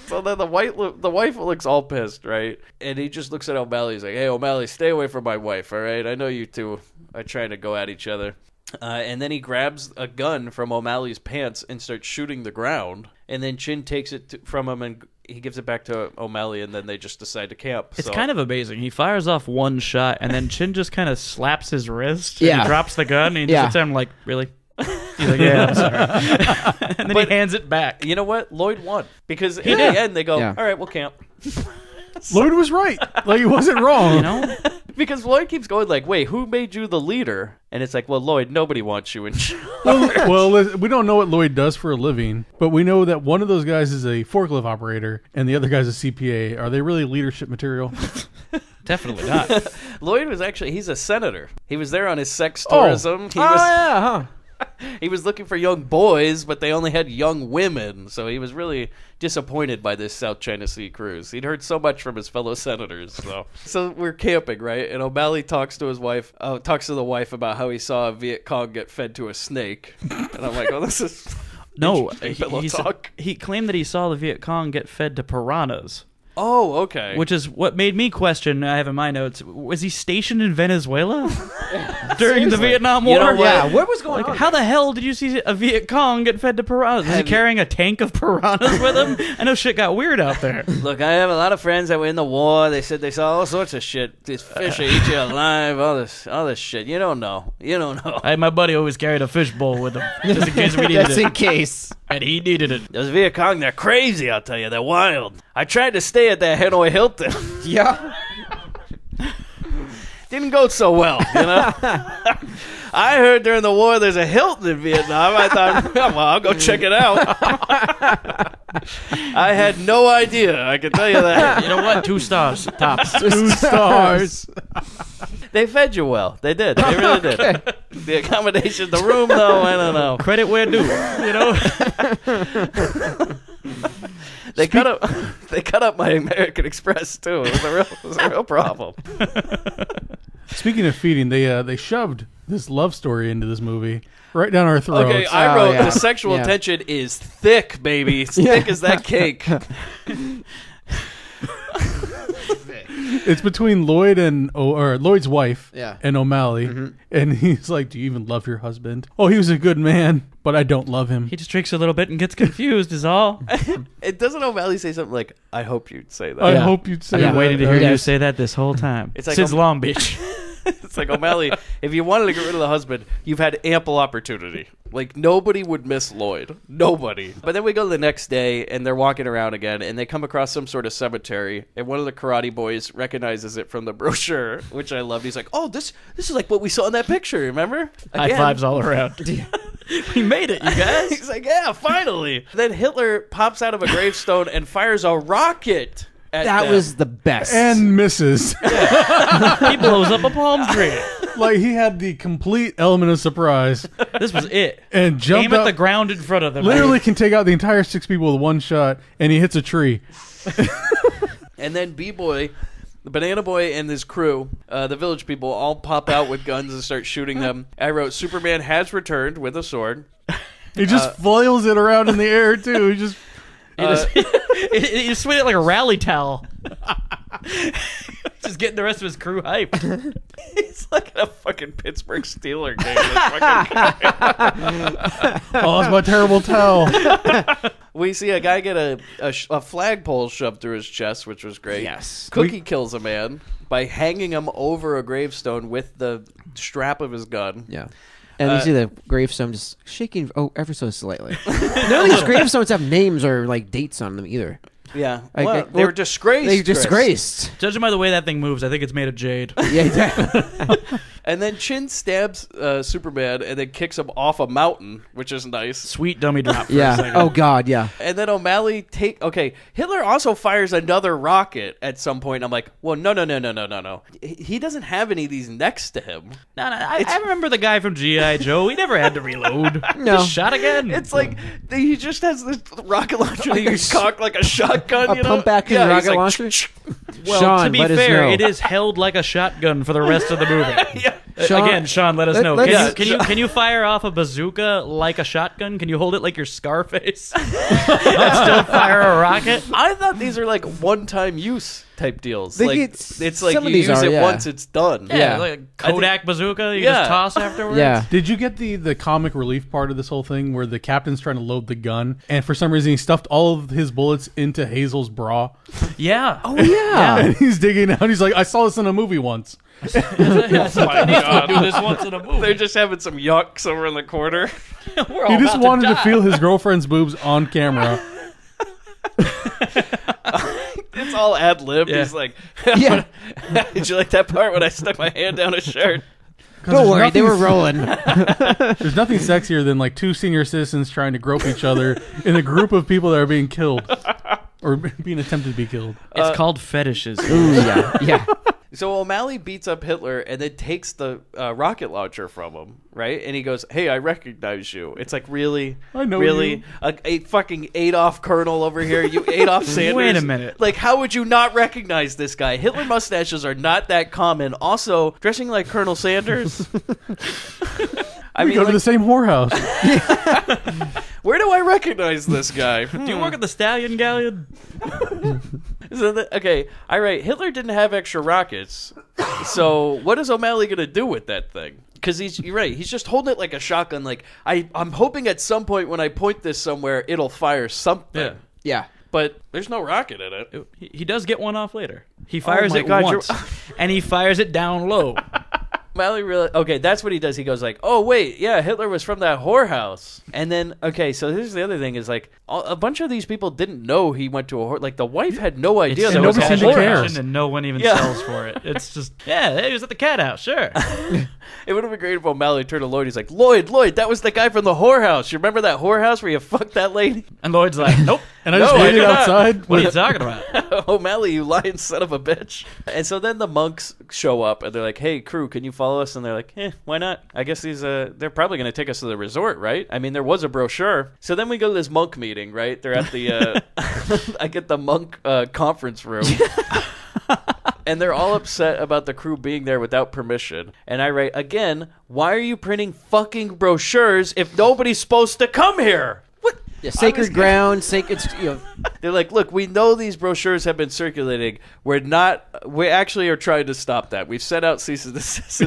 So then the wife looks all pissed, right? And he just looks at O'Malley. He's like, hey, O'Malley, stay away from my wife, all right? I know you two are trying to go at each other. And then he grabs a gun from O'Malley's pants and starts shooting the ground. And then Chin takes it from him and he gives it back to O'Malley, and then they just decide to camp. It's kind of amazing. He fires off one shot, and then Chin just kind of slaps his wrist. And he drops the gun, and he just looks at him like, really? He's like, yeah, I'm sorry. And then he hands it back. You know what? Lloyd won. Because in the end, they go, all right, we'll camp. Lloyd was right. Like, he wasn't wrong. You know? Because Lloyd keeps going like, wait, who made you the leader? And it's like, well, Lloyd, nobody wants you in charge. Well, we don't know what Lloyd does for a living, but we know that one of those guys is a forklift operator and the other guy's a CPA. Are they really leadership material? Definitely not. Lloyd was he's a senator. He was there on his sex tourism. He was looking for young boys, but they only had young women, so he was really disappointed by this South China Sea cruise. He'd heard so much from his fellow senators. So we're camping, right? And O'Malley talks to the wife about how he saw a Viet Cong get fed to a snake. And I'm like, oh, this is he claimed that he saw the Viet Cong get fed to piranhas. Oh, okay. Which is what made me question, I have in my notes, was he stationed in Venezuela during the Vietnam War? You know what? Yeah, what was going on? How the hell did you see a Viet Cong get fed to piranhas? Was he carrying a tank of piranhas with him? I know shit got weird out there. Look, I have a lot of friends that were in the war. They said they saw all sorts of shit. These fish will eat you alive, all this shit. You don't know. My buddy always carried a fishbowl with him, just in case we needed it. Just in case. And he needed it. Those Viet Cong, they're crazy, I'll tell you. They're wild. I tried to stay at that Hanoi Hilton. Yeah. Didn't go so well, you know? I heard during the war there's a Hilton in Vietnam. I thought, well, I'll go check it out. I had no idea, I can tell you that. You know what? 2 stars. Tops. 2 stars. They fed you well. They did. They really did. The accommodation, the room, though, I don't know. Credit where due, you know? They cut up my American Express too. It was a real problem. Speaking of feeding, they shoved this love story into this movie right down our throats. Okay, I wrote the sexual tension is thick, baby. It's thick as that cake. It's between Lloyd and Lloyd's wife and O'Malley, and he's like, "Do you even love your husband?" Oh, he was a good man, but I don't love him. He just drinks a little bit and gets confused, is all. It doesn't O'Malley say something like, "I hope you'd say that." I hope you'd say that. I've been waiting to hear you say that this whole time. It's like since Long Beach. It's like, O'Malley, if you wanted to get rid of the husband, you've had ample opportunity. Like, nobody would miss Lloyd. Nobody. But then we go the next day, and they're walking around again, and they come across some sort of cemetery, and one of the karate boys recognizes it from the brochure, which I loved. He's like, oh, this is like what we saw in that picture, remember? High fives all around. We made it, you guys. He's like, yeah, finally. Then Hitler pops out of a gravestone and fires a rocket. That was the best. And misses. He blows up a palm tree. Like, he had the complete element of surprise. This was it. And jumped Aim at the ground in front of them. Literally can take out the entire 6 people with one shot, and he hits a tree. And then B-Boy, the Banana Boy and his crew, the village people, all pop out with guns and start shooting them. I wrote, Superman has returned with a sword. He just flails it around in the air, too. He just... You swing it like a rally towel. Just getting the rest of his crew hyped. He's like a fucking Pittsburgh Steeler game. Oh, it's my terrible towel. We see a guy get a flagpole shoved through his chest, which was great. Yes. Cookie kills a man by hanging him over a gravestone with the strap of his gun. Yeah. And you see the gravestone just shaking ever so slightly. None of these gravestones have names or like dates on them either. Yeah. Like, well, they were disgraced. They're disgraced. Judging by the way that thing moves, I think it's made of jade. Yeah, exactly. And then Chin stabs Superman and then kicks him off a mountain, which is nice. Sweet dummy drop. For a Yeah. second. Oh God. Yeah. And then O'Malley Hitler also fires another rocket at some point. I'm like, well, no. He doesn't have any of these next to him. No, I remember the guy from G.I. Joe. He never had to reload. No. Just shot again. It's like he just has this rocket launcher that he's cocked like a shotgun. A pump action rocket launcher. Well, Sean, to be let us fair, know. it is held like a shotgun for the rest of the movie. Yeah. Sean, Again, Sean, let us know. let's- Can you fire off a bazooka like a shotgun? Can you hold it like your Scarface and still fire a rocket? I thought these are like one-time use type deals. They Like get- it's like some you of these use are, it yeah. once, it's done. Yeah. Like a Kodak bazooka you Yeah. just toss afterwards. Yeah. Did you get the comic relief part of this whole thing where the captain's trying to load the gun and for some reason he stuffed all of his bullets into Hazel's bra? Yeah. Oh yeah. And he's digging out. He's like, I saw this in a movie once. I need to do this once in a movie. They're just having some yucks over in the corner. We're all He just about wanted to die. feel his girlfriend's boobs on camera. It's all ad lib. Yeah. He's like, Yeah. did you like that part when I stuck my hand down his shirt? Don't worry, they were rolling. There's nothing sexier than like two senior citizens trying to grope each other in a group of people that are being killed or being attempted to be killed. It's called fetishes. Ooh, yeah. Yeah. So O'Malley beats up Hitler and then takes the rocket launcher from him, right? And he goes, "Hey, I recognize you." It's like, really? I know really? you. A fucking Adolf Colonel over here, you Adolf Sanders. Wait a minute. Like, how would you not recognize this guy? Hitler mustaches are not that common. Also, dressing like Colonel Sanders. I We mean, go to like, the same whorehouse. where do I recognize this guy? Do you work at the Stallion Galleon? Okay, all right. Hitler didn't have extra rockets, so what is O'Malley gonna do with that thing? Because you're right. He's just holding it like a shotgun. Like I'm hoping at some point when I point this somewhere, it'll fire something. Yeah. Yeah. But there's no rocket in it. He does get one off later. He fires my it God, once, and he fires it down low. O'Malley really okay. That's what he does. He goes like, "Oh wait, yeah, Hitler was from that whorehouse." And then okay, so here's the other thing is like a bunch of these people didn't know he went to a whore. Like the wife had no idea It's there so was a nobody seemed to care. whorehouse. and no one even Yeah. sells for it. It's just he was at the cat house, sure. It would have been great if O'Malley turned to Lloyd. He's like, Lloyd, that was the guy from the whorehouse. You remember that whorehouse where you fucked that lady? And Lloyd's like, nope. And I just No, I waited did not. outside. What are you with- talking about? O'Malley, you lying son of a bitch. And so then the monks show up and they're like, hey, crew, can you follow us? And they're like, why not? I guess they're probably going to take us to the resort, right? I mean, there was a brochure. So then we go to this monk meeting, right? They're at the, I get the monk conference room. And they're all upset about the crew being there without permission. And I write, again, why are you printing fucking brochures if nobody's supposed to come here? What? Yeah, sacred ground, sacred. They're like, look, we know these brochures have been circulating. We actually are trying to stop that. We've sent out cease and desist,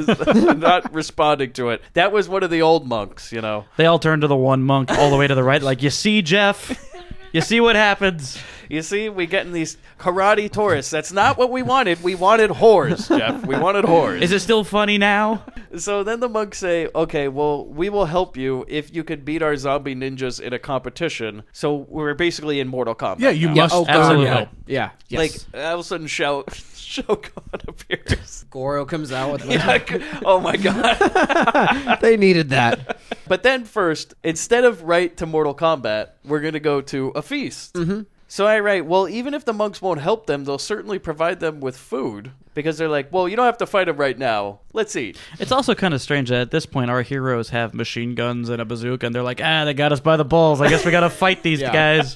not responding to it. That was one of the old monks, you know. They all turn to the one monk all the way to the right, like, you see, Jeff? You see what happens? You see, we getting these karate tourists. That's not what we wanted. We wanted whores, Jeff. We wanted whores. Is it still funny now? So then the monks say, okay, well, we will help you if you can beat our zombie ninjas in a competition. So we're basically in Mortal Kombat. Yeah, you now. must absolutely. earn help. Yeah. Yes. Like, all of a sudden, Shogun appears. Goro comes out with. Yeah, oh my god. They needed that. But then first, instead of right to Mortal Kombat, we're going to go to a feast. Mm-hmm. So I write, well, even if the monks won't help them, they'll certainly provide them with food. Because they're like, well, you don't have to fight them right now. Let's eat. It's also kind of strange that at this point our heroes have machine guns and a bazooka, and they're like, they got us by the balls. I guess we got to fight these guys.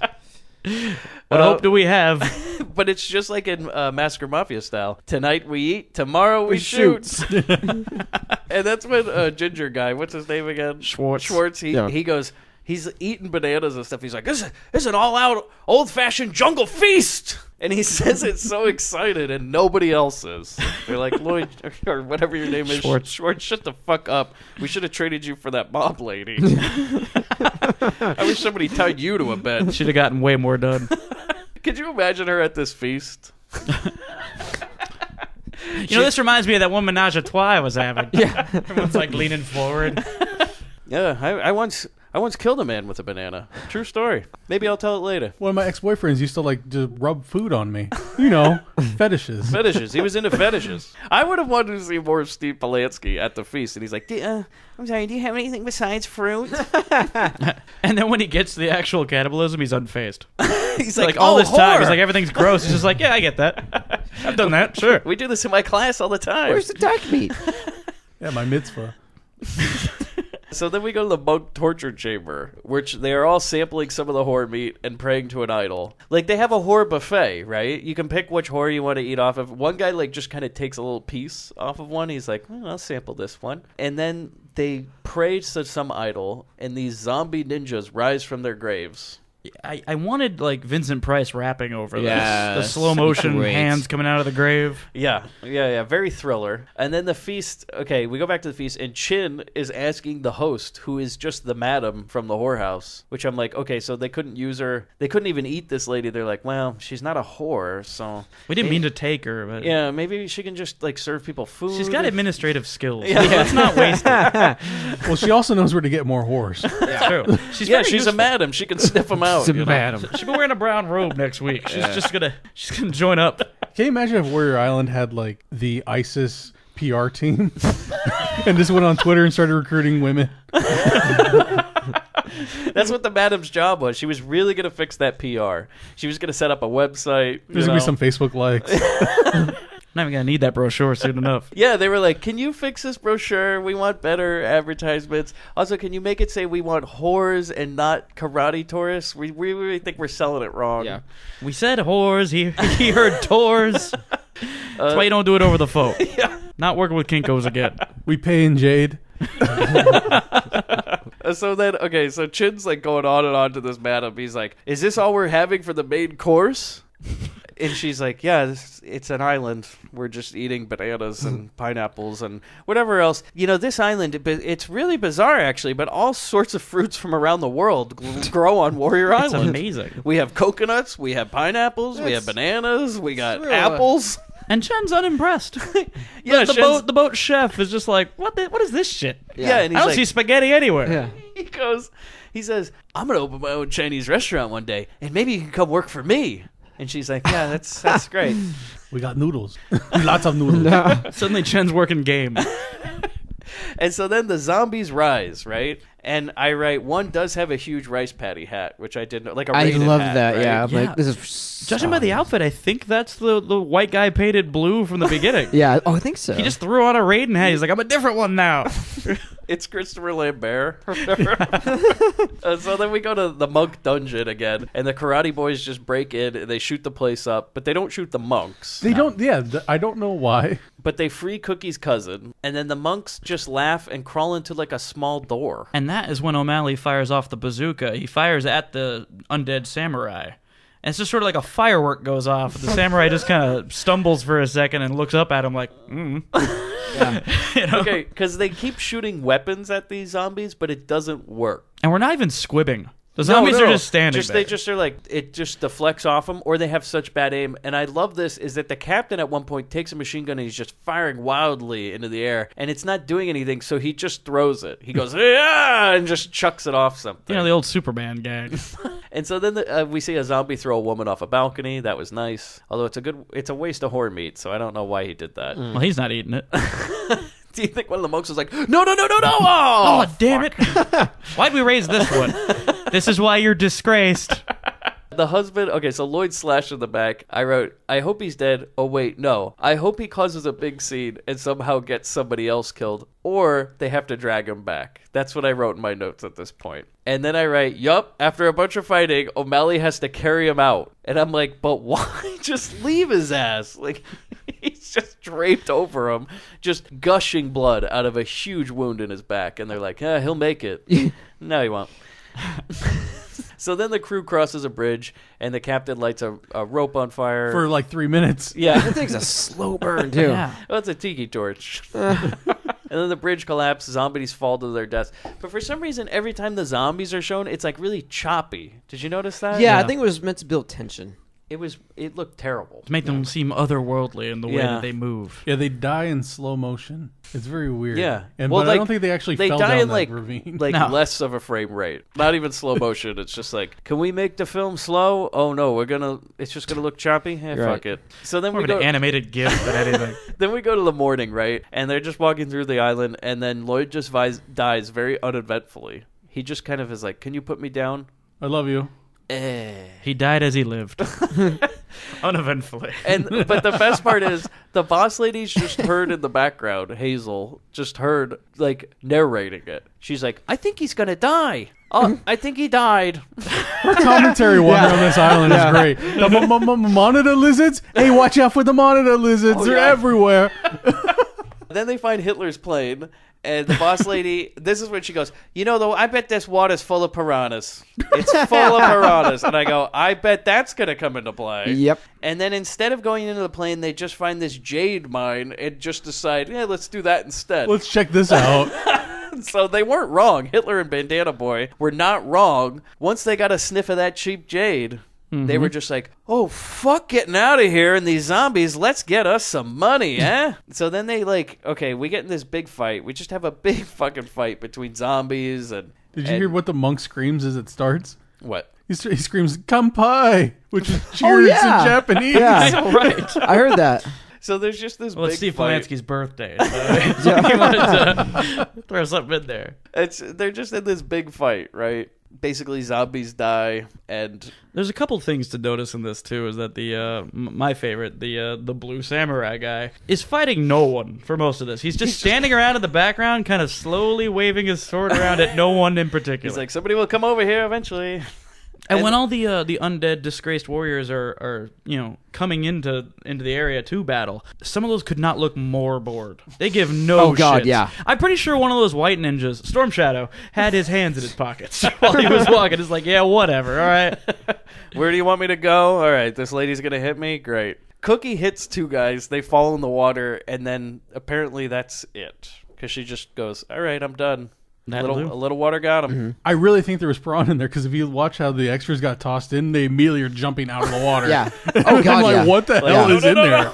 What hope do we have? But it's just like in Massacre Mafia style. Tonight we eat, tomorrow we shoot. And that's when Ginger guy, what's his name again? Schwartz. He goes, he's eating bananas and stuff. He's like, this is an all-out, old-fashioned jungle feast. And he says it so excited, and nobody else is. They're like, Lloyd, or whatever your name is, Schwartz, shut the fuck up. We should have traded you for that mob lady. I wish somebody tied you to a bed. She'd have gotten way more done. Could you imagine her at this feast? You know, this reminds me of that one menage a trois I was having. Yeah. Everyone's like leaning forward. Yeah, I once killed a man with a banana. True story. Maybe I'll tell it later. One of my ex-boyfriends used to like just rub food on me. You know, fetishes. Fetishes. He was into fetishes. I would have wanted to see more of Steve Polanski at the feast, and he's like, I'm sorry, do you have anything besides fruit? And then when he gets to the actual cannibalism, he's unfazed. He's like all this time, he's like, everything's gross. He's just like, yeah, I get that. I've done that, sure. We do this in my class all the time. Where's the duck meat? Yeah, my mitzvah. So then we go to the monk torture chamber, which they are all sampling some of the whore meat and praying to an idol. Like, they have a whore buffet, right? You can pick which whore you want to eat off of. One guy, like, just kind of takes a little piece off of one. He's like, I'll sample this one. And then they pray to some idol, and these zombie ninjas rise from their graves. I wanted, like, Vincent Price rapping over this. Yes. The slow motion Great. hands coming out of the grave. Yeah. Very thriller. And then the feast, okay, we go back to the feast, and Chin is asking the host, who is just the madam from the whorehouse, which I'm like, okay, so they couldn't use her. They couldn't even eat this lady. They're like, well, she's not a whore, so... We didn't mean to take her, but... Yeah, maybe she can just, like, serve people food. She's got administrative skills. Yeah. Let's not waste it. Well, she also knows where to get more whores. Yeah. True. She's a madam. She can sniff them out. She's a madam. She'll be wearing a brown robe next week. She's gonna join up. Can you imagine if Warrior Island had like the ISIS PR team and just went on Twitter and started recruiting women? That's what the madam's job was. She was really going to fix that PR. She was going to set up a website. There's going to be some Facebook likes. Not even going to need that brochure soon enough. Yeah, they were like, can you fix this brochure? We want better advertisements. Also, can you make it say we want whores and not karate tourists? We really think we're selling it wrong. Yeah. We said whores. He heard tours. That's why you don't do it over the phone. Yeah. Not working with Kinkos again. We pay in jade. So then, okay, so Chin's like going on and on to this madam. He's like, is this all we're having for the main course? And she's like, yeah, it's an island. We're just eating bananas and pineapples and whatever else. You know, this island, it's really bizarre, actually, but all sorts of fruits from around the world grow on Warrior Island. It's amazing. We have coconuts, we have pineapples, we have bananas, we got apples. And Chen's unimpressed. Yeah, the boat chef is just like, what is this shit? Yeah, and he's I don't like, see spaghetti anywhere. Yeah. He says, I'm going to open my own Chinese restaurant one day, and maybe you can come work for me. And she's like, yeah, that's great. We got noodles. Lots of noodles. Suddenly Chen's working game. And so then the zombies rise, right? And I write, one does have a huge rice patty hat, which I didn't know. Like a I rated love hat, that, right? yeah. I'm like, this is... Judging by the outfit, I think that's the white guy painted blue from the beginning. Yeah, I think so. He just threw on a Raiden hat. He's like, I'm a different one now. It's Christopher Lambert. So then we go to the monk dungeon again, and the karate boys just break in, and they shoot the place up, but they don't shoot the monks. They don't, I don't know why. But they free Cookie's cousin, and then the monks just laugh and crawl into like a small door. And that is when O'Malley fires off the bazooka. He fires at the undead samurai. And it's just sort of like a firework goes off. The samurai just kind of stumbles for a second and looks up at him like, Yeah. You know? Okay, because they keep shooting weapons at these zombies, but it doesn't work. And we're not even squibbing. The zombies are just standing there. They just are like, it just deflects off them, or they have such bad aim. And I love this, is that the captain at one point takes a machine gun and he's just firing wildly into the air, and it's not doing anything, so he just throws it. He goes, yeah, and just chucks it off something. You know, the old Superman gag. And so then we see a zombie throw a woman off a balcony. That was nice. Although it's a waste of whore meat, so I don't know why he did that. Well, he's not eating it. Do you think one of the monks was like, no, oh damn it. Why'd we raise this one? This is why you're disgraced. The husband, okay, so Lloyd slashed in the back. I wrote, I hope he's dead. Oh, wait, no. I hope he causes a big scene and somehow gets somebody else killed, or they have to drag him back. That's what I wrote in my notes at this point. And then I write, yup, after a bunch of fighting, O'Malley has to carry him out. And I'm like, but why? Just leave his ass. Like, he's just draped over him, just gushing blood out of a huge wound in his back. And they're like, he'll make it. No, he won't. So then the crew crosses a bridge, and the captain lights a rope on fire. For like 3 minutes. Yeah. That thing's a slow burn, too. Yeah. Well, it's a tiki torch. And then the bridge collapses, zombies fall to their deaths. But for some reason, every time the zombies are shown, it's like really choppy. Did you notice that? Yeah, I think it was meant to build tension. It looked terrible. To make them seem otherworldly in the way that they move. Yeah, they die in slow motion. It's very weird. Yeah. But I don't think they actually fell die down in that ravine. Less of a frame rate. Not even slow motion. It's just like, can we make the film slow? Oh no, it's just gonna look choppy? Fuck it. So then More we of go an animated GIF than anything. Then we go to the morning, right? And they're just walking through the island, and then Lloyd just dies very uneventfully. He just kind of is like, can you put me down? I love you. He died as he lived. Uneventfully. But the best part is the boss lady's just heard in the background, Hazel, just heard, like, narrating it. She's like, I think he's going to die. Oh, I think he died. Her commentary on this island is great. The monitor lizards? Hey, watch out for the monitor lizards. They're everywhere. Then they find Hitler's plane. And the boss lady, this is when she goes, though, I bet this water's full of piranhas. It's full of piranhas. And I go, I bet that's going to come into play. Yep. And then instead of going into the plane, they just find this jade mine and just decide, let's do that instead. Let's check this out. So they weren't wrong. Hitler and Bandana Boy were not wrong. Once they got a sniff of that cheap jade, they were just like, oh, fuck getting out of here and these zombies, let's get us some money, eh? So then they we get in this big fight. We just have a big fucking fight between zombies and... Did you hear what the monk screams as it starts? What? He screams, "Kampai," which is cheers in Japanese. Yeah, right. I heard that. So there's just this Well, big it's Steve fight. Polanski's birthday, so he wanted to throw something in there. They're just in this big fight, right? Basically, zombies die, and there's a couple things to notice in this too. Is that my favorite, the blue samurai guy, is fighting no one for most of this. He's just standing around in the background, kind of slowly waving his sword around at no one in particular. He's like, somebody will come over here eventually. And when all the undead, disgraced warriors are coming into the area to battle, some of those could not look more bored. They give no shits. Yeah. I'm pretty sure one of those white ninjas, Storm Shadow, had his hands in his pockets while he was walking. It's like, yeah, whatever, all right. Where do you want me to go? All right, this lady's going to hit me? Great. Cookie hits two guys. They fall in the water, and then apparently that's it. Because she just goes, all right, I'm done. A little water got him. Mm-hmm. I really think there was piranha in there because if you watch how the extras got tossed in, they immediately are jumping out of the water. Yeah. Oh god. I'm like, what the hell is in there?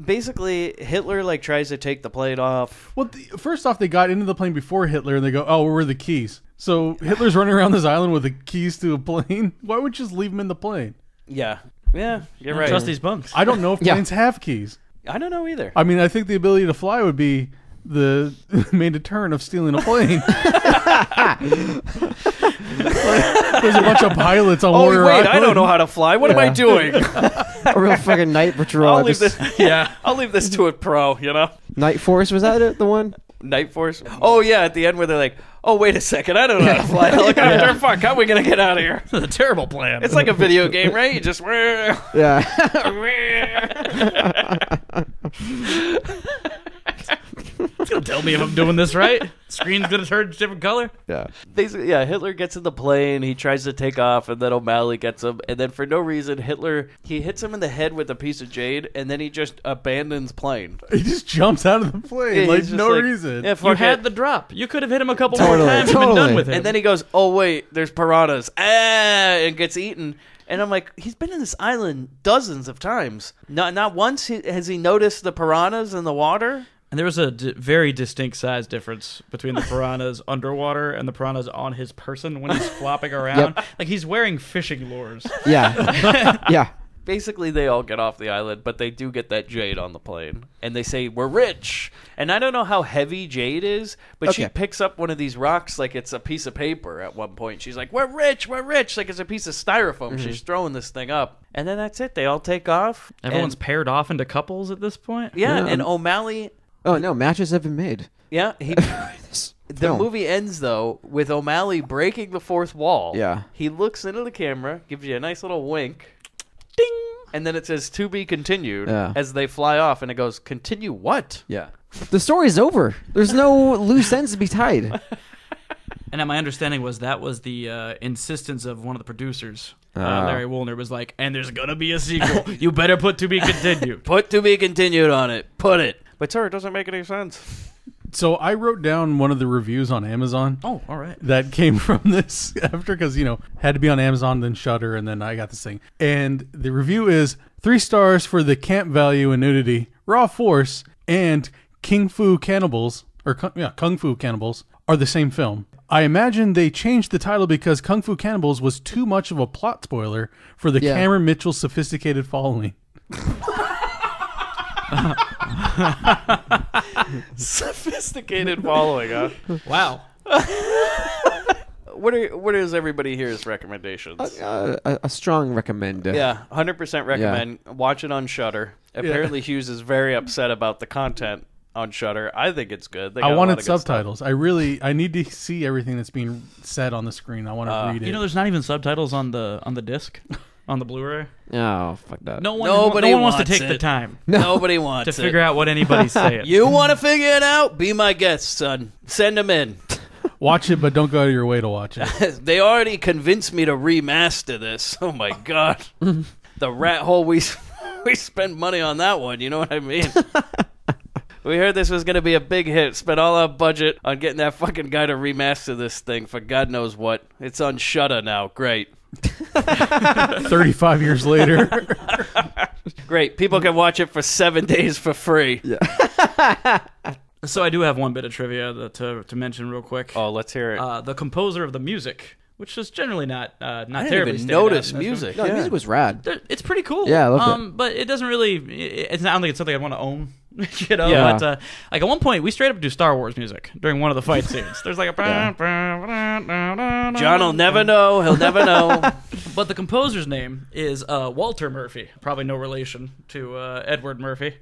Basically, Hitler tries to take the plane off. Well, first off, they got into the plane before Hitler, and they go, "Oh, where are the keys?" So Hitler's running around this island with the keys to a plane. Why would you just leave him in the plane? Yeah, you're right. Trust these bunks. I don't know if planes have keys. I don't know either. I mean, I think the ability to fly would be the main deterrent of stealing a plane. There's a bunch of pilots on Warrior wait, Island. I don't know how to fly. What am I doing? A real fucking night patrol. I'll leave this to a pro, Night Force, was that it? The one? Night Force? Oh, yeah, at the end where they're like, oh, wait a second, I don't know how to fly a helicopter. Fuck, how are we going to get out of here? It's a terrible plan. It's like a video game, right? You just... Yeah. It's going to tell me if I'm doing this right. Screen's going to turn a different color. Yeah. Basically, Hitler gets in the plane, he tries to take off, and then O'Malley gets him, and then for no reason, he hits him in the head with a piece of jade, and then he just abandons plane. He just jumps out of the plane, no reason. Yeah, you had the drop. You could have hit him a couple more times and been done with it. And then he goes, oh, wait, there's piranhas. And gets eaten. And I'm like, he's been in this island dozens of times. Not once has he noticed the piranhas in the water. And there was a very distinct size difference between the piranhas underwater and the piranhas on his person when he's flopping around. Yep. Like he's wearing fishing lures. Yeah. Yeah. Basically, they all get off the island, but they do get that jade on the plane. And they say, we're rich. And I don't know how heavy jade is, but she picks up one of these rocks like it's a piece of paper at one point. She's like, we're rich, like it's a piece of styrofoam. Mm-hmm. She's throwing this thing up. And then that's it. They all take off. Everyone's paired off into couples at this point? Yeah, and O'Malley... Oh, no, matches have been made. Yeah, the movie ends, though, with O'Malley breaking the fourth wall. Yeah. He looks into the camera, gives you a nice little wink. Ding! And then it says, to be continued, as they fly off, and it goes, continue what? Yeah. The story's over. There's no loose ends to be tied. And my understanding was that was the insistence of one of the producers. Larry Woolner was like, and there's going to be a sequel. You better put to be continued. Put to be continued on it. Put it. But, sir, it doesn't make any sense. So I wrote down one of the reviews on Amazon. Oh, all right. That came from this after because, had to be on Amazon, then Shudder, and then I got this thing. And the review is 3 stars for the camp value and nudity, raw force, and Kung Fu Cannibals are the same film. I imagine they changed the title because Kung Fu Cannibals was too much of a plot spoiler for the Cameron Mitchell sophisticated following. Sophisticated following, huh? Wow. What is everybody here's recommendations? A strong recommend. Yeah, 100% recommend. Yeah. Watch it on Shudder. Apparently, Hughes is very upset about the content on Shudder. I think it's good. I wanted subtitles. I need to see everything that's being said on the screen. I want to read it. There's not even subtitles on the disc. On the Blu-ray? Oh, fuck that. No one wants to take the time. Nobody wants to figure out what anybody's saying. You want to figure it out? Be my guest, son. Send them in. Watch it, but don't go out of your way to watch it. They already convinced me to remaster this. Oh, my God. The rat hole, we spend money on that one. You know what I mean? We heard this was going to be a big hit. Spent all our budget on getting that fucking guy to remaster this thing for God knows what. It's on Shudder now. Great. 35 years later. Great. People can watch it for 7 days for free. Yeah. So I do have one bit of trivia to mention real quick. Oh, let's hear it. The composer of the music, which is generally not I terribly didn't even notice music. No, the music was rad. It's pretty cool. Yeah, I loved it. But it doesn't really. I don't think it's something I want to own. Yeah. But like at one point, we straight up do Star Wars music during one of the fight scenes. There's like a. John will never know. He'll never know. But the composer's name is Walter Murphy. Probably no relation to Edward Murphy.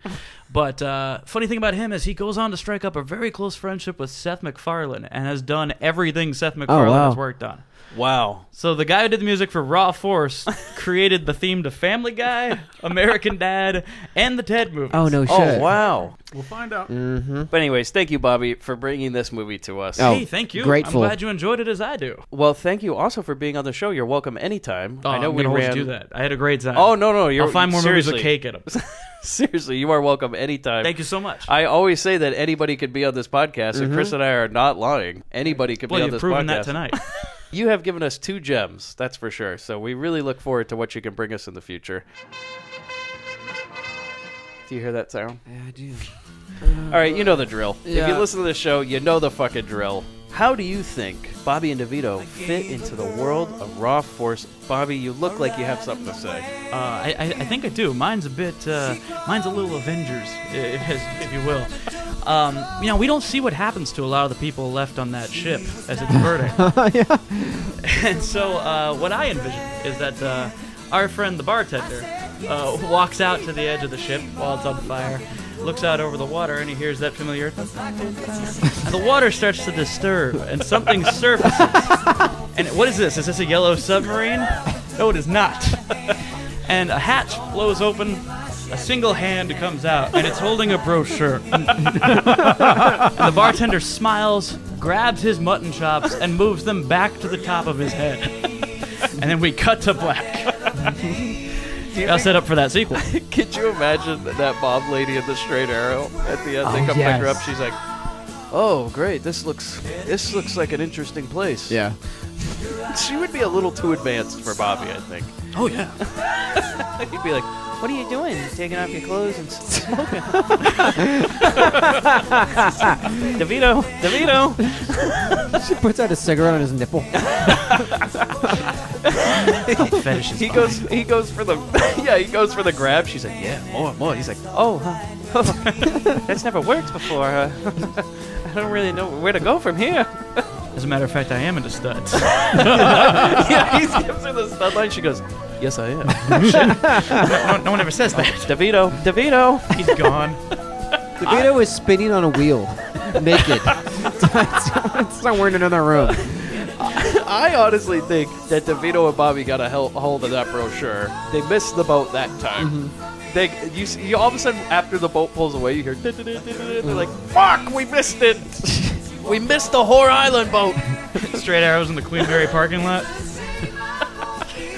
But funny thing about him is he goes on to strike up a very close friendship with Seth MacFarlane and has done everything Seth MacFarlane has worked on. Wow. So the guy who did the music for Raw Force created the theme to Family Guy, American Dad, and the Ted movies. Oh, no shit. Oh, wow. We'll find out. Mm-hmm. But anyways, thank you, Bobby, for bringing this movie to us. Hey, thank you. Grateful. I'm glad you enjoyed it as I do. Well, thank you also for being on the show. You're welcome anytime. Oh, I know I'm we going to ran... do that. I had a great time. Oh, no. I'll find more movies with cake in them. Seriously, you are welcome anytime. Thank you so much. I always say that anybody could be on this podcast, and Chris and I are not lying. Anybody could be on this podcast. Well, you've proven that tonight. You have given us 2 gems, that's for sure. So we really look forward to what you can bring us in the future. Do you hear that sound? Yeah, I do. All right, you know the drill. Yeah. If you listen to the show, you know the fucking drill. How do you think Bobby and DeVito fit into the world of Raw Force? Bobby, you look like you have something to say. I think I do. Mine's a little Avengers, if you will. We don't see what happens to a lot of the people left on that ship as it's burning. Yeah. And so what I envision is that our friend the bartender walks out to the edge of the ship while it's on fire, looks out over the water, and he hears that familiar... And the water starts to disturb, and something surfaces. And what is this? Is this a yellow submarine? No, it is not. And a hatch blows open, a single hand comes out, and it's holding a brochure. And the bartender smiles, grabs his mutton chops, and moves them back to the top of his head. And then we cut to black. I'll set up for that sequel. Could you imagine that Bob lady in the straight arrow at the end? They come pick her up. She's like, "Oh, great! This looks like an interesting place." Yeah. She would be a little too advanced for Bobby, I think. Oh yeah. He'd be like, "What are you doing? Taking off your clothes and smoking?" DeVito. She puts out a cigarette on his nipple. He goes for the grab. She's like, "Yeah, more." He's like, "Oh, that's never worked before. I don't really know where to go from here." As a matter of fact, I am into studs. Yeah, he gives her the stud line. She goes, "Yes, I am." No one ever says that. DeVito. He's gone. DeVito is spinning on a wheel, naked. So we're in another room. I honestly think that DeVito and Bobby got a hold of that brochure. They missed the boat that time. You all of a sudden, after the boat pulls away, you hear, they're like, "Fuck, we missed it. We missed the Whore Island boat." Straight arrows in the Queen Mary parking lot.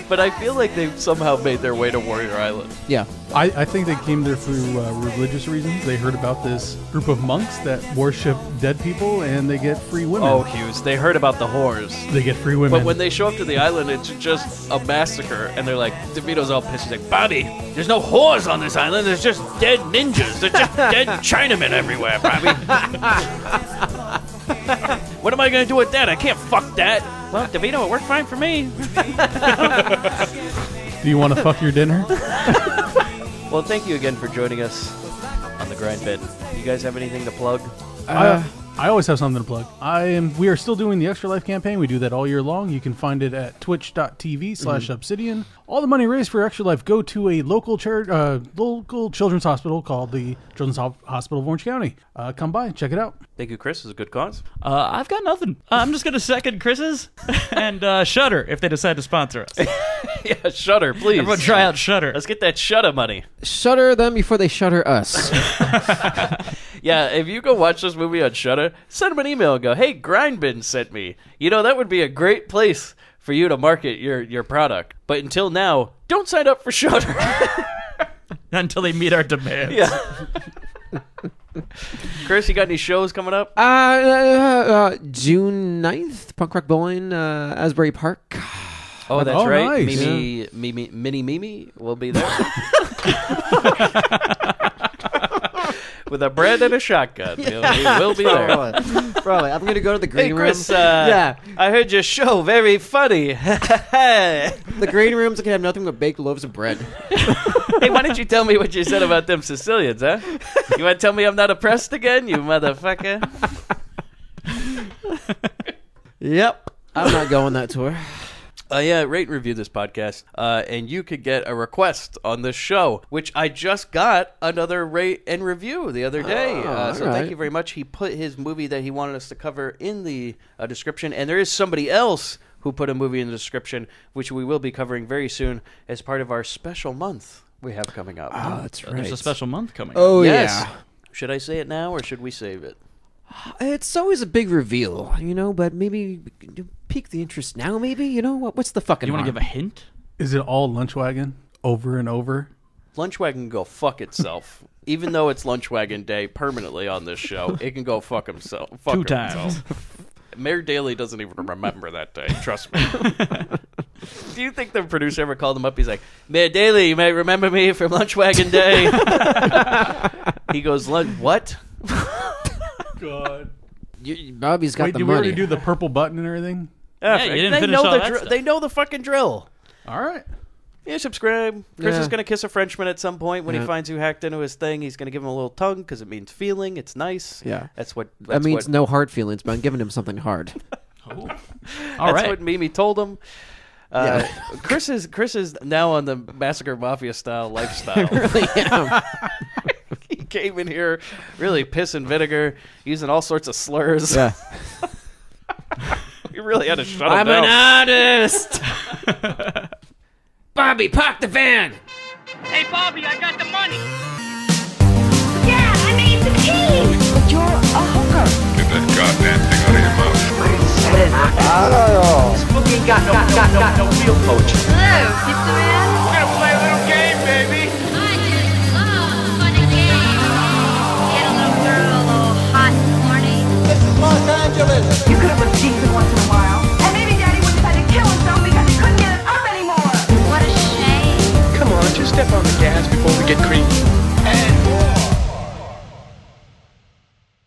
But I feel like they somehow made their way to Warrior Island. Yeah. I think they came there through religious reasons. They heard about this group of monks that worship dead people, and they get free women. Oh, Hughes, they heard about the whores. They get free women. But when they show up to the island, it's just a massacre, and they're like, DeVito's all pissed. He's like, Bobby, there's no whores on this island. There's just dead ninjas. There's just dead Chinamen everywhere, Bobby. What am I going to do with that? I can't fuck that. Well, DeVito, it worked fine for me. Do you want to fuck your dinner? Well, thank you again for joining us on the Grindbin. You guys have anything to plug? I always have something to plug. We are still doing the Extra Life campaign. We do that all year long. You can find it at twitch.tv/Obsidian. All the money raised for Extra Life go to a local children's hospital called the Children's Hospital of Orange County. Come by, check it out. Thank you, Chris. It's a good cause. I've got nothing. I'm just going to second Chris's and Shudder if they decide to sponsor us. Yeah, Shudder, please. Everyone try out Shudder. Let's get that Shudder money. Shutter them before they shutter us. Yeah, if you go watch this movie on Shudder, send them an email and go, hey, Grindbin sent me. You know, that would be a great place for you to market your product. But until now, don't sign up for Shudder. Until they meet our demands. Yeah. Chris, you got any shows coming up? June 9th, Punk Rock Bowling, Asbury Park. Oh, that's right. Nice. Mimi will be there. With a bread and a shotgun. We will be there. Probably. I'm going to go to the green room. Chris, I heard your show. Very funny. The green room's going to have nothing but baked loaves of bread. Hey, why didn't you tell me what you said about them Sicilians, huh? You want to tell me I'm not oppressed again, you motherfucker? Yep. I'm not going that tour. Yeah, rate and review this podcast, and you could get a request on this show, which I just got another rate and review the other day. Thank you very much. He put his movie that he wanted us to cover in the description, and there is somebody else who put a movie in the description, which we will be covering very soon as part of our special month we have coming up. Oh, that's right. There's a special month coming up. Oh, yes. yeah. Should I say it now, or should we save it? It's always a big reveal, but maybe pique the interest now, maybe? What's the fucking You want to harm? give a hint? Is it all Lunchwagon over and over? Lunchwagon can go fuck itself. Even though it's Lunchwagon Day permanently on this show, it can go fuck himself. Fuck 2 times. Mayor Daley doesn't even remember that day. Trust me. Do you think the producer ever called him up? He's like, Mayor Daley, you may remember me from Lunchwagon Day. He goes, what? God. Bobby's got Wait, the did we money. already do the purple button and everything? Yeah, you didn't they finish know all the that stuff. They know the fucking drill. All right. Yeah, subscribe. Chris Yeah. is going to kiss a Frenchman at some point when he Yeah. finds who hacked into his thing. He's going to give him a little tongue because it means feeling. It's nice. Yeah. That's what. That means no hard feelings, but I'm giving him something hard. All That's right. what Mimi told him. Yeah. Chris is now on the Massacre Mafia style lifestyle. Really am. He came in here really piss and vinegar, using all sorts of slurs. Yeah. We really had to shut him I'm down. an artist. Bobby, park the van. Hey, Bobby, I got the money. Yeah, I made the tea. But you're a hooker. Get that goddamn thing out of your mouth. Hello, pizza man.